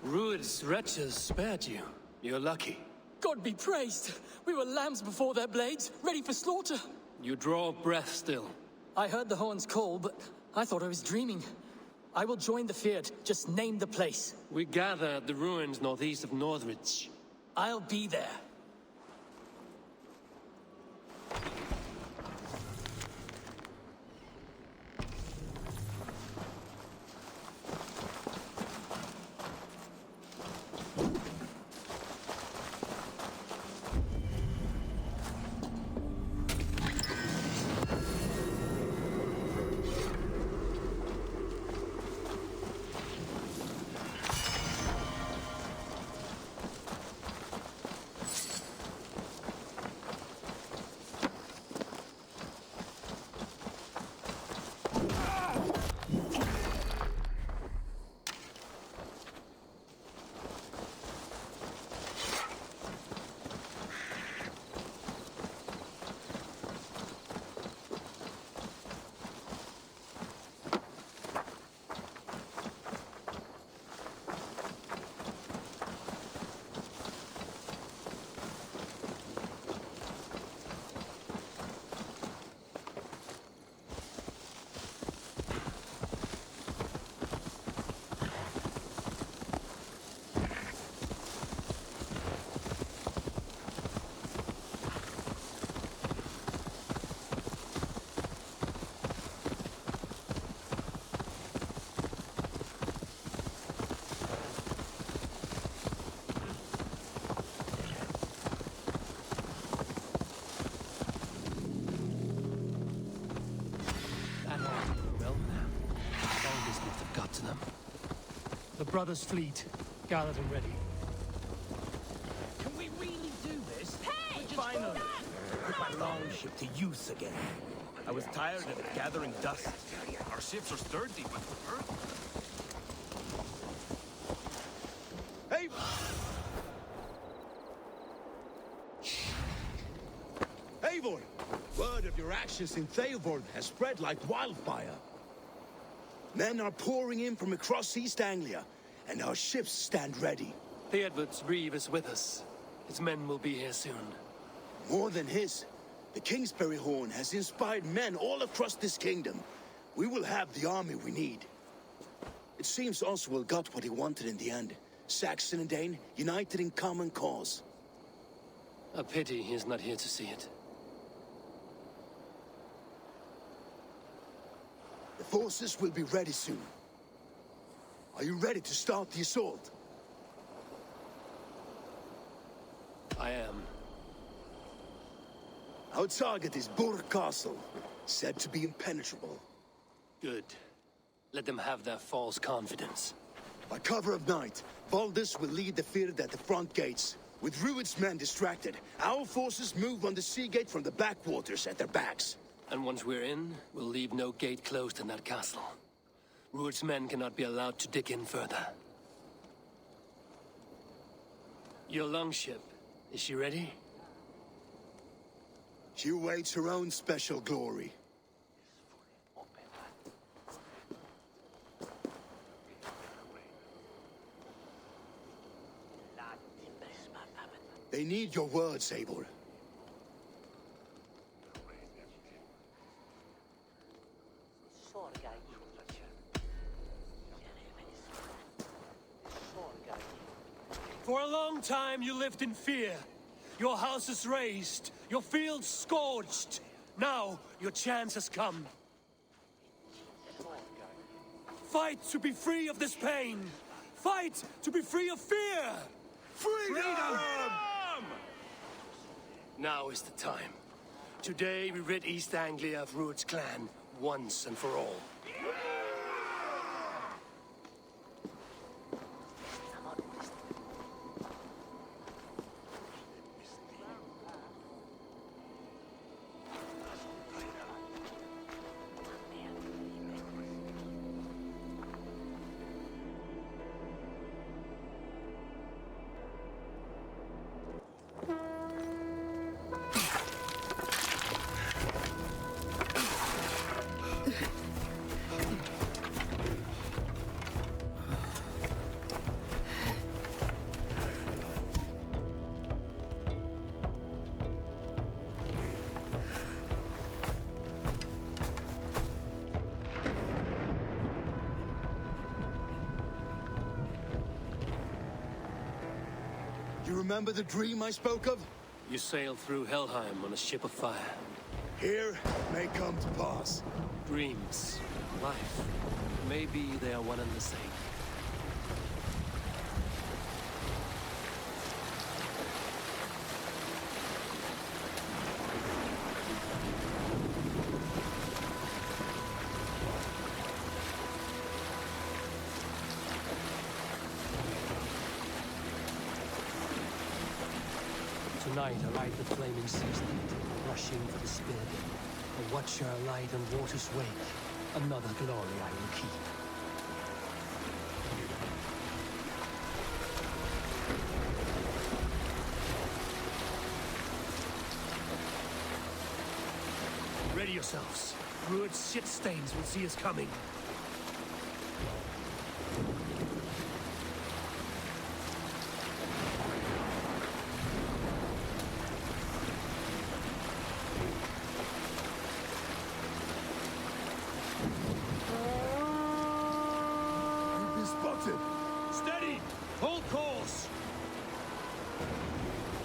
Rued's wretches spared you. You're lucky. God be praised! We were lambs before their blades, ready for slaughter. You draw breath still. I heard the horns call, but I thought I was dreaming. I will join the Feared. Just name the place. We gather at the ruins northeast of Northridge. I'll be there. The brothers' fleet, gathered and ready. Can we really do this? Hey! Finally, put my longship to use again. I was tired of it gathering dust. Our ships are sturdy, but Hey! Eivor! Word of your actions in Eivor has spread like wildfire. Men are pouring in from across East Anglia, and our ships stand ready. The Edward's Reeve is with us. His men will be here soon. More than his, the Kingsbury Horn has inspired men all across this kingdom. We will have the army we need. It seems Oswald got what he wanted in the end. Saxon and Dane united in common cause. A pity he is not here to see it. The forces will be ready soon. Are you ready to start the assault? I am. Our target is Burg Castle, said to be impenetrable. Good. Let them have their false confidence. By cover of night, Valdis will lead the Fird at the front gates. With Rued's men distracted, our forces move on the sea gate from the backwaters at their backs. And once we're in, we'll leave no gate closed in that castle. Rued's men cannot be allowed to dig in further. Your longship, is she ready? She awaits her own special glory. They need your words, Eivor. For a long time you lived in fear. Your houses razed, your fields scorched. Now your chance has come. Fight to be free of this pain. Fight to be free of fear. Freedom! Now is the time. Today we rid East Anglia of Rued's clan once and for all. remember the dream I spoke of? You sailed through Helheim on a ship of fire. Here may come to pass. Dreams, life, maybe they are one and the same. Tonight I ride the flaming seas night, rushing for the spear bend. A watcher light on water's wake, another glory I will keep. Ready yourselves. Rued's shit stains will see us coming. Steady! Hold course!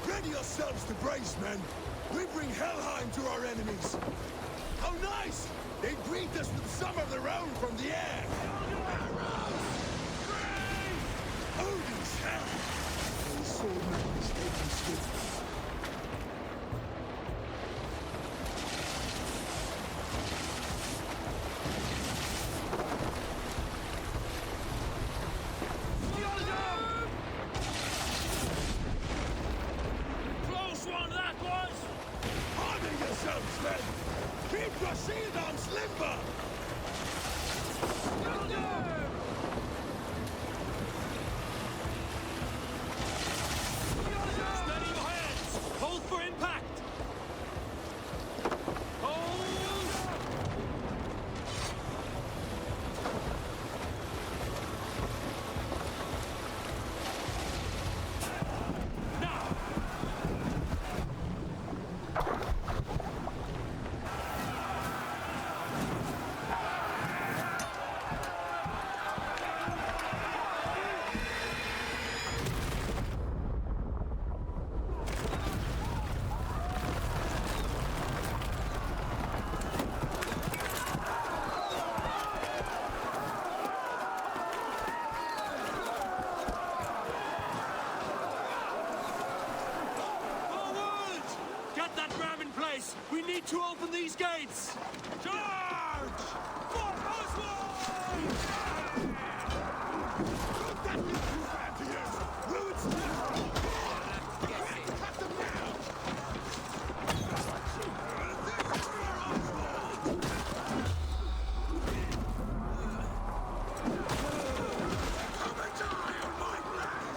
Ready yourselves to brace, men! We bring Helheim to our enemies! How nice! They greet us with some of their own from the air! Arrows! Odin's hell! The swordman is taking swiftly. Keep your shield arms limber! Steady your hands! Hold for impact! We need to open these gates! Charge! For Oswald! That is too bad to use! Rued's left! Cut them down! Come and die on my land!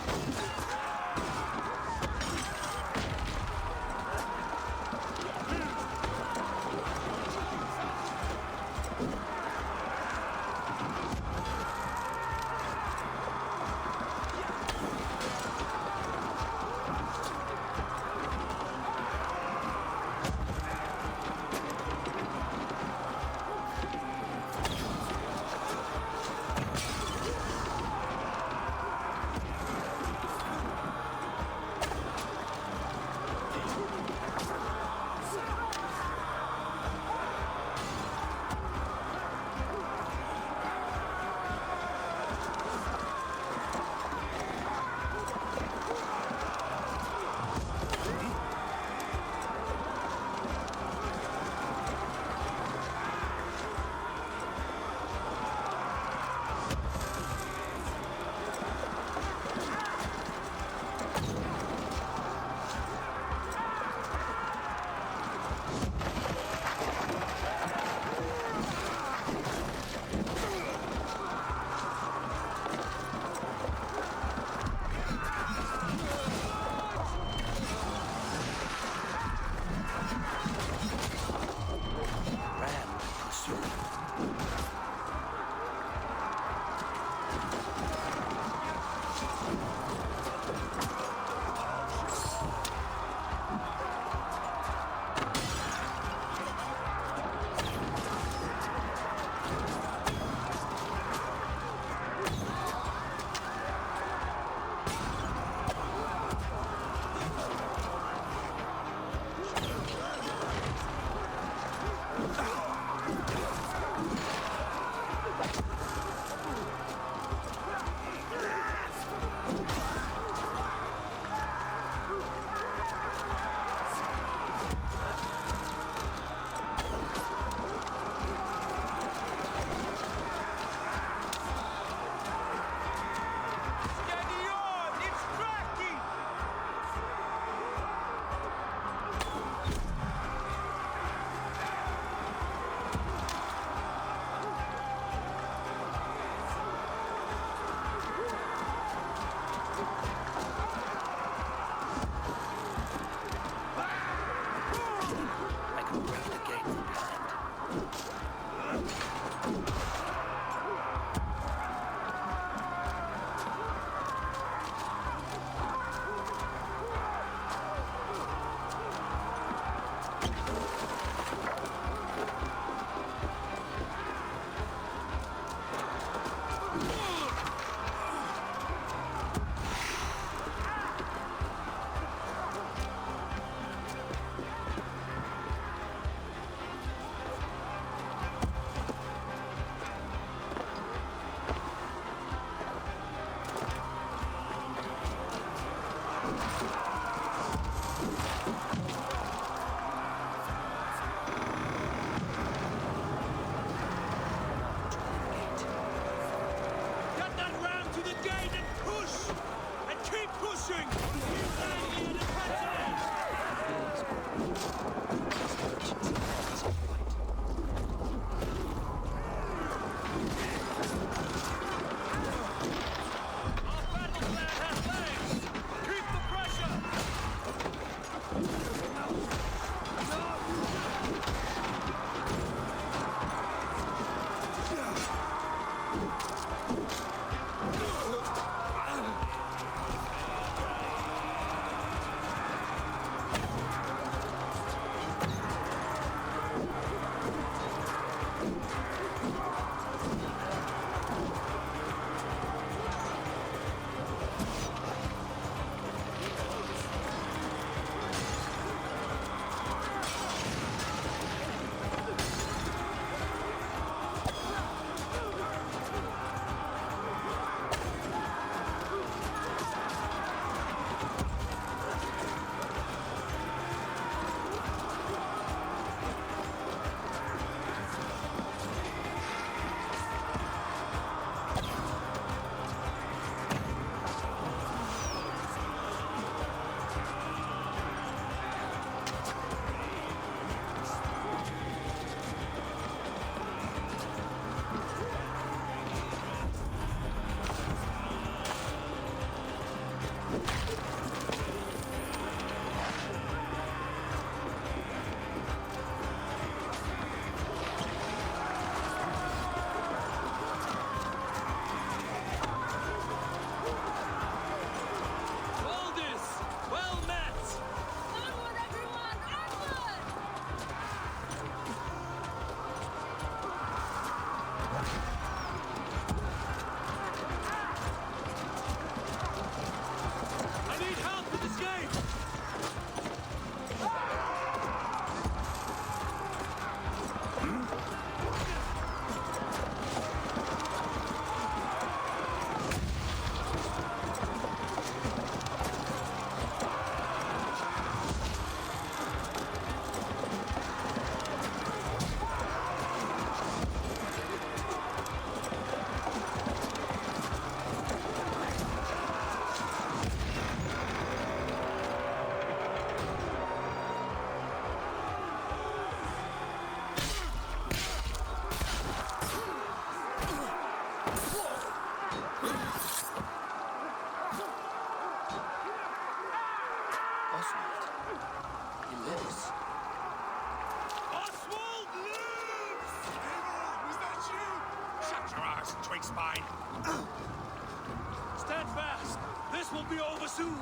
Stand fast! This will be over soon!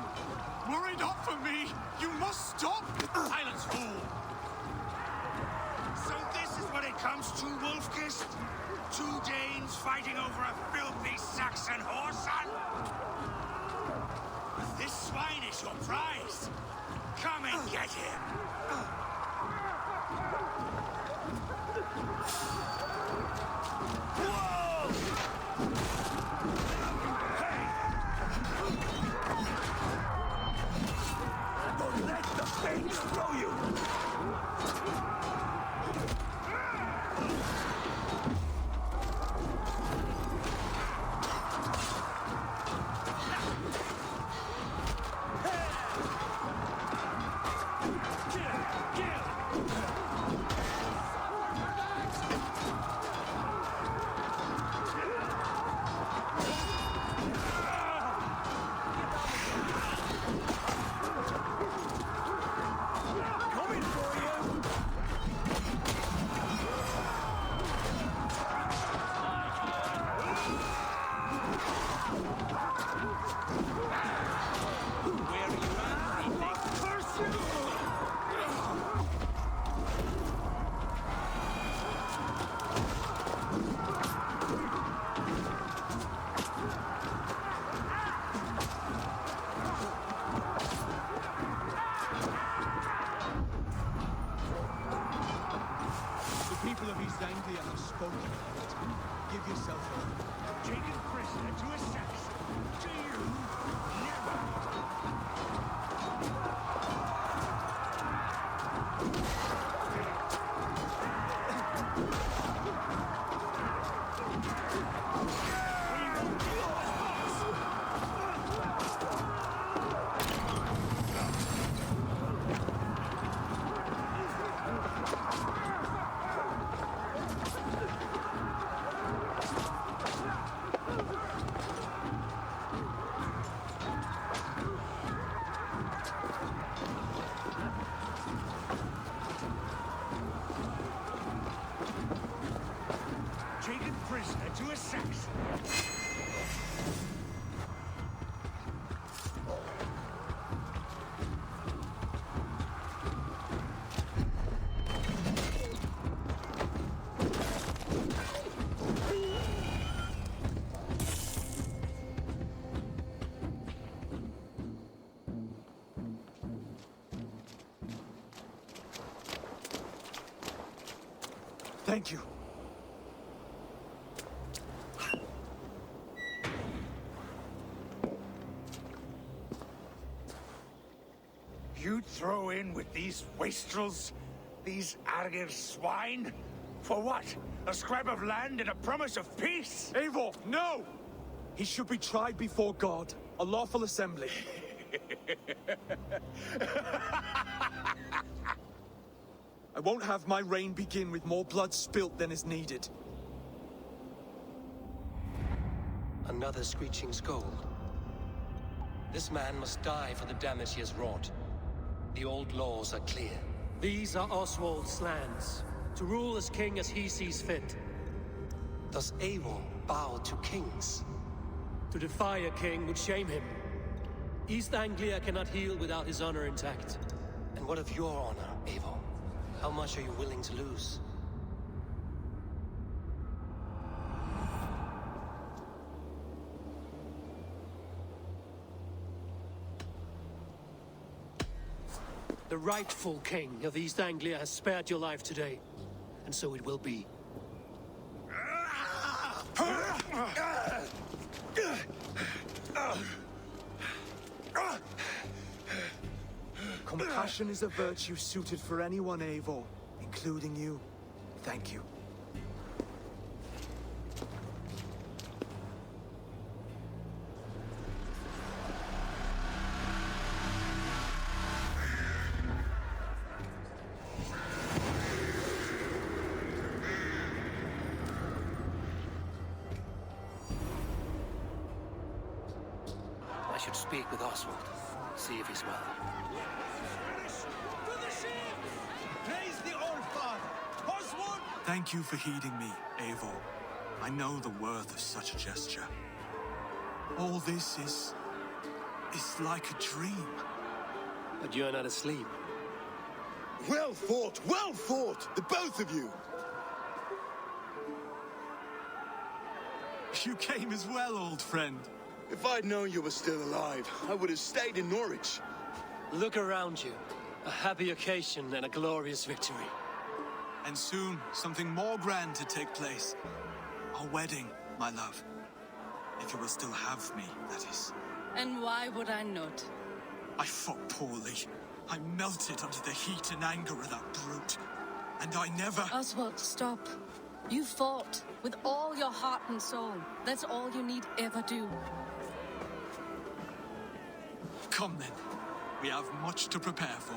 Worry not for me! You must stop! Silence, fool! So this is what it comes to, Wolfkist? Two Danes fighting over a filthy Saxon whoreson? This swine is your prize! Come and get him! Don't let the things throw you! Give yourself over. Taken prisoner to a Saxon. Do you? Never. to a Saxon. Thank you. You'd throw in with these wastrels? These arrogant swine? For what? A scrap of land and a promise of peace? Eivor, no! He should be tried before God, a lawful assembly. I won't have my reign begin with more blood spilt than is needed. Another screeching scold. This man must die for the damage he has wrought. The old laws are clear. These are Oswald's lands, to rule as king as he sees fit. Does Eivor bow to kings? To defy a king would shame him. East Anglia cannot heal without his honor intact. And what of your honor, Eivor? How much are you willing to lose? The rightful king of East Anglia has spared your life today, and so it will be. Compassion is a virtue suited for anyone, Eivor, including you. Thank you. I should speak with Oswald, see if he's well. Praise the old father! Oswald! Thank you for heeding me, Eivor. I know the worth of such a gesture. All this is like a dream. But you're not asleep. Well fought, the both of you! You came as well, old friend. If I'd known you were still alive, I would have stayed in Norwich. Look around you. A happy occasion and a glorious victory. And soon, something more grand to take place. Our wedding, my love. If you will still have me, that is. And why would I not? I fought poorly. I melted under the heat and anger of that brute. And I never... Oswald, stop. You fought with all your heart and soul. That's all you need ever do. Come then. We have much to prepare for.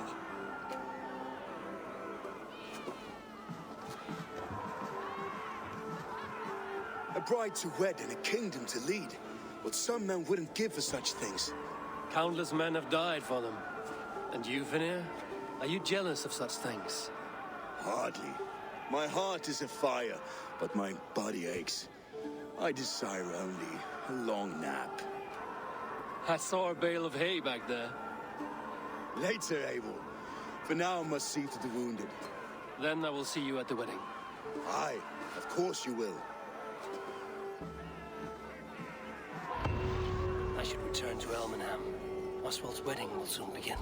A bride to wed and a kingdom to lead. What some men wouldn't give for such things. Countless men have died for them. And you, Vanir? Are you jealous of such things? Hardly. My heart is afire, but my body aches. I desire only a long nap. I saw a bale of hay back there. Later, Eivor. For now, I must see to the wounded. Then I will see you at the wedding. Aye, of course you will. I should return to Elmenham. Oswald's wedding will soon begin.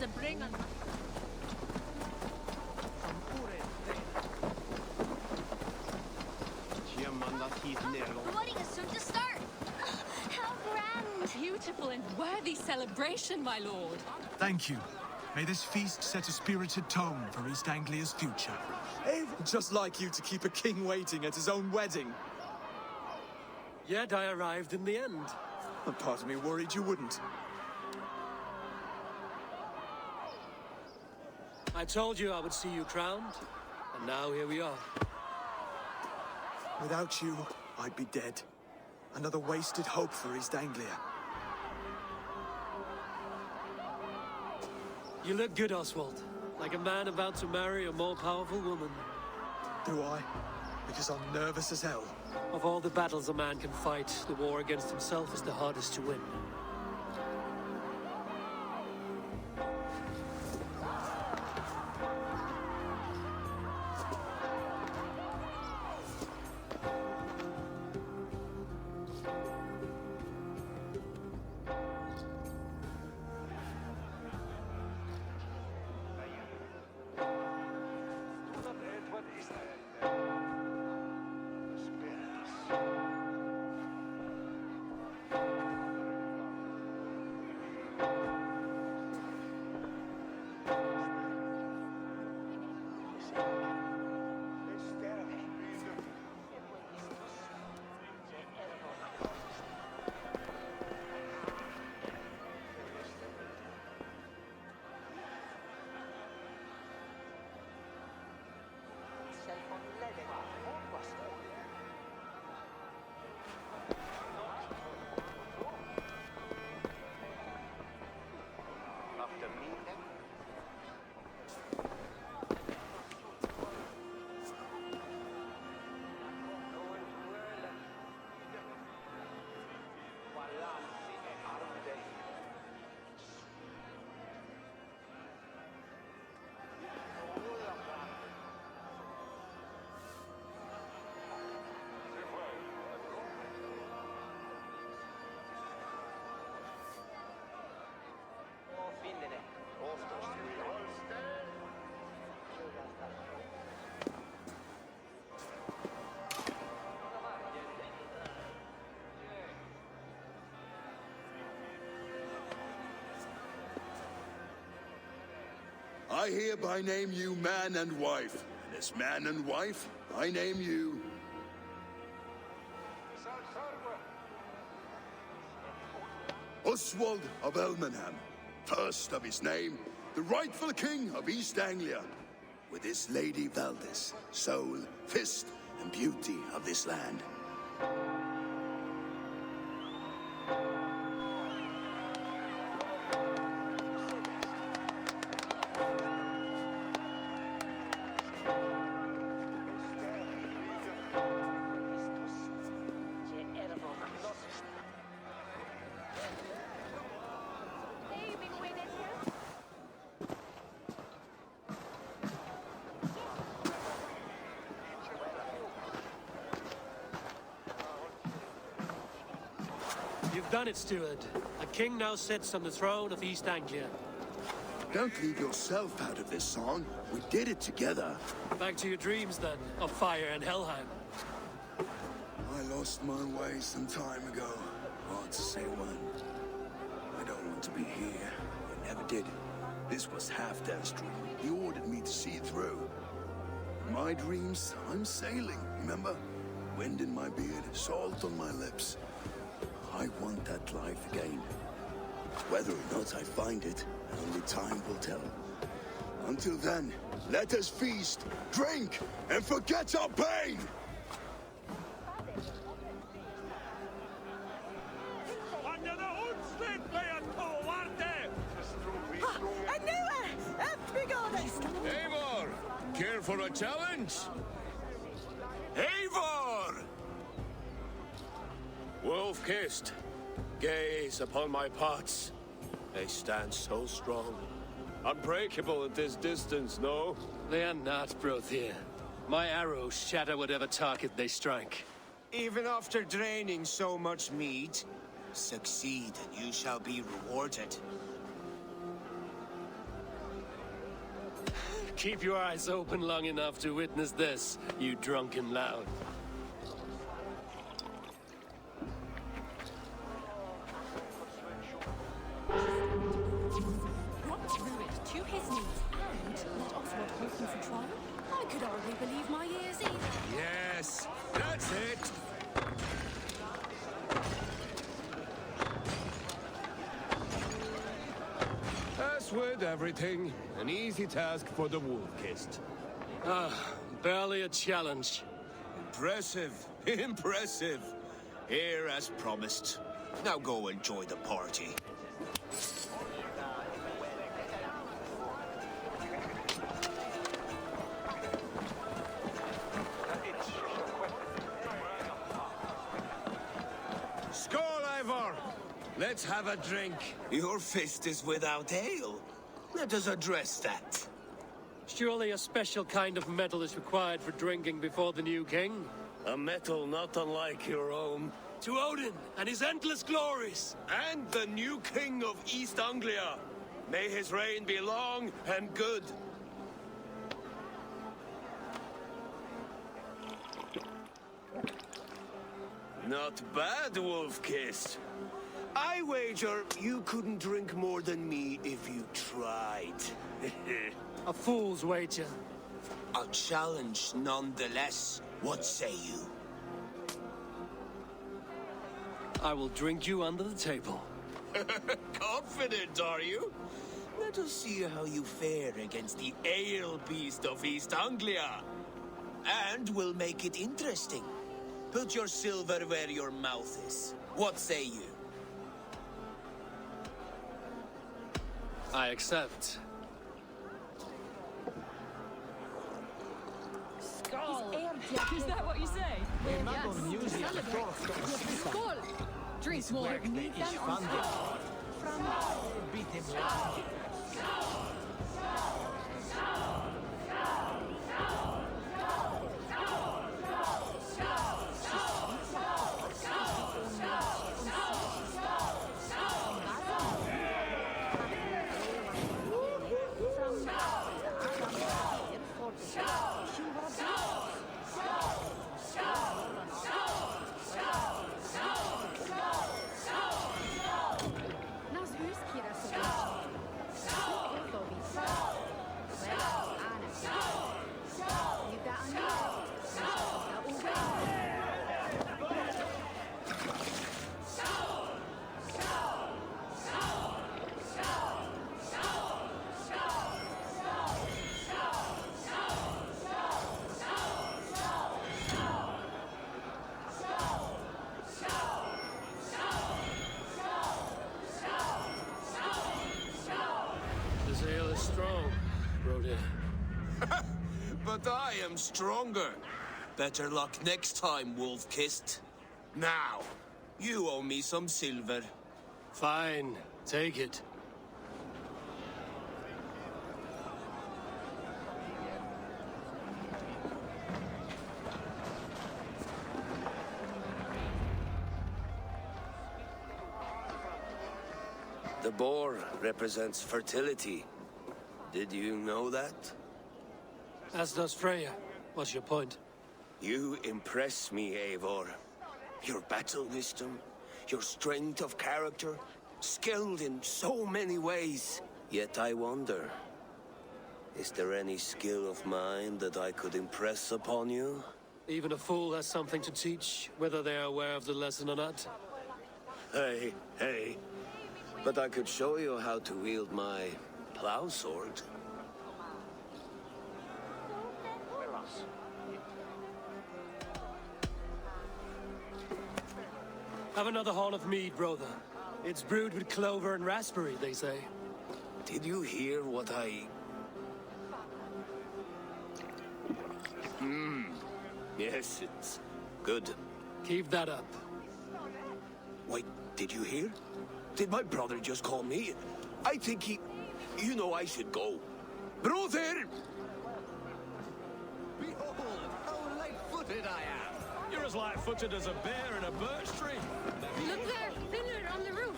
to bring on. The wedding is soon to start. How grand! Beautiful and worthy celebration, my lord. Thank you. May this feast set a spirited tone for East Anglia's future. Just like you to keep a king waiting at his own wedding. Yet I arrived in the end. A part of me worried you wouldn't. I told you I would see you crowned, and now here we are. Without you, I'd be dead. Another wasted hope for East Anglia. You look good, Oswald. Like a man about to marry a more powerful woman. Do I? Because I'm nervous as hell. Of all the battles a man can fight, the war against himself is the hardest to win. I hereby name you man and wife. And as man and wife, I name you... Oswald of Elmenham, first of his name, the rightful king of East Anglia, with this Lady Valdis, soul, fist, and beauty of this land. You've done it, steward. A king now sits on the throne of East Anglia. Don't leave yourself out of this song. We did it together. Back to your dreams, then, of fire and Helheim. I lost my way some time ago. Hard to say when. I don't want to be here. I never did. This was Halfdan's dream. He ordered me to see it through. In my dreams, I'm sailing, remember? Wind in my beard, salt on my lips. I want that life again. Whether or not I find it, only time will tell. Until then, let us feast, drink, and forget our pain! Eivor! Care for a challenge? Eivor! Wolf-kissed, gaze upon my pots. They stand so strong. Unbreakable at this distance, no? They are not, Brothier. My arrows shatter whatever target they strike. Even after draining so much meat, succeed and you shall be rewarded. Keep your eyes open long enough to witness this, you drunken lout. What druid to his knees and let Oswald open for trial? I could hardly believe my ears either. Yes, that's it. As with everything, an easy task for the wolf-kissed. Barely a challenge. Impressive, impressive. Here as promised. Now go enjoy the party. Skål, Ivor! Let's have a drink. Your fist is without ale. Let us address that. Surely a special kind of metal is required for drinking before the new king? A metal not unlike your own. To Odin and his endless glories! And the new king of East Anglia. May his reign be long and good. Not bad, Wolf-Kissed. I wager you couldn't drink more than me if you tried. A fool's wager. A challenge nonetheless. What say you? I will drink you under the table. Confident, are you? Let us see how you fare against the ale beast of East Anglia. And we'll make it interesting. Put your silver where your mouth is. What say you? I accept. Is that what you say? Skål! Drink more. This ale is strong, Rhoda. But I am stronger. Better luck next time, Wolf-Kissed. Now, you owe me some silver. Fine, take it. The boar represents fertility. Did you know that? As does Freya. What's your point? You impress me, Eivor. Your battle wisdom, your strength of character, skilled in so many ways. Yet I wonder, is there any skill of mine that I could impress upon you? Even a fool has something to teach, whether they are aware of the lesson or not. Hey, hey. But I could show you how to wield my plow sword. Have another horn of mead, brother. It's brewed with clover and raspberry, they say. Did you hear what I... Yes, it's good. Keep that up. Wait, did you hear? Did my brother just call me? I think he... You know I should go. Brother! Behold, how light-footed I am. You're as light-footed as a bear in a birch tree. Look there, Finner on the roof.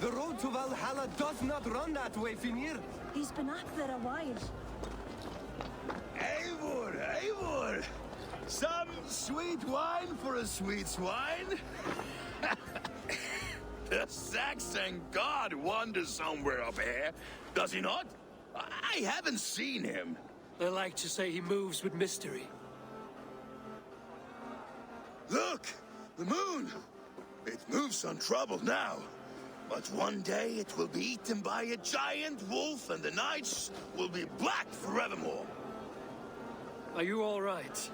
The road to Valhalla does not run that way, Finir. He's been up there a while. Eivor! Some sweet wine for a sweet swine? The Saxon god wanders somewhere up here, does he not? I haven't seen him. They like to say he moves with mystery. Look! The moon! It moves untroubled now. But one day it will be eaten by a giant wolf and the nights will be black forevermore. Are you all right?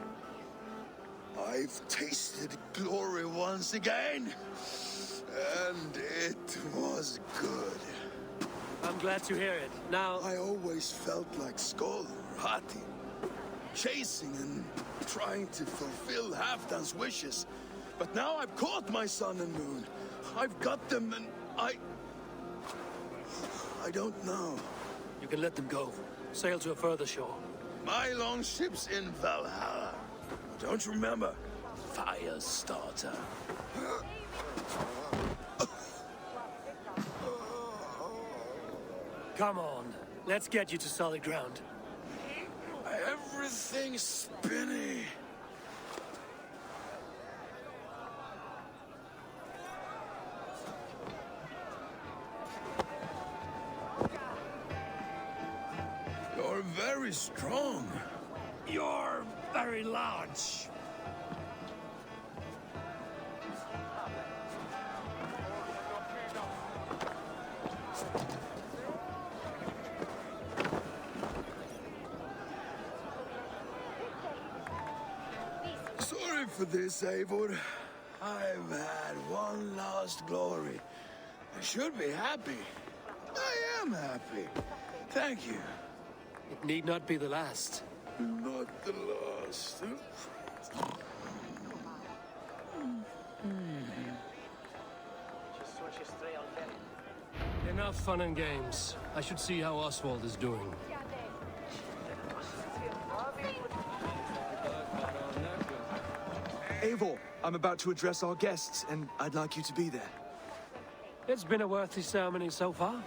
I've tasted glory once again. And it was good. I'm glad to hear it. Now... I always felt like Skoll or Hati. Chasing and trying to fulfill Halfdan's wishes. But now I've caught my sun and moon. I've got them and I don't know. You can let them go. Sail to a further shore. My longship's in Valhalla. Don't you remember? Firestarter. Come on. Let's get you to solid ground. Everything's spinny. You're very strong. You're very large. Sorry for this, Eivor. I've had one last glory. I should be happy. I am happy. Thank you. It need not be the last. Not the last. Enough fun and games. I should see how Oswald is doing. Eivor, I'm about to address our guests, and I'd like you to be there. It's been a worthy ceremony so far.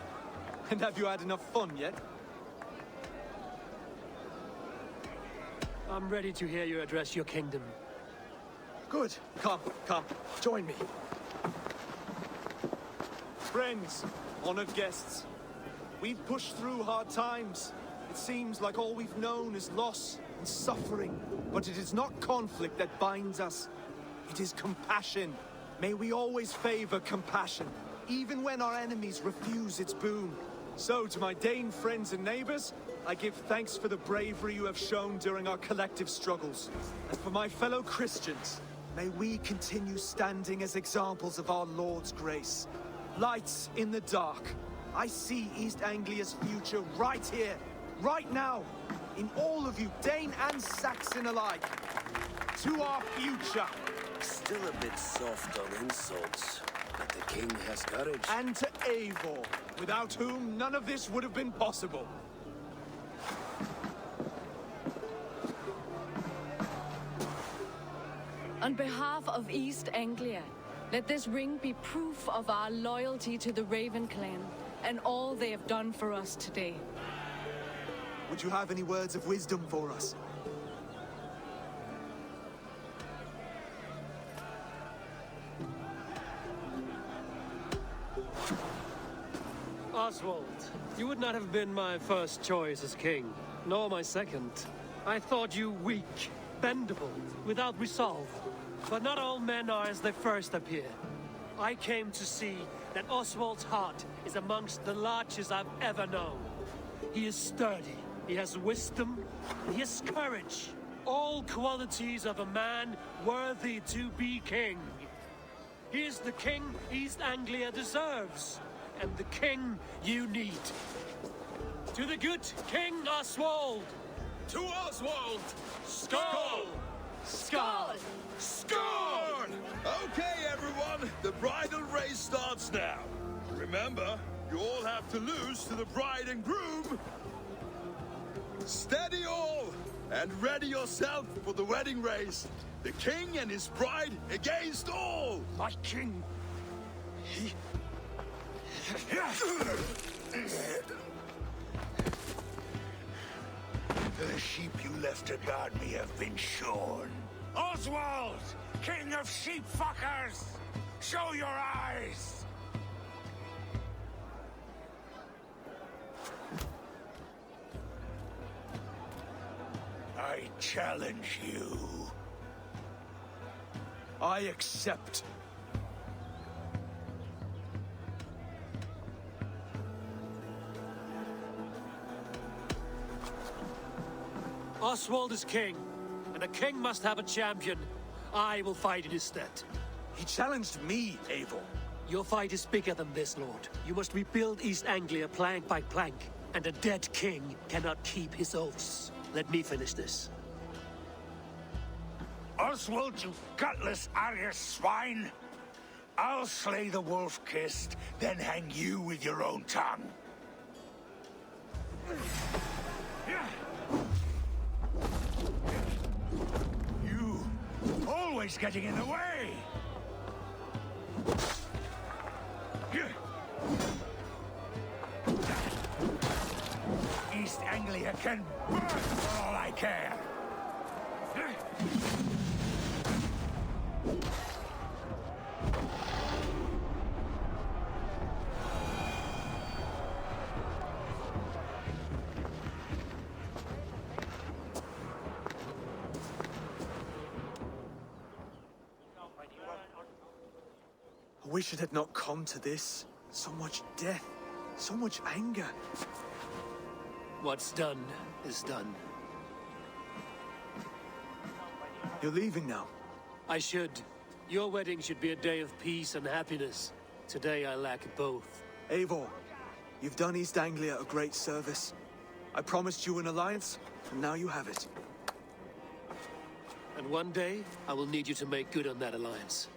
And have you had enough fun yet? I'm ready to hear you address your kingdom. Good. Come, join me. Friends, honored guests, we've pushed through hard times. It seems like all we've known is loss and suffering. But it is not conflict that binds us. It is compassion. May we always favor compassion, even when our enemies refuse its boon. So, to my Dane friends and neighbors, I give thanks for the bravery you have shown during our collective struggles. And for my fellow Christians, may we continue standing as examples of our Lord's grace. Lights in the dark. I see East Anglia's future right here, right now, in all of you, Dane and Saxon alike. To our future. Still a bit soft on insults, but the king has courage. And to Eivor, without whom none of this would have been possible. On behalf of East Anglia, let this ring be proof of our loyalty to the Raven clan and all they have done for us today. Would you have any words of wisdom for us? Oswald, you would not have been my first choice as king, nor my second. I thought you weak, bendable, without resolve. But not all men are as they first appear. I came to see that Oswald's heart is amongst the largest I've ever known. He is sturdy, he has wisdom, and he has courage. All qualities of a man worthy to be king. He is the king East Anglia deserves, and the king you need. To the good King Oswald! To Oswald! Skull! Skull! Scorn! Okay, everyone, the bridal race starts now. Remember, you all have to lose to the bride and groom. Steady all, and ready yourself for the wedding race. The king and his bride against all. My king, he... The sheep you left to guard me have been shorn. Oswald, king of sheep fuckers! Show your eyes! I challenge you. I accept. Oswald is king, and a king must have a champion. I will fight in his stead. He challenged me, Eivor. Your fight is bigger than this, Lord. You must rebuild East Anglia plank by plank, and a dead king cannot keep his oaths. Let me finish this. Oswald, you gutless Arya swine! I'll slay the wolf-kissed, then hang you with your own tongue. You always getting in the way! East Anglia can burn for all I care! I wish it had not come to this. So much death, so much anger. What's done is done. You're leaving now. I should. Your wedding should be a day of peace and happiness. Today I lack both. Eivor, you've done East Anglia a great service. I promised you an alliance, and now you have it. And one day, I will need you to make good on that alliance.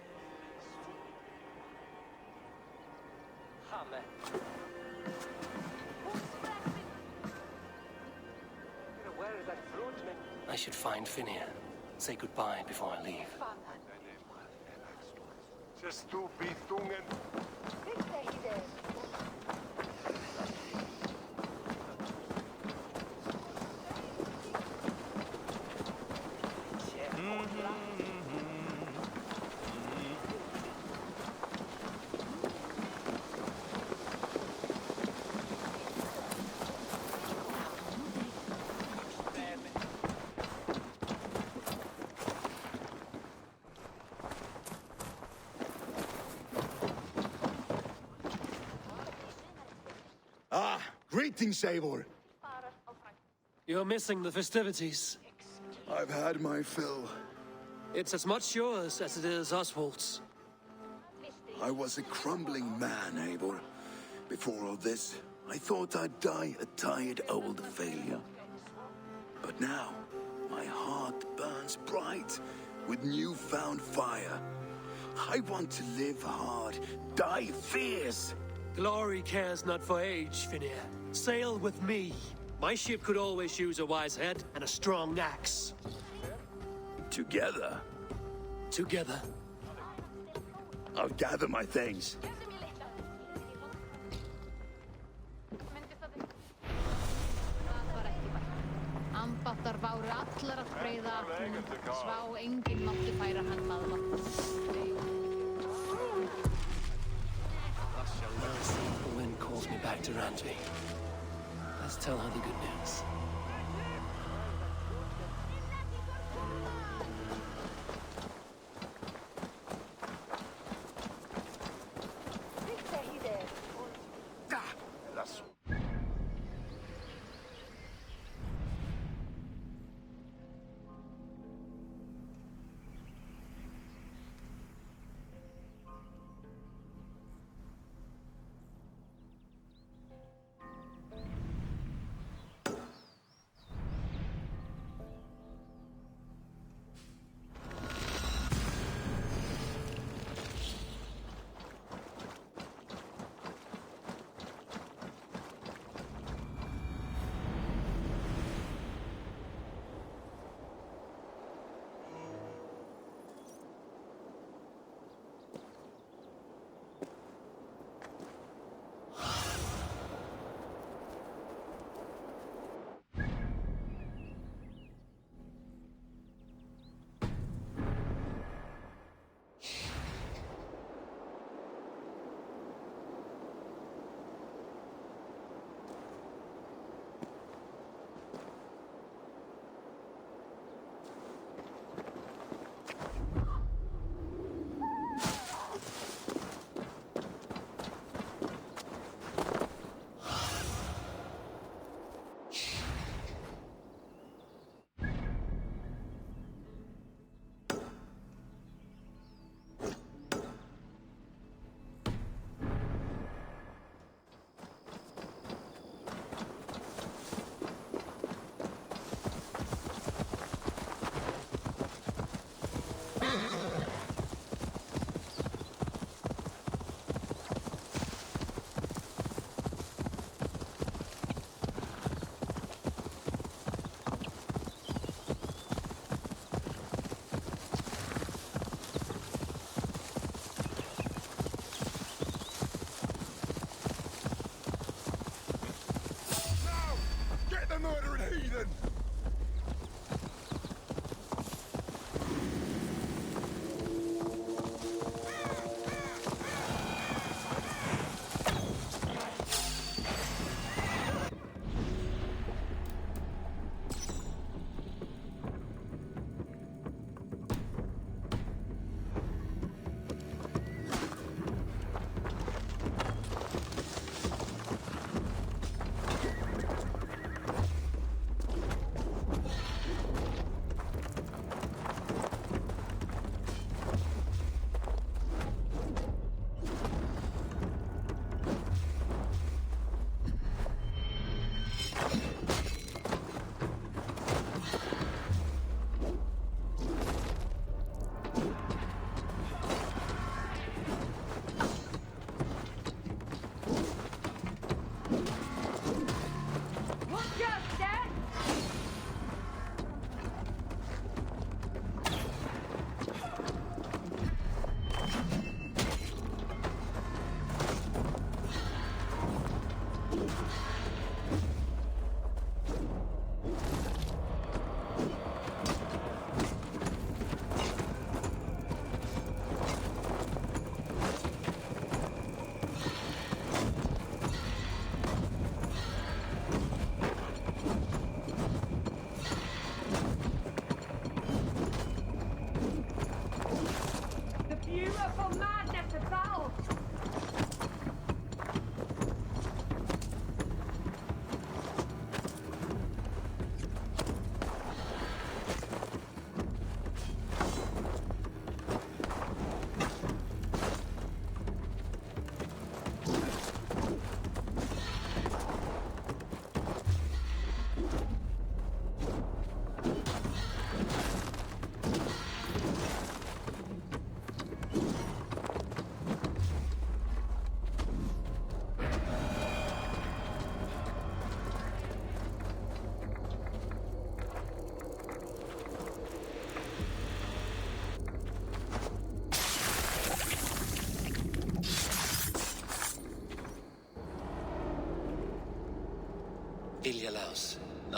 I should find Finnear. Say goodbye before I leave. Greetings, Eivor. You're missing the festivities. I've had my fill. It's as much yours as it is Oswald's. I was a crumbling man, Eivor. Before all this, I thought I'd die a tired old failure. But now, my heart burns bright with newfound fire. I want to live hard, die fierce. Glory cares not for age, Finnear. Sail with me. My ship could always use a wise head and a strong axe. Together? Together. I'll gather my things. Ambáttar váru allar að breiða hún, svá enginn mátti færa hann maðurlokk. The wind calls me back to Randvi. Let's tell her the good news.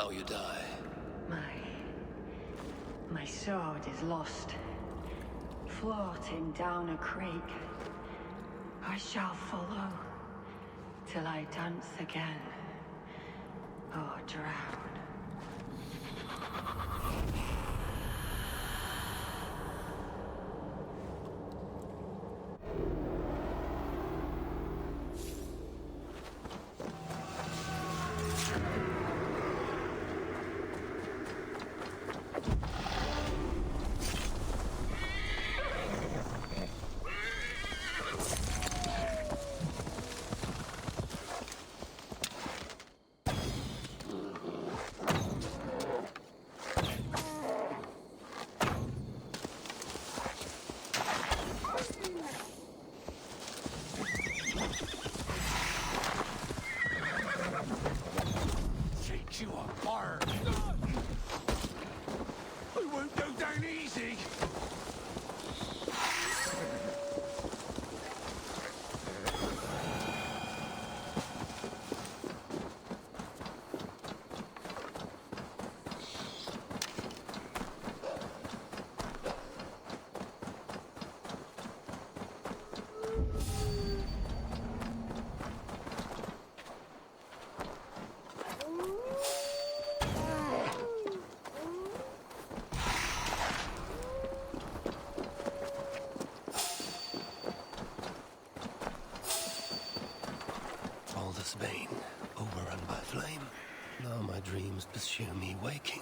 how you die. My sword is lost. Floating down a creek. I shall follow till I dance again or drown. You are burned. I won't go down easy. All this vein, overrun by flame. Now my dreams pursue me waking.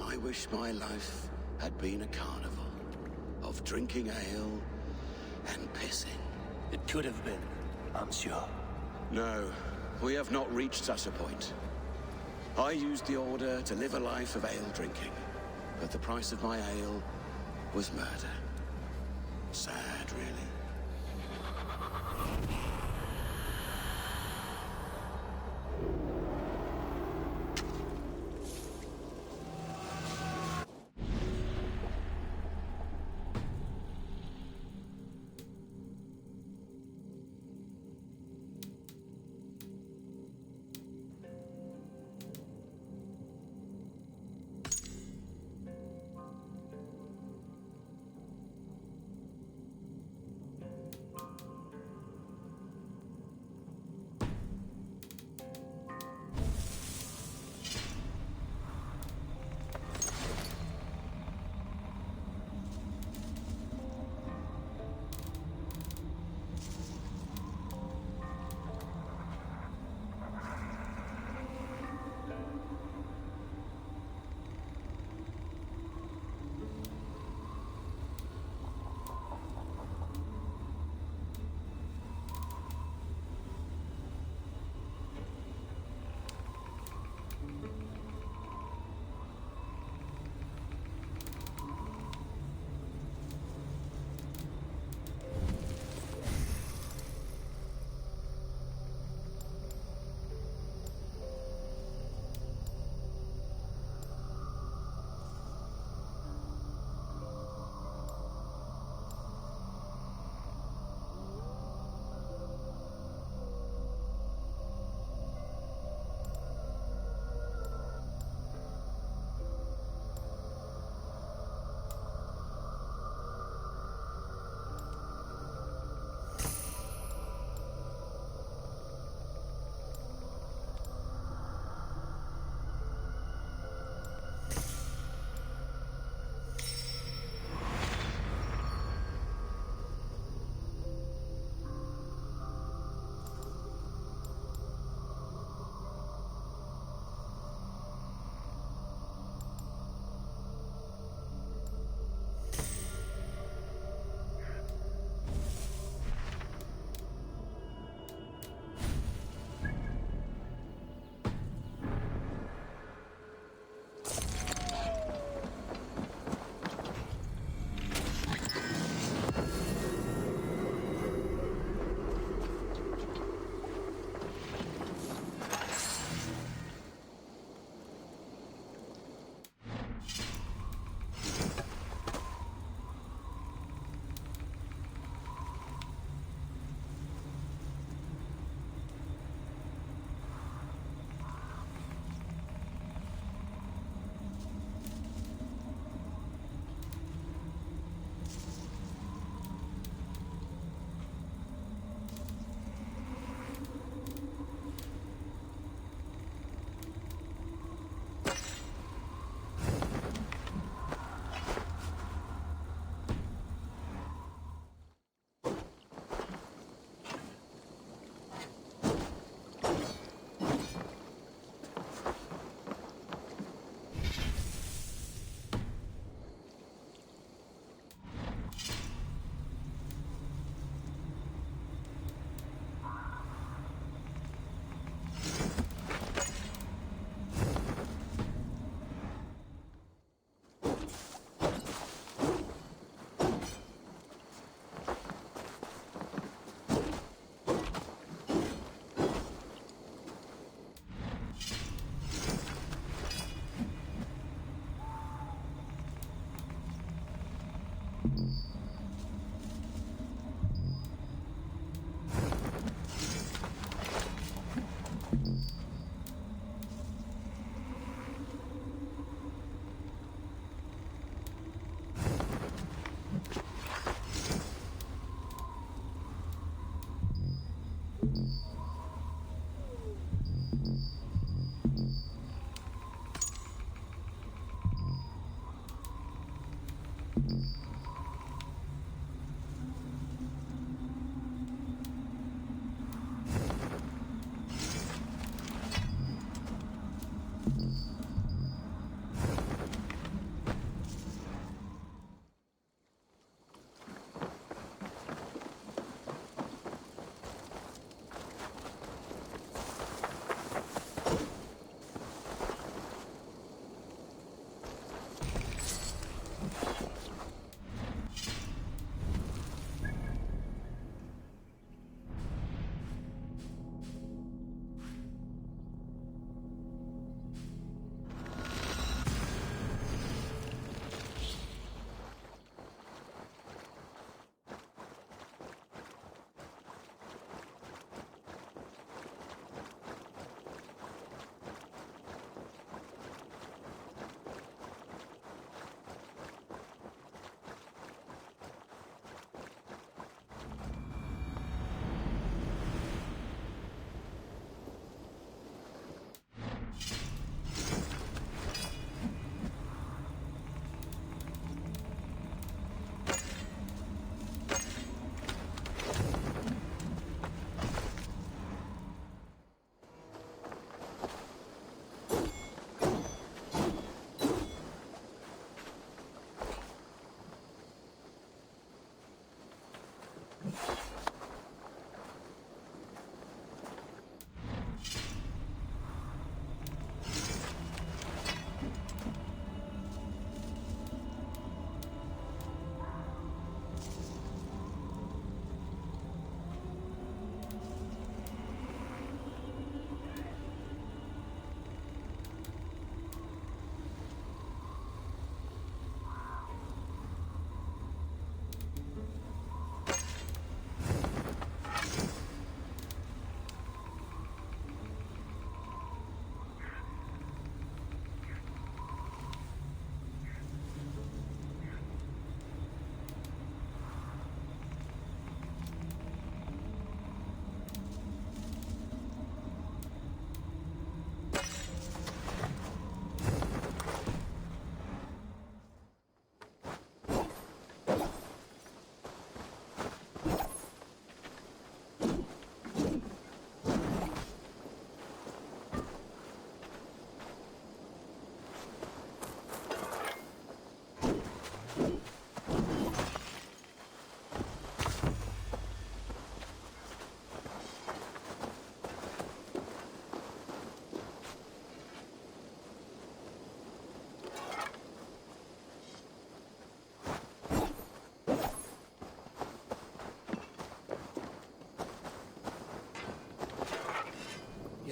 I wish my life had been a carnival of drinking ale and pissing. It could have been, I'm sure. No, we have not reached such a point. I used the order to live a life of ale drinking, but the price of my ale was murder. Sad, really.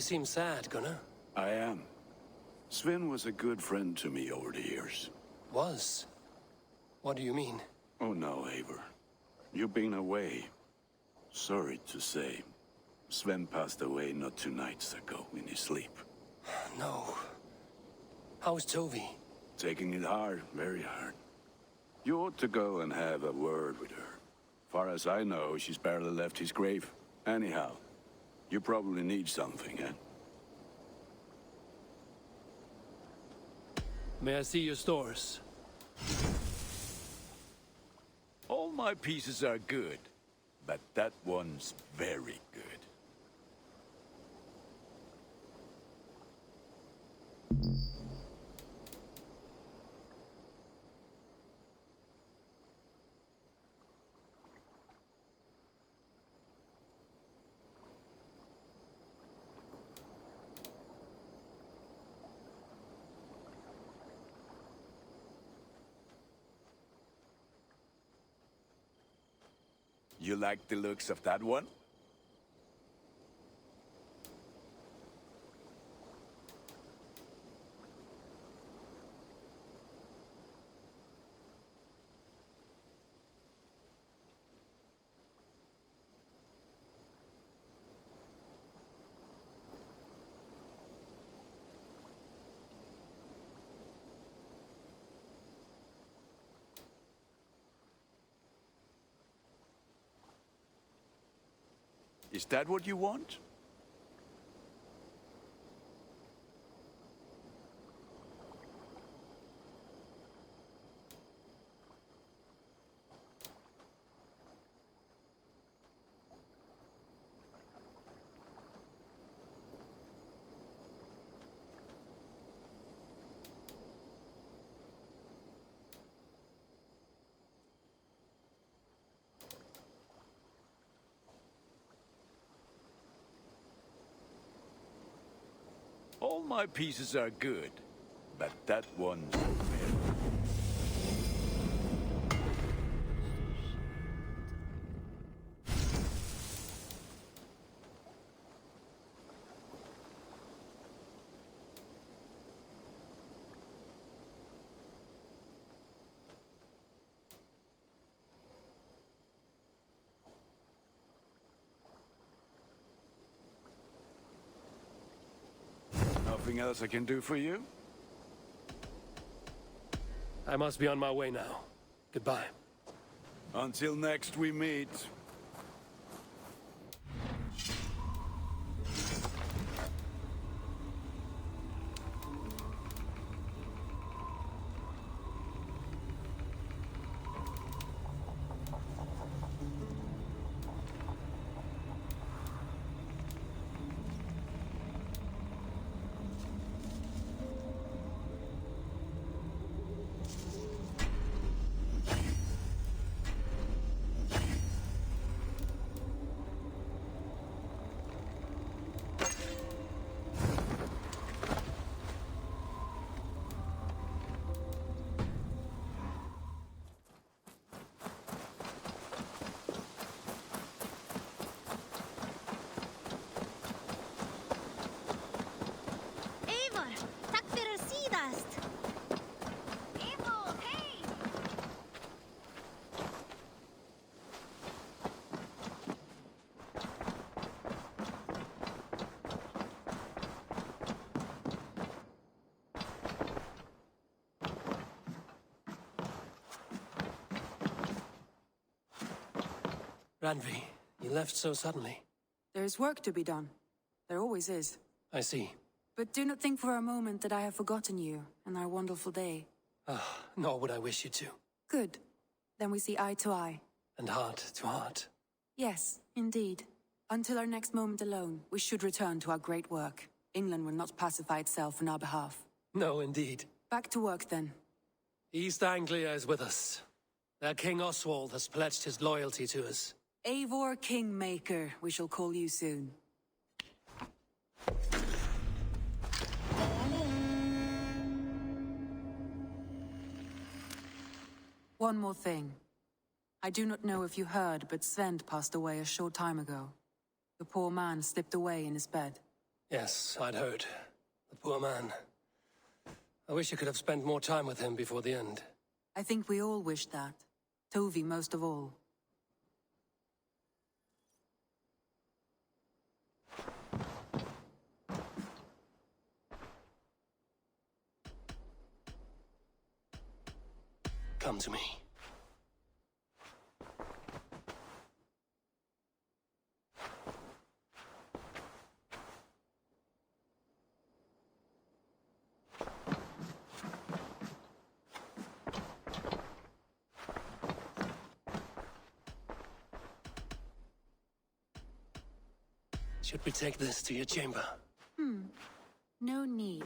You seem sad, Gunnar. I am. Sven was a good friend to me over the years. Was? What do you mean? Oh no, Eivor. You've been away. Sorry to say. Sven passed away not 2 nights ago in his sleep. No. How's Tovi? Taking it hard, very hard. You ought to go and have a word with her. Far as I know, she's barely left his grave. Anyhow, you probably need something, eh? May I see your stores? All my pieces are good, but that one's very good. You like the looks of that one? Is that what you want? All my pieces are good, but that one's rare. Nothing else I can do for you? I must be on my way now. Goodbye. Until next we meet. Eivor, takk fyrir síðast. Eivor, hey! Randvi, you left so suddenly. There's work to be done. There always is. I see. But do not think for a moment that I have forgotten you and our wonderful day. Nor would I wish you to. Good. Then we see eye to eye. And heart to heart. Yes, indeed. Until our next moment alone, we should return to our great work. England will not pacify itself on our behalf. No, indeed. Back to work, then. East Anglia is with us. Their King Oswald has pledged his loyalty to us. Eivor Kingmaker, we shall call you soon. One more thing. I do not know if you heard, but Sven passed away a short time ago. The poor man slipped away in his bed. Yes, I'd heard. The poor man. I wish I could have spent more time with him before the end. I think we all wish that. Tovi most of all. Come to me. Should we take this to your chamber? No need.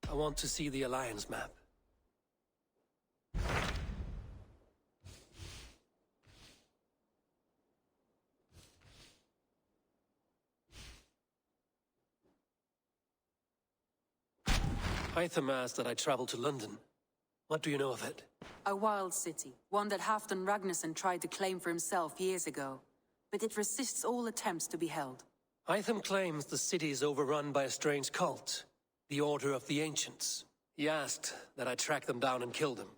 I want to see the Alliance map. Hytham asked that I travel to London. What do you know of it? A wild city, one that Halfdan Ragnarsson tried to claim for himself years ago, but it resists all attempts to be held. Hytham claims the city is overrun by a strange cult, the Order of the Ancients. He asked that I track them down and kill them.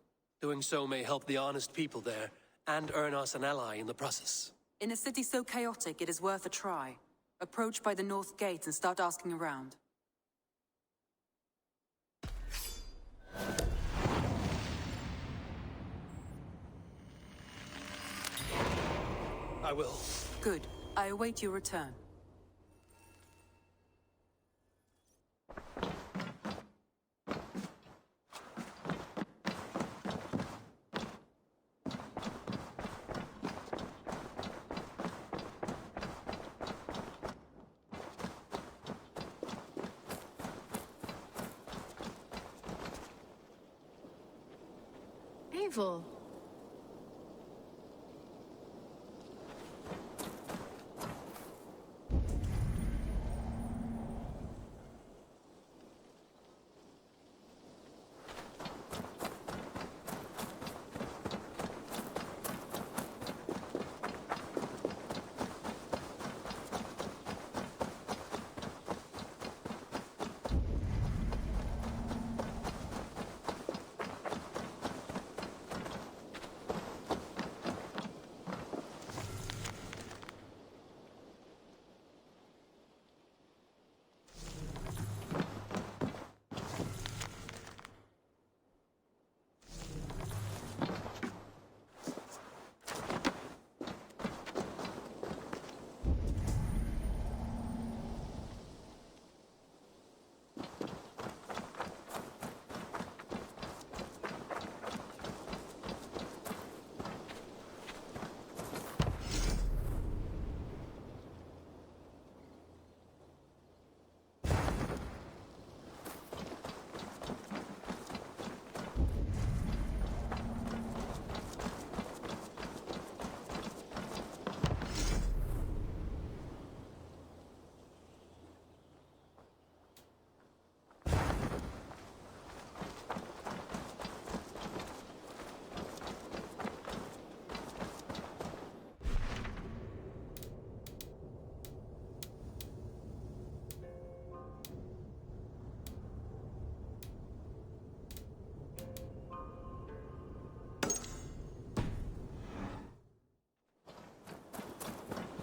Doing so may help the honest people there, and earn us an ally in the process. In a city so chaotic, it is worth a try. Approach by the North Gate and start asking around. I will. Good. I await your return. Eivor.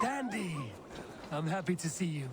Dandy! I'm happy to see you.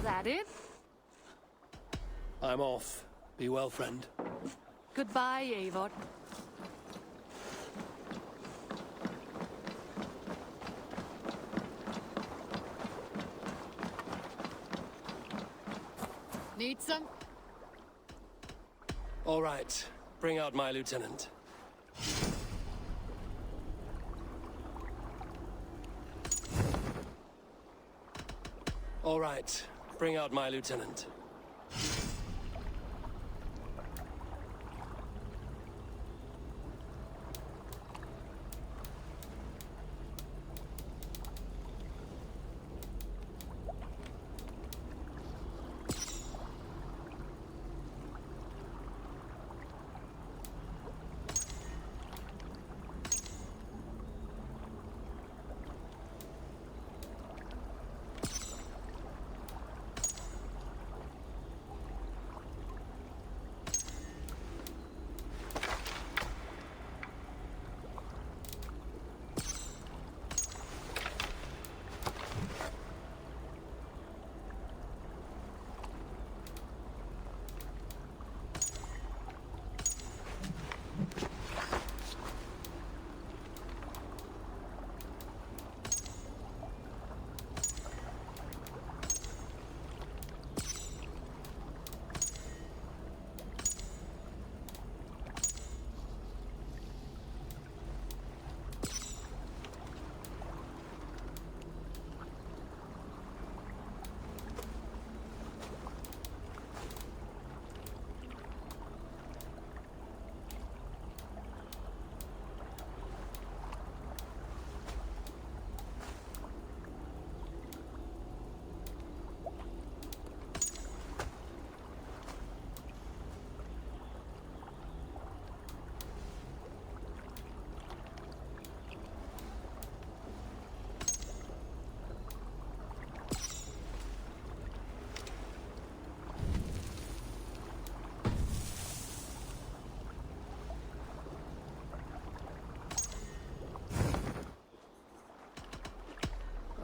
That it? I'm off. Be well, friend. Goodbye, Eivor. Need some? All right. Bring out my lieutenant. All right. Bring out my lieutenant.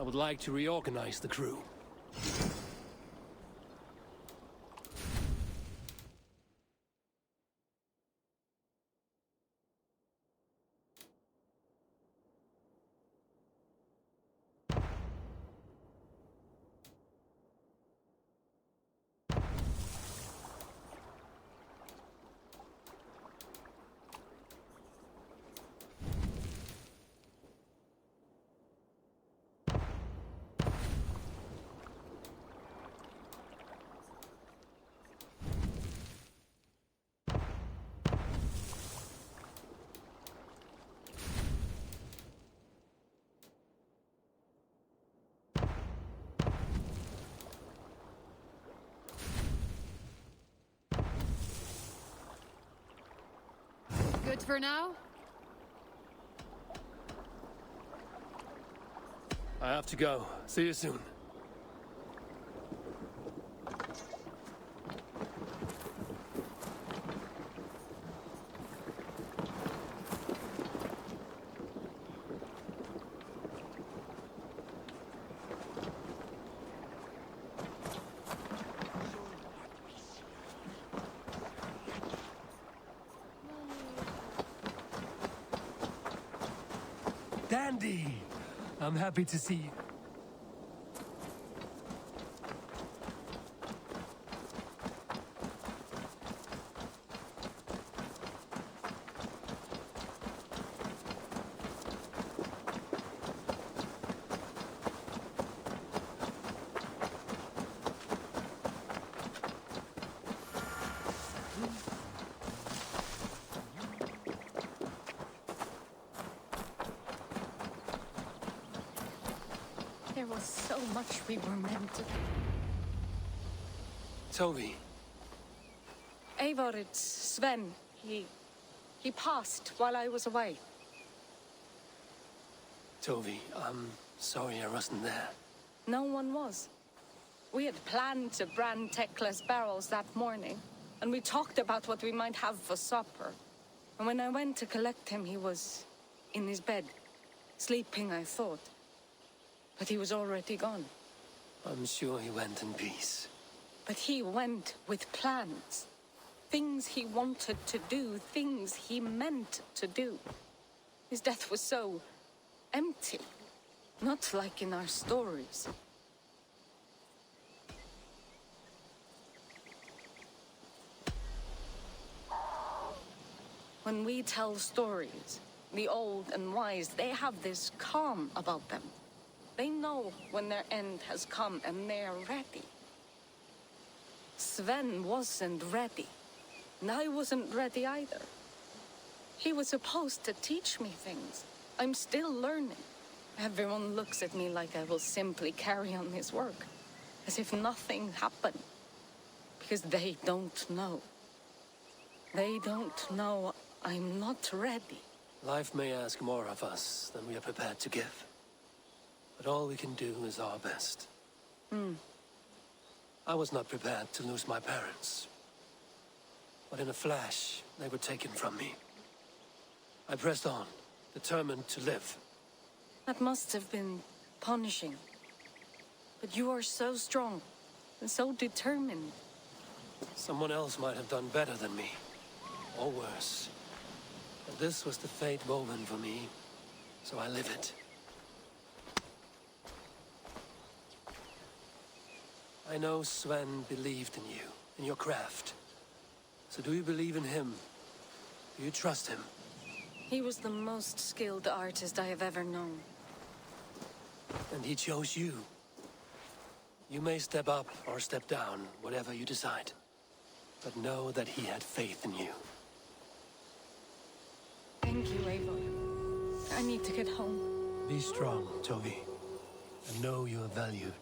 would like to reorganize the crew. Good for now? I have to go. See you soon. Dandy! I'm happy to see you. There was so much we were meant to do. Toby. Eivor, it's Sven. He passed while I was away. Toby, I'm sorry I wasn't there. No one was. We had planned to brand Tekla's barrels that morning, and we talked about what we might have for supper. And when I went to collect him, he was in his bed, sleeping, I thought. But he was already gone. I'm sure he went in peace. But he went with plans. Things he wanted to do, things he meant to do. His death was so empty. Not like in our stories. When we tell stories, the old and wise, they have this calm about them. They know when their end has come and they're ready. Sven wasn't ready. And I wasn't ready either. He was supposed to teach me things. I'm still learning. Everyone looks at me like I will simply carry on his work. As if nothing happened. Because they don't know. They don't know I'm not ready. Life may ask more of us than we are prepared to give. But all we can do is our best. I was not prepared to lose my parents. But in a flash, they were taken from me. I pressed on, determined to live. That must have been punishing. But you are so strong and so determined. Someone else might have done better than me. Or worse. But this was the fate woven for me, so I live it. I know Sven believed in you, in your craft. So do you believe in him? Do you trust him? He was the most skilled artist I have ever known. And he chose you. You may step up or step down, whatever you decide. But know that he had faith in you. Thank you, Eivor. I need to get home. Be strong, Toby. And know you are valued.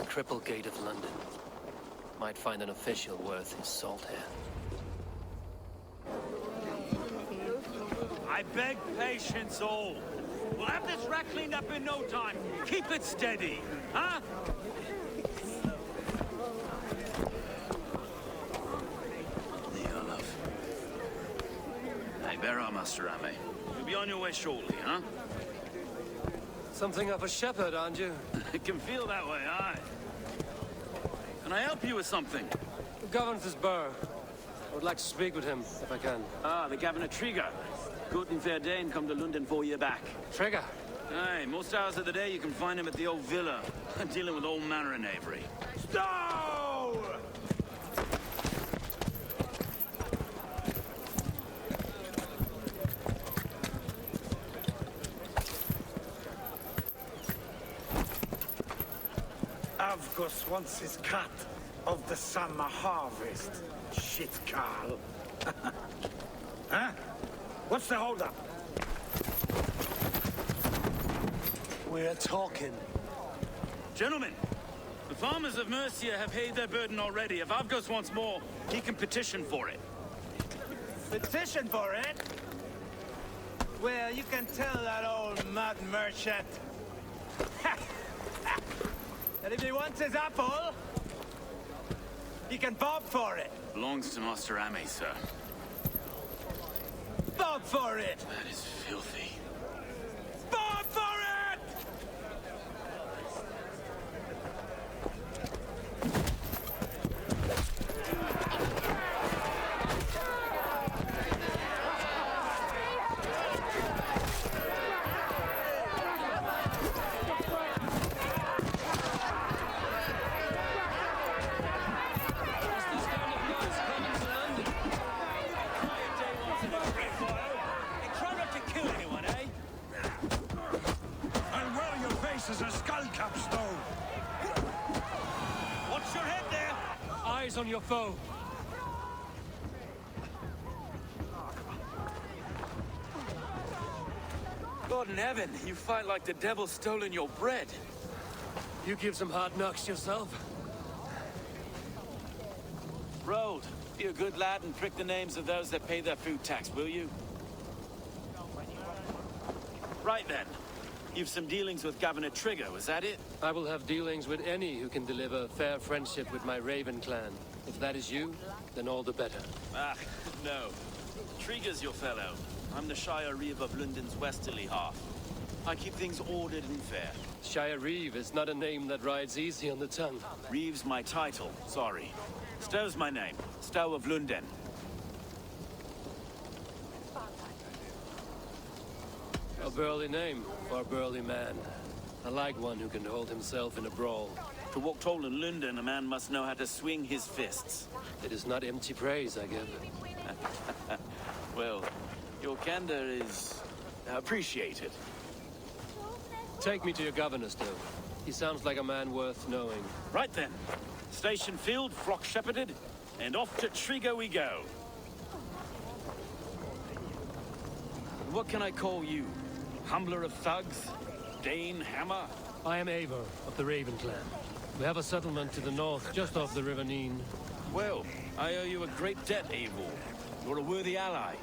Triple Gate of London. Might find an official worth his salt here. I beg patience, all. We'll have this wreck cleaned up in no time. Keep it steady, huh? There you are, love. Hey, bear up, Master Ame. You'll be on your way shortly, huh? Something of a shepherd, aren't you? It can feel that way, aye. Can I help you with something? The governor's burr. I would like to speak with him, if I can. Ah, the Governor Trigger. Good and fair Dane come to London 4 year back. Trigger? Aye, most hours of the day you can find him at the old villa, dealing with all manner of knavery. Stow! Avgus wants his cut of the summer harvest. Shit, Carl. Huh? What's the holdup? We're talking. Gentlemen, the farmers of Mercia have paid their burden already. If Avgus wants more, he can petition for it. Petition for it? Well, you can tell that old mud merchant that if he wants his apple, he can bob for it. Belongs to Master Ame, sir. Bob for it! That is filthy. Bob for it! This is a skull capstone. Watch your head there! Eyes on your foe. God in heaven, you fight like the devil's stolen your bread. You give some hard knocks yourself. Road, be a good lad and prick the names of those that pay their food tax, will you? Right then. You've some dealings with Governor Trigger, was that it? I will have dealings with any who can deliver fair friendship with my Raven clan. If that is you, then all the better. Ah, no. Trigger's your fellow. I'm the Shire Reeve of London's westerly half. I keep things ordered and fair. Shire Reeve is not a name that rides easy on the tongue. Reeve's my title, sorry. Stow's my name. Stow of London. A burly name for a burly man. I like one who can hold himself in a brawl. To walk tall in London, a man must know how to swing his fists. It is not empty praise, I give. Well, your candor is appreciated. Take me to your governor, Stow. He sounds like a man worth knowing. Right then. Station filled, flock shepherded, and off to Trigger we go. What can I call you? Humbler of thugs? Dane Hammer? I am Eivor of the Raven clan. We have a settlement to the north, just off the River Neen. Well, I owe you a great debt, Eivor. You're a worthy ally.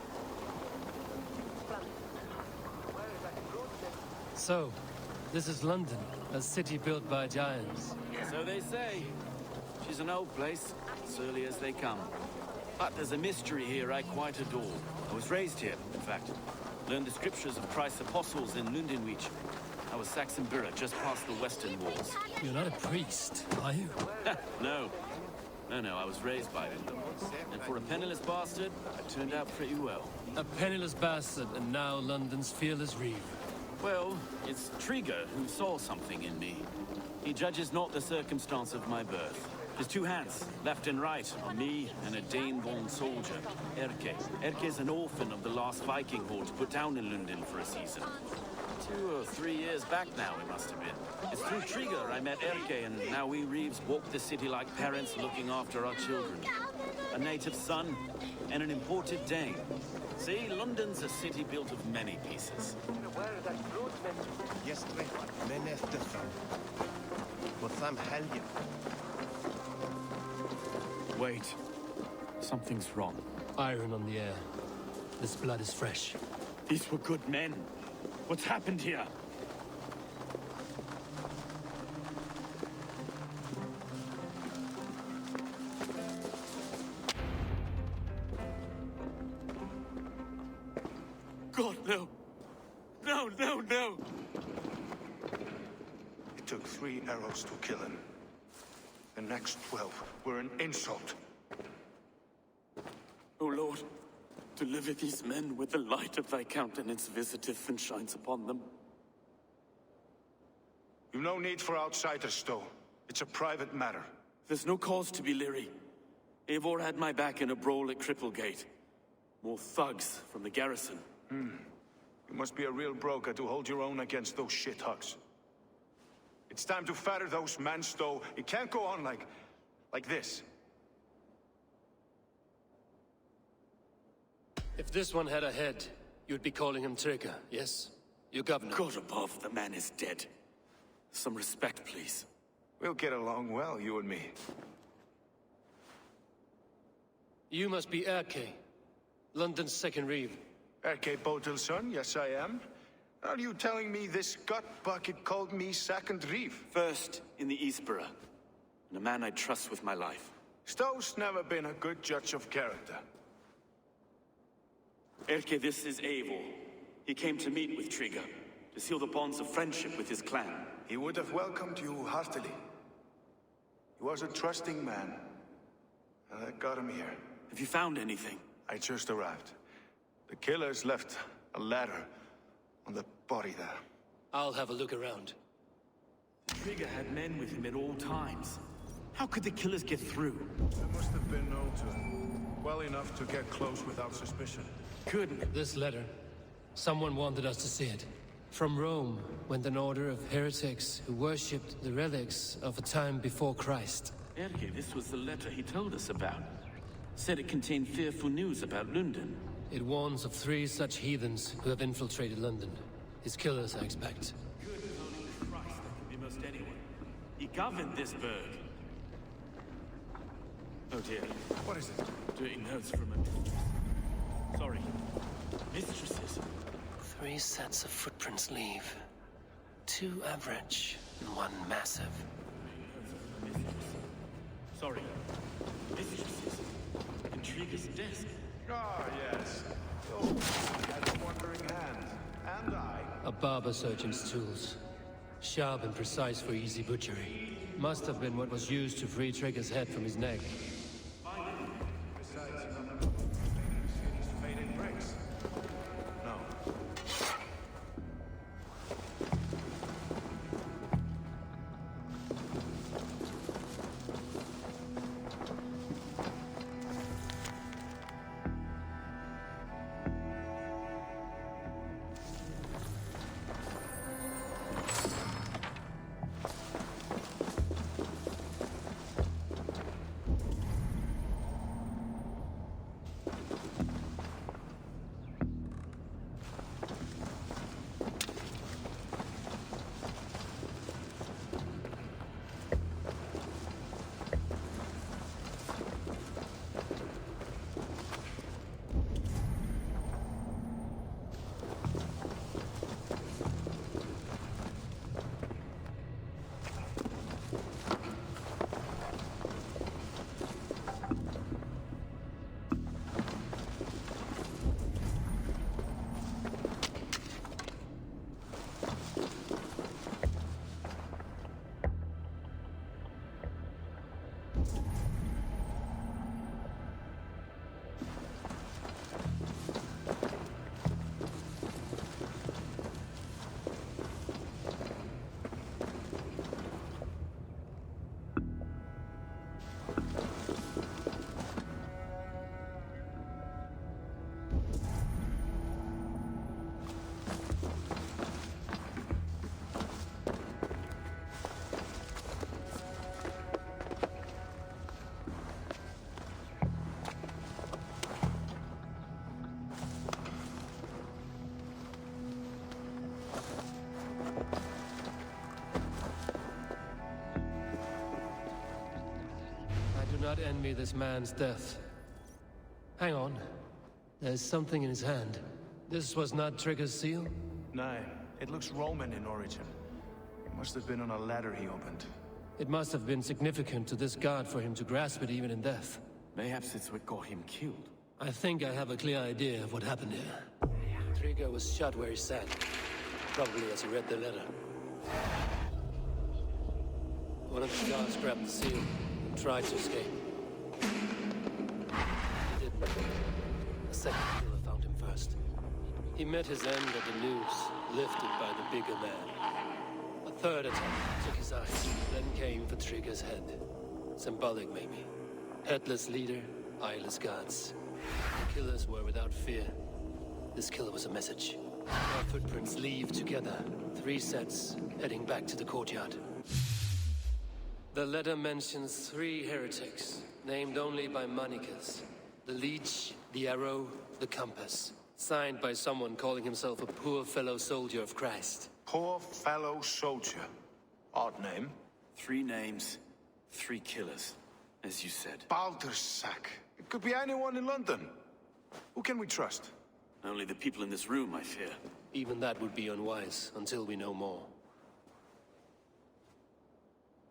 So, this is London, a city built by giants. So they say. She's an old place, surly as they come. But there's a mystery here I quite adore. I was raised here, in fact. Learned the scriptures of Christ's apostles in Lundenwich. I was Saxon Borough, just past the western walls. You're not a priest, are you? No. No, I was raised by them. And for a penniless bastard, I turned out pretty well. A penniless bastard, and now London's fearless Reeve. Well, it's Trigger who saw something in me. He judges not the circumstance of my birth. His two hands, left and right, on me and a Dane-born soldier, Erke. Erke's an orphan of the last Viking horde put down in London for a season. 2 or 3 years back now, it must have been. It's through Trigger I met Erke, and now we Reeves walk the city like parents looking after our children. A native son and an imported Dane. See, London's a city built of many pieces. Wait. Something's wrong. Iron on the air. This blood is fresh. These were good men. What's happened here? God, no. No. It took 3 arrows to kill him. The next 12 were an insult. O Lord, deliver these men with the light of thy countenance visiteth and shines upon them. You've no need for outsiders, Stow. It's a private matter. There's no cause to be leery. Eivor had my back in a brawl at Cripplegate. More thugs from the garrison. You must be a real broker to hold your own against those shithugs. It's time to fetter those men, Stow. It can't go on like this. If this one had a head, you'd be calling him Trigger, yes? Your governor. God above, the man is dead. Some respect, please. We'll get along well, you and me. You must be Erke, London's second Reeve. Erke Botel's son, yes I am. Are you telling me this gut bucket called me second Reeve? First in the Eastborough, and a man I trust with my life. Stow's never been a good judge of character. Erke, this is Eivor. He came to meet with Trigger, to seal the bonds of friendship with his clan. He would have welcomed you heartily. He was a trusting man. And that got him here. Have you found anything? I just arrived. The killers left a ladder on the body there. I'll have a look around. Trigger had men with him at all times. How could the killers get through? There must have been known to him. Well enough to get close without suspicion. Couldn't. This letter. Someone wanted us to see it. From Rome went an order of heretics who worshipped the relics of a time before Christ. Erke, this was the letter he told us about. Said it contained fearful news about London. It warns of 3 such heathens who have infiltrated London. His killers, I expect. Good holy Christ, that could be most anyone. He governed this burg. Oh dear. What is it? Dirty notes from a... Sorry. Mistresses. 3 sets of footprints leave. 2 average and 1 massive. Sorry. Mistresses. Intrigue's desk. Ah, yes. Oh, had a wandering hand. And I. A barber surgeon's tools. Sharp and precise for easy butchery. Must have been what was used to free Trigger's head from his neck. I do not envy this man's death. Hang on. There's something in his hand. This was not Trigger's seal? No, it looks Roman in origin. It must have been on a ladder he opened. It must have been significant to this guard for him to grasp it even in death. Mayhaps it's what got him killed. I think I have a clear idea of what happened here. Trigger was shot where he sat. Probably as he read the letter. One of the guards grabbed the seal and tried to escape. He didn't. A second killer found him first. He met his end at the noose, lifted by the bigger man. A third attack took his eyes, then came for Trigger's head. Symbolic, maybe. Headless leader, eyeless guards. The killers were without fear. This killer was a message. Our footprints leave together. 3 sets, heading back to the courtyard. The letter mentions 3 heretics, named only by monikers. The leech, the arrow, the compass. Signed by someone calling himself a poor fellow soldier of Christ. Poor fellow soldier. Odd name. 3 names, 3 killers, as you said. Baldersack. It could be anyone in London. Who can we trust? Only the people in this room, I fear. Even that would be unwise, until we know more.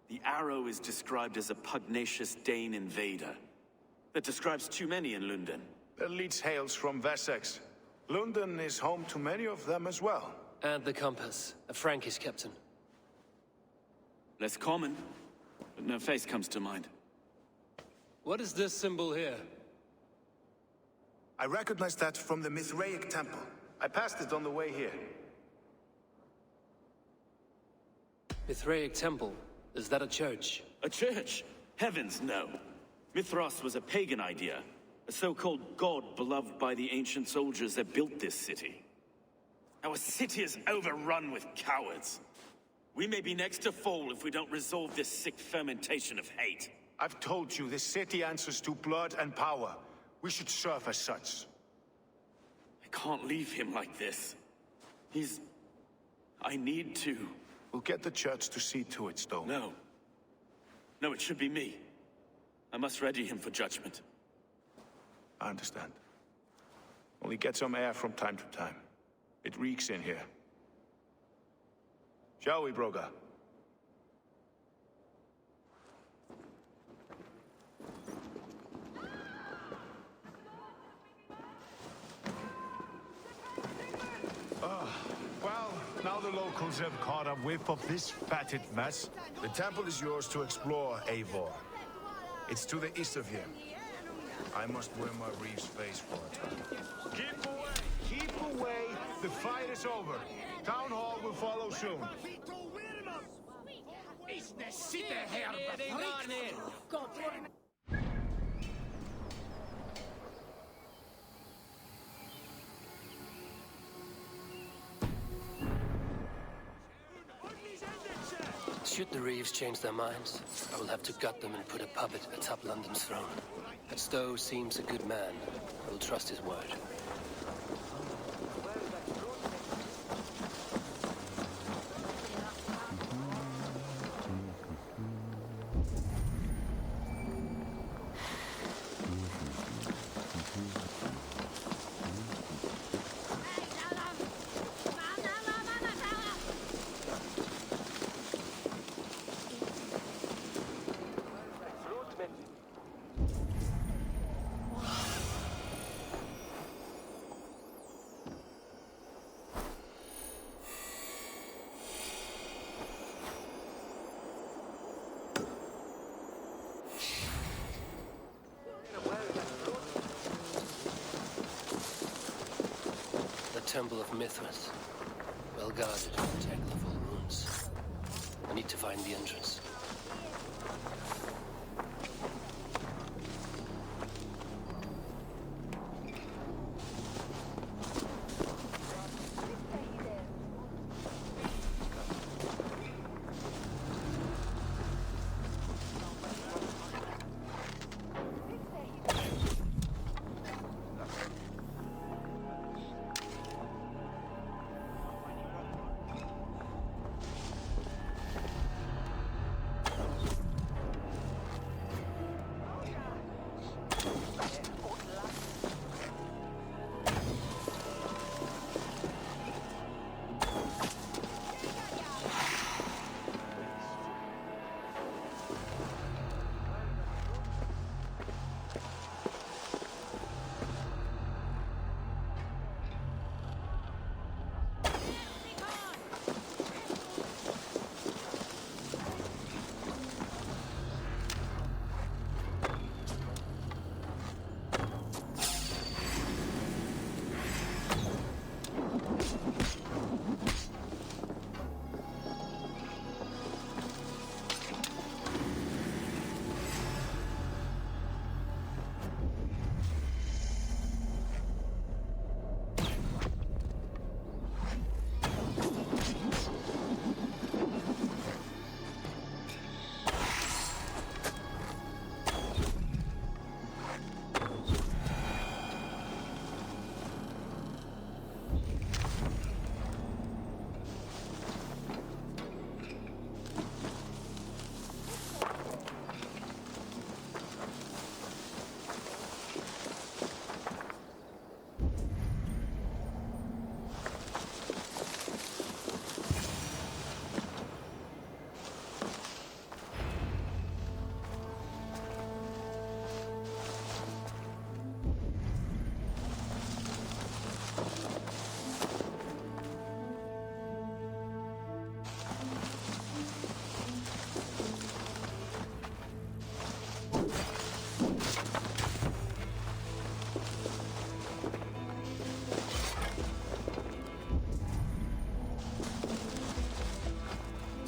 The arrow is described as a pugnacious Dane invader. That describes too many in London. The leech hails from Wessex. London is home to many of them as well. And the compass, a Frankish captain. Less common, but no face comes to mind. What is this symbol here? I recognize that from the Mithraic temple. I passed it on the way here. Mithraic temple? Is that a church? A church? Heavens, no. Mithras was a pagan idea. A so-called god beloved by the ancient soldiers that built this city. Our city is overrun with cowards. We may be next to fall if we don't resolve this sick fermentation of hate. I've told you, this city answers to blood and power. We should serve as such. I can't leave him like this. I need to. We'll get the church to see to it, Stone. No. No, it should be me. I must ready him for judgment. I understand. Only get some air from time to time. It reeks in here. Shall we, Broga? Well, now the locals have caught a whiff of this fatted mess. The temple is yours to explore, Eivor. It's to the east of here. I must wear my reeve's face for a time. Keep away! Keep away! The fight is over. Town Hall will follow soon. Should the Reeves change their minds, I will have to gut them and put a puppet atop London's throne. But Stowe seems a good man. I will trust his word. Temple of Mithras. Well guarded, tangled full of ruins. I need to find the entrance.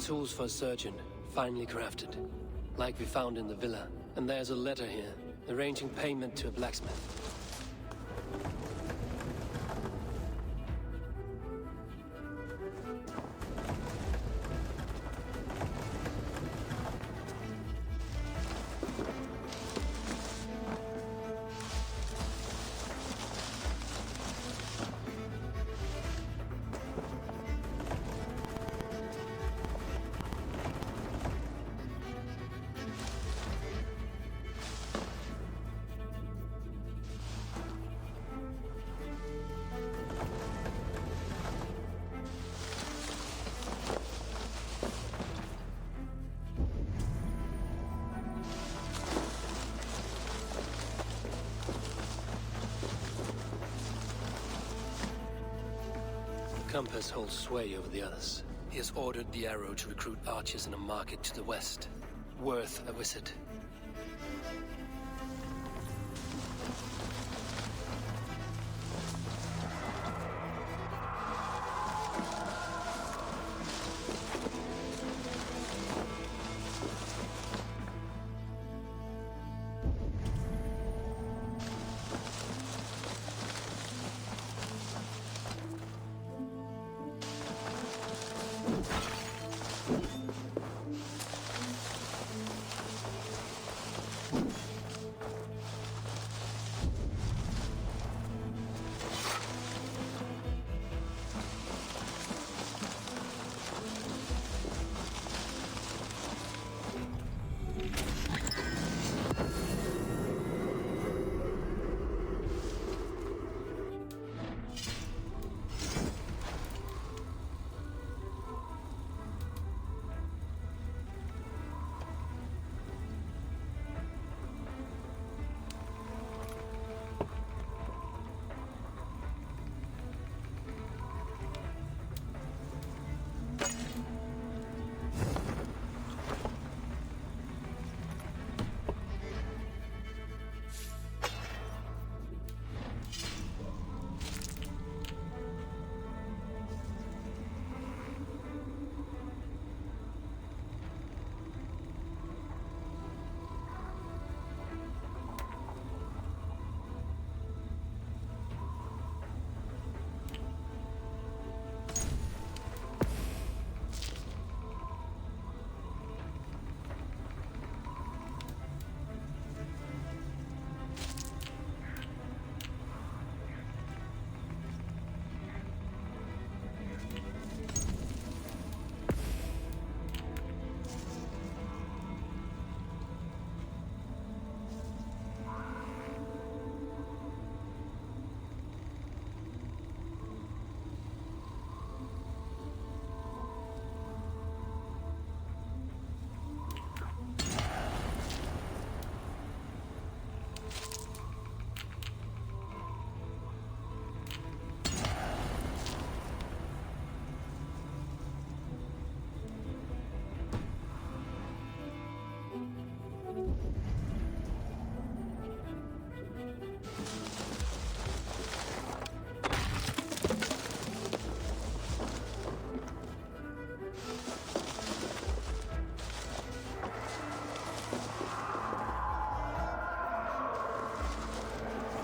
Tools for a surgeon, finely crafted. Like we found in the villa. And there's a letter here, arranging payment to a blacksmith. compass holds sway over the others. He has ordered the arrow to recruit archers in a market to the west. Worth a visit.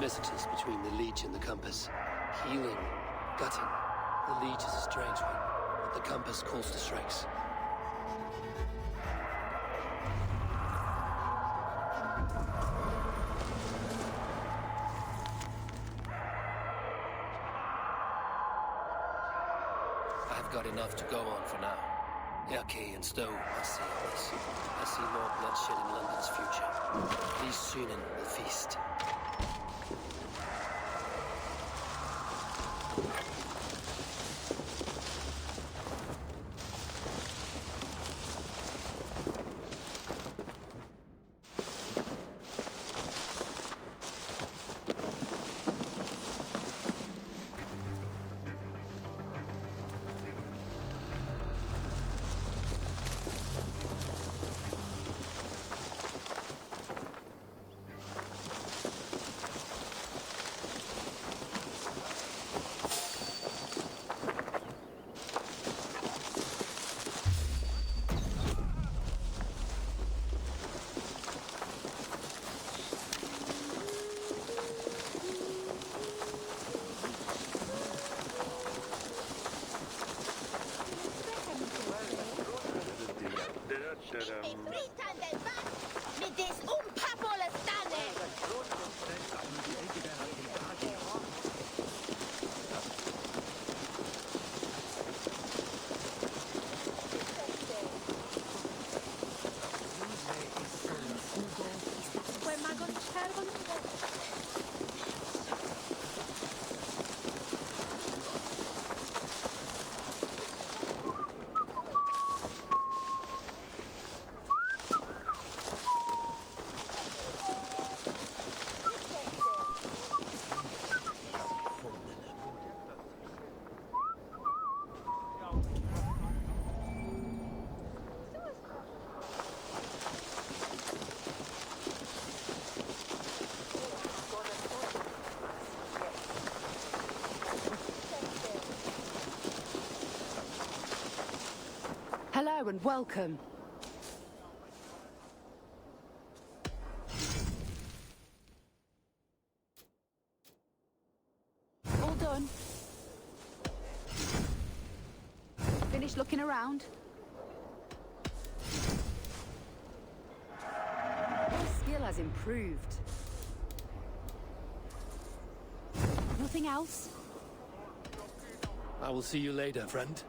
Messages between the leech and the compass. Healing, gutting. The leech is a strange one, but the compass calls to strikes. I've got enough to go on for now. Erke and Stowe must see all this. I see more bloodshed in London's future. These Sunan will feast. welcome. All done. Finished looking around? Your skill has improved. Nothing else? I will see you later, friend.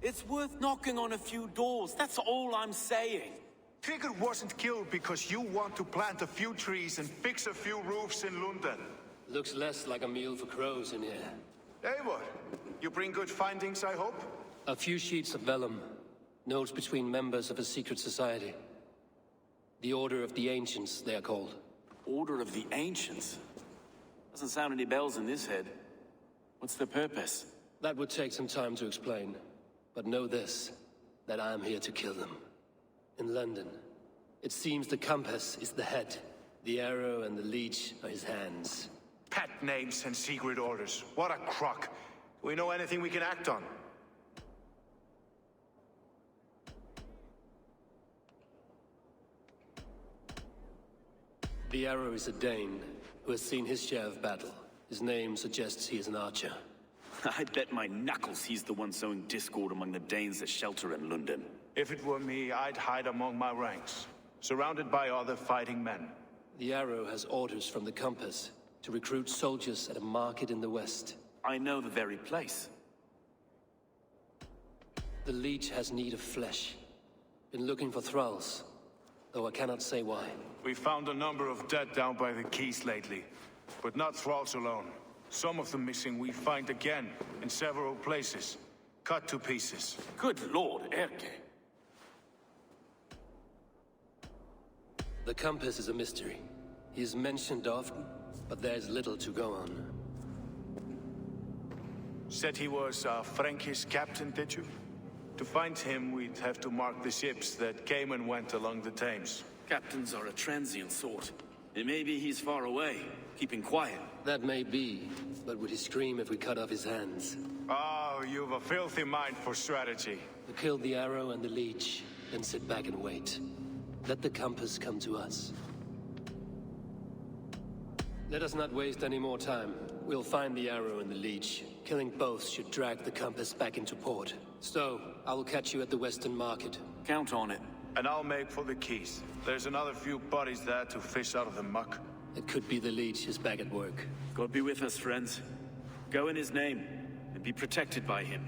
It's worth knocking on a few doors, that's all I'm saying. Trigger wasn't killed because you want to plant a few trees and fix a few roofs in London. Looks less like a meal for crows in here. Eivor, you bring good findings, I hope? A few sheets of vellum. Notes between members of a secret society. The Order of the Ancients, they are called. Order of the Ancients? Doesn't sound any bells in this head. What's the purpose? That would take some time to explain. But know this, that I am here to kill them. In London, it seems the compass is the head. The arrow and the leech are his hands. Pet names and secret orders. What a crock. Do we know anything we can act on? The arrow is a Dane who has seen his share of battle. His name suggests he is an archer. I'd bet my knuckles he's the one sowing discord among the Danes that shelter in London. If it were me, I'd hide among my ranks, surrounded by other fighting men. The arrow has orders from the compass to recruit soldiers at a market in the west. I know the very place. The leech has need of flesh. Been looking for thralls, though I cannot say why. We found a number of dead down by the quays lately, but not thralls alone. Some of the missing we find again in several places, cut to pieces. Good lord, Erke. The compass is a mystery. He is mentioned often, but there's little to go on. Said he was a Frankish captain, did you? To find him, we'd have to mark the ships that came and went along the Thames. Captains are a transient sort. It may be he's far away, keeping quiet. That may be, but would he scream if we cut off his hands? Oh, you've a filthy mind for strategy. We kill the arrow and the leech, then sit back and wait. Let the compass come to us. Let us not waste any more time. We'll find the arrow and the leech. Killing both should drag the compass back into port. So, I will catch you at the Western Market. Count on it. And I'll make for the quays. There's another few bodies there to fish out of the muck. It could be the leech is back at work. God be with us, friends. Go in his name, and be protected by him.